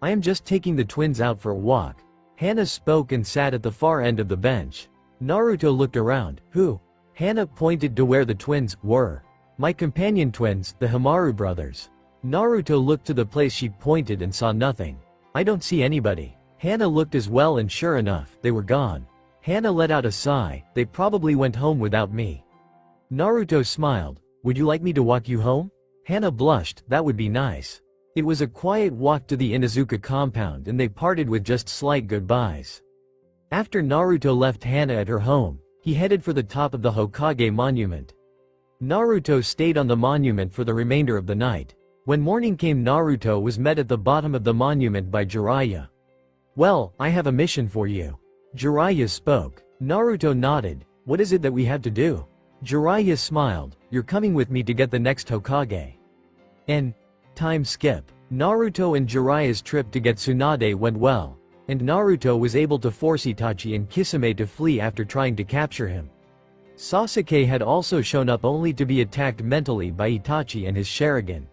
I am just taking the twins out for a walk. Hana spoke and sat at the far end of the bench. Naruto looked around. Who? Hana pointed to where the twins were. My companion twins, the Hamaru brothers. Naruto looked to the place she pointed and saw nothing. I don't see anybody. Hana looked as well and sure enough, they were gone. Hana let out a sigh. They probably went home without me. Naruto smiled. Would you like me to walk you home? Hana blushed. That would be nice. It was a quiet walk to the Inuzuka compound and they parted with just slight goodbyes. After Naruto left Hana at her home, he headed for the top of the Hokage monument. Naruto stayed on the monument for the remainder of the night. When morning came, Naruto was met at the bottom of the monument by Jiraiya. Well, I have a mission for you. Jiraiya spoke. Naruto nodded. What is it that we have to do? Jiraiya smiled. You're coming with me to get the next Hokage. Time skip. Naruto and Jiraiya's trip to get Tsunade went well, and Naruto was able to force Itachi and Kisame to flee after trying to capture him. Sasuke had also shown up only to be attacked mentally by Itachi and his Sharingan.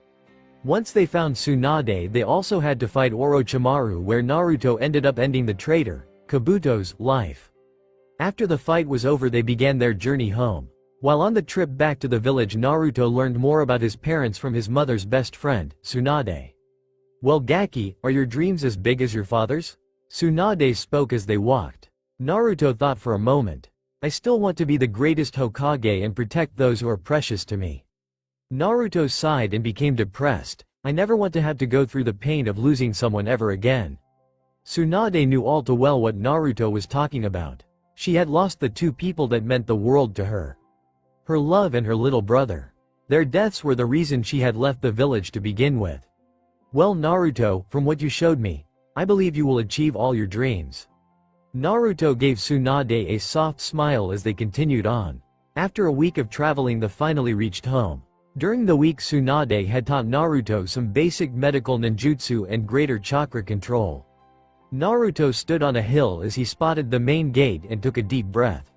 Once they found Tsunade, they also had to fight Orochimaru, where Naruto ended up ending the traitor, Kabuto's, life. After the fight was over, they began their journey home. While on the trip back to the village, Naruto learned more about his parents from his mother's best friend, Tsunade. Well, Gaki, are your dreams as big as your father's? Tsunade spoke as they walked. Naruto thought for a moment. I still want to be the greatest Hokage and protect those who are precious to me. Naruto sighed and became depressed. I never want to have to go through the pain of losing someone ever again. Tsunade knew all too well what Naruto was talking about. She had lost the two people that meant the world to her. Her love and her little brother. Their deaths were the reason she had left the village to begin with. Well, Naruto, from what you showed me, I believe you will achieve all your dreams. Naruto gave Tsunade a soft smile as they continued on. After a week of traveling, they finally reached home. During the week, Tsunade had taught Naruto some basic medical ninjutsu and greater chakra control. Naruto stood on a hill as he spotted the main gate and took a deep breath.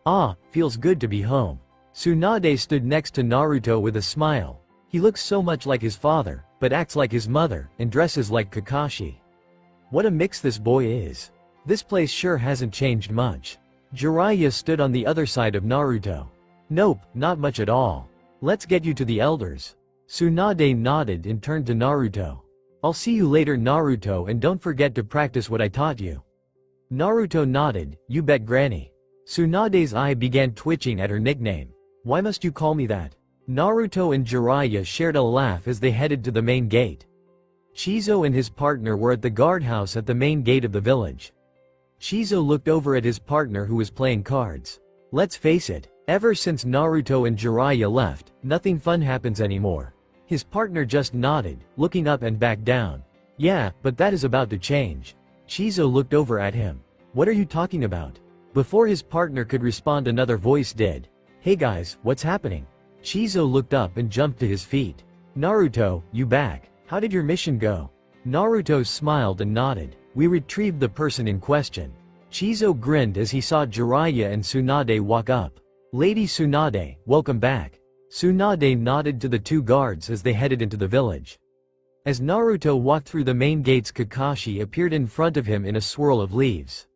Ah, feels good to be home. Tsunade stood next to Naruto with a smile. He looks so much like his father, but acts like his mother, and dresses like Kakashi. What a mix this boy is. This place sure hasn't changed much. Jiraiya stood on the other side of Naruto. Nope, not much at all. Let's get you to the elders. Tsunade nodded and turned to Naruto. I'll see you later, Naruto, and don't forget to practice what I taught you. Naruto nodded. You bet, Granny. Tsunade's eye began twitching at her nickname. Why must you call me that? Naruto and Jiraiya shared a laugh as they headed to the main gate. Chizo and his partner were at the guardhouse at the main gate of the village. Chizo looked over at his partner who was playing cards. Let's face it, ever since Naruto and Jiraiya left, nothing fun happens anymore. His partner just nodded, looking up and back down. Yeah, but that is about to change. Chizo looked over at him. What are you talking about? Before his partner could respond, another voice did. Hey guys, what's happening? Chizo looked up and jumped to his feet. Naruto, you back? How did your mission go? Naruto smiled and nodded. We retrieved the person in question. Chizo grinned as he saw Jiraiya and Tsunade walk up. Lady Tsunade, welcome back. Tsunade nodded to the two guards as they headed into the village. As Naruto walked through the main gates, Kakashi appeared in front of him in a swirl of leaves.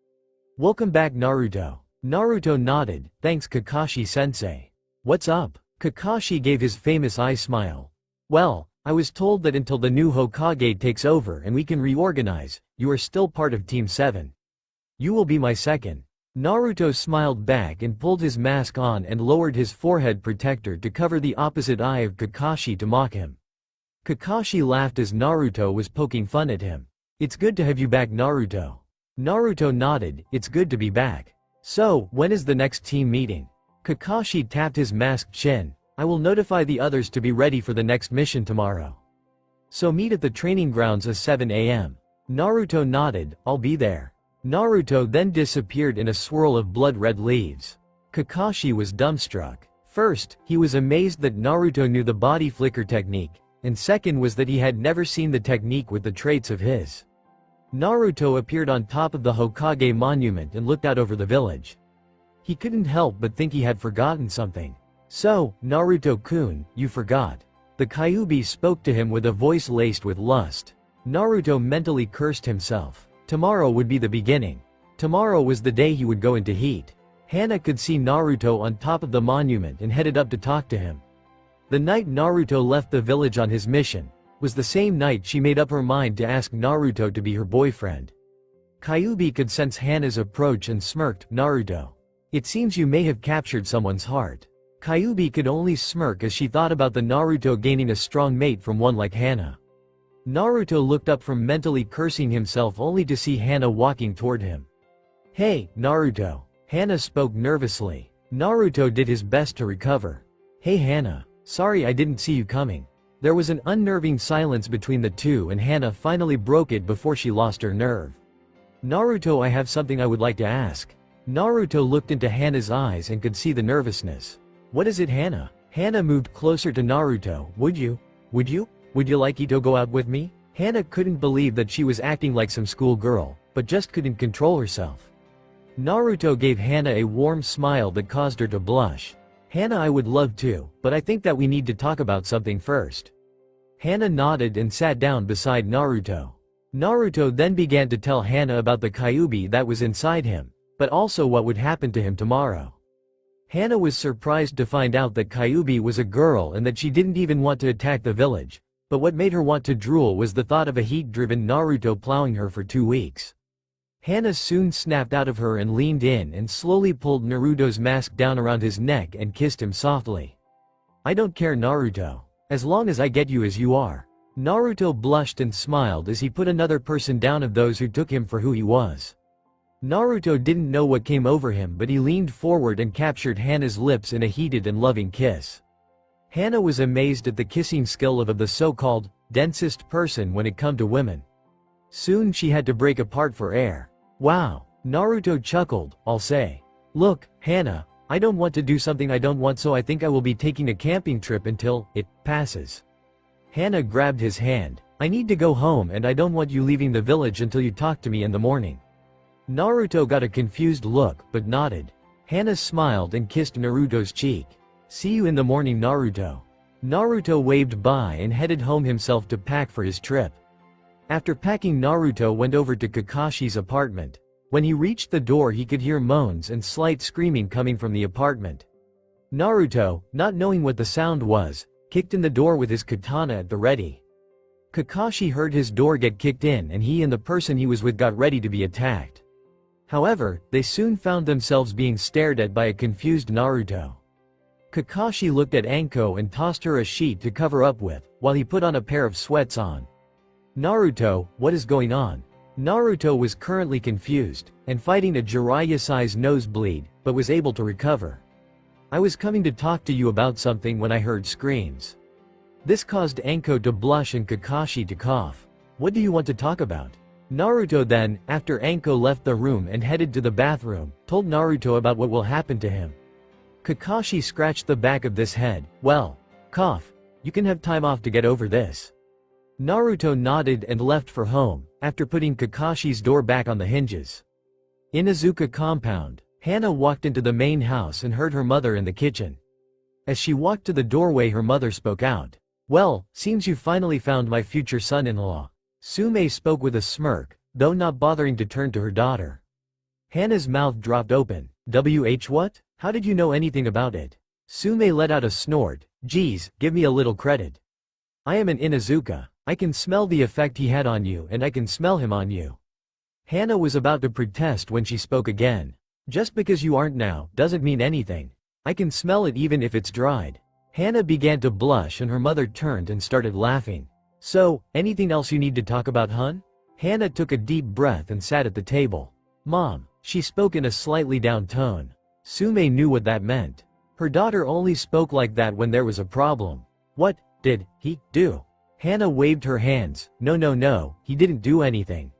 Welcome back, Naruto. Naruto nodded. Thanks, Kakashi-sensei. What's up? Kakashi gave his famous eye smile. Well, I was told that until the new Hokage takes over and we can reorganize, you are still part of Team 7. You will be my second. Naruto smiled back and pulled his mask on and lowered his forehead protector to cover the opposite eye of Kakashi to mock him. Kakashi laughed as Naruto was poking fun at him. It's good to have you back, Naruto. Naruto nodded, it's good to be back. So, when is the next team meeting? Kakashi tapped his masked chin. I will notify the others to be ready for the next mission tomorrow. So meet at the training grounds at 7 a.m. Naruto nodded, I'll be there. Naruto then disappeared in a swirl of blood-red leaves. Kakashi was dumbstruck. First, he was amazed that Naruto knew the body flicker technique, and second was that he had never seen the technique with the traits of his. Naruto appeared on top of the Hokage monument and looked out over the village. He couldn't help but think he had forgotten something. So, Naruto-kun, you forgot. The Kyuubi spoke to him with a voice laced with lust. Naruto mentally cursed himself. Tomorrow would be the beginning. Tomorrow was the day he would go into heat. Hana could see Naruto on top of the monument and headed up to talk to him. The night Naruto left the village on his mission was the same night she made up her mind to ask Naruto to be her boyfriend. Kyuubi could sense Hana's approach and smirked, Naruto. It seems you may have captured someone's heart. Kyuubi could only smirk as she thought about the Naruto gaining a strong mate from one like Hana. Naruto looked up from mentally cursing himself only to see Hana walking toward him. Hey, Naruto. Hana spoke nervously. Naruto did his best to recover. Hey Hana. Sorry I didn't see you coming. There was an unnerving silence between the two and Hana finally broke it before she lost her nerve. Naruto, I have something I would like to ask. Naruto looked into Hana's eyes and could see the nervousness. What is it, Hana? Hana moved closer to Naruto. Would you like to go out with me? Hana couldn't believe that she was acting like some schoolgirl, but just couldn't control herself. Naruto gave Hana a warm smile that caused her to blush. Hana, I would love to, but I think that we need to talk about something first. Hana nodded and sat down beside Naruto. Naruto then began to tell Hana about the Kyuubi that was inside him, but also what would happen to him tomorrow. Hana was surprised to find out that Kyuubi was a girl and that she didn't even want to attack the village, but what made her want to drool was the thought of a heat-driven Naruto plowing her for 2 weeks. Hana soon snapped out of her and leaned in and slowly pulled Naruto's mask down around his neck and kissed him softly. I don't care, Naruto. As long as I get you as you are. Naruto blushed and smiled as he put another person down of those who took him for who he was. Naruto didn't know what came over him, but he leaned forward and captured Hana's lips in a heated and loving kiss. Hana was amazed at the kissing skill of the so-called densest person when it come to women. Soon she had to break apart for air. Wow, Naruto chuckled, I'll say. Look, Hana, I don't want to do something I don't want, so I think I will be taking a camping trip until it passes. Hana grabbed his hand. I need to go home and I don't want you leaving the village until you talk to me in the morning. Naruto got a confused look, but nodded. Hana smiled and kissed Naruto's cheek. See you in the morning, Naruto. Naruto waved bye and headed home himself to pack for his trip. After packing, Naruto went over to Kakashi's apartment. When he reached the door, he could hear moans and slight screaming coming from the apartment. Naruto, not knowing what the sound was, kicked in the door with his katana at the ready. Kakashi heard his door get kicked in and he and the person he was with got ready to be attacked. However, they soon found themselves being stared at by a confused Naruto. Kakashi looked at Anko and tossed her a sheet to cover up with, while he put on a pair of sweats on. Naruto, what is going on? Naruto was currently confused, and fighting a Jiraiya-sized nosebleed, but was able to recover. I was coming to talk to you about something when I heard screams. This caused Anko to blush and Kakashi to cough. What do you want to talk about? Naruto then, after Anko left the room and headed to the bathroom, told Naruto about what will happen to him. Kakashi scratched the back of this head. Well, cough. You can have time off to get over this. Naruto nodded and left for home, after putting Kakashi's door back on the hinges. In Izuka compound, Hana walked into the main house and heard her mother in the kitchen. As she walked to the doorway, her mother spoke out. Well, seems you finally found my future son-in-law. Sume spoke with a smirk, though not bothering to turn to her daughter. Hana's mouth dropped open. What? How did you know anything about it? Sume let out a snort. Geez, give me a little credit. I am an Inuzuka. I can smell the effect he had on you and I can smell him on you. Hana was about to protest when she spoke again. Just because you aren't now, doesn't mean anything. I can smell it even if it's dried. Hana began to blush and her mother turned and started laughing. So, anything else you need to talk about, hun? Hannah took a deep breath and sat at the table. Mom, she spoke in a slightly down tone. Sume knew what that meant. Her daughter only spoke like that when there was a problem. What did he do? Hannah waved her hands. No, he didn't do anything.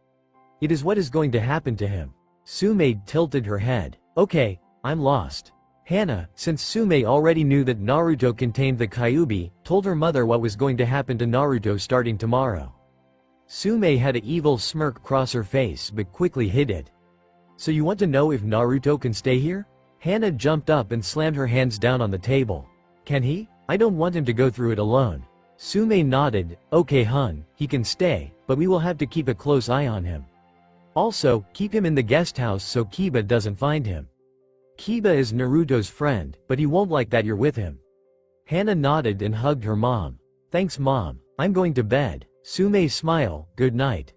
It is what is going to happen to him. Sume tilted her head. Okay, I'm lost. Hannah, since Sume already knew that Naruto contained the Kyuubi, told her mother what was going to happen to Naruto starting tomorrow. Sume had an evil smirk cross her face but quickly hid it. So you want to know if Naruto can stay here? Hannah jumped up and slammed her hands down on the table. Can he? I don't want him to go through it alone. Sume nodded. Okay hun, he can stay, but we will have to keep a close eye on him. Also, keep him in the guest house so Kiba doesn't find him. Kiba is Naruto's friend, but he won't like that you're with him. Hannah nodded and hugged her mom. Thanks mom, I'm going to bed. Sume smiled. Good night.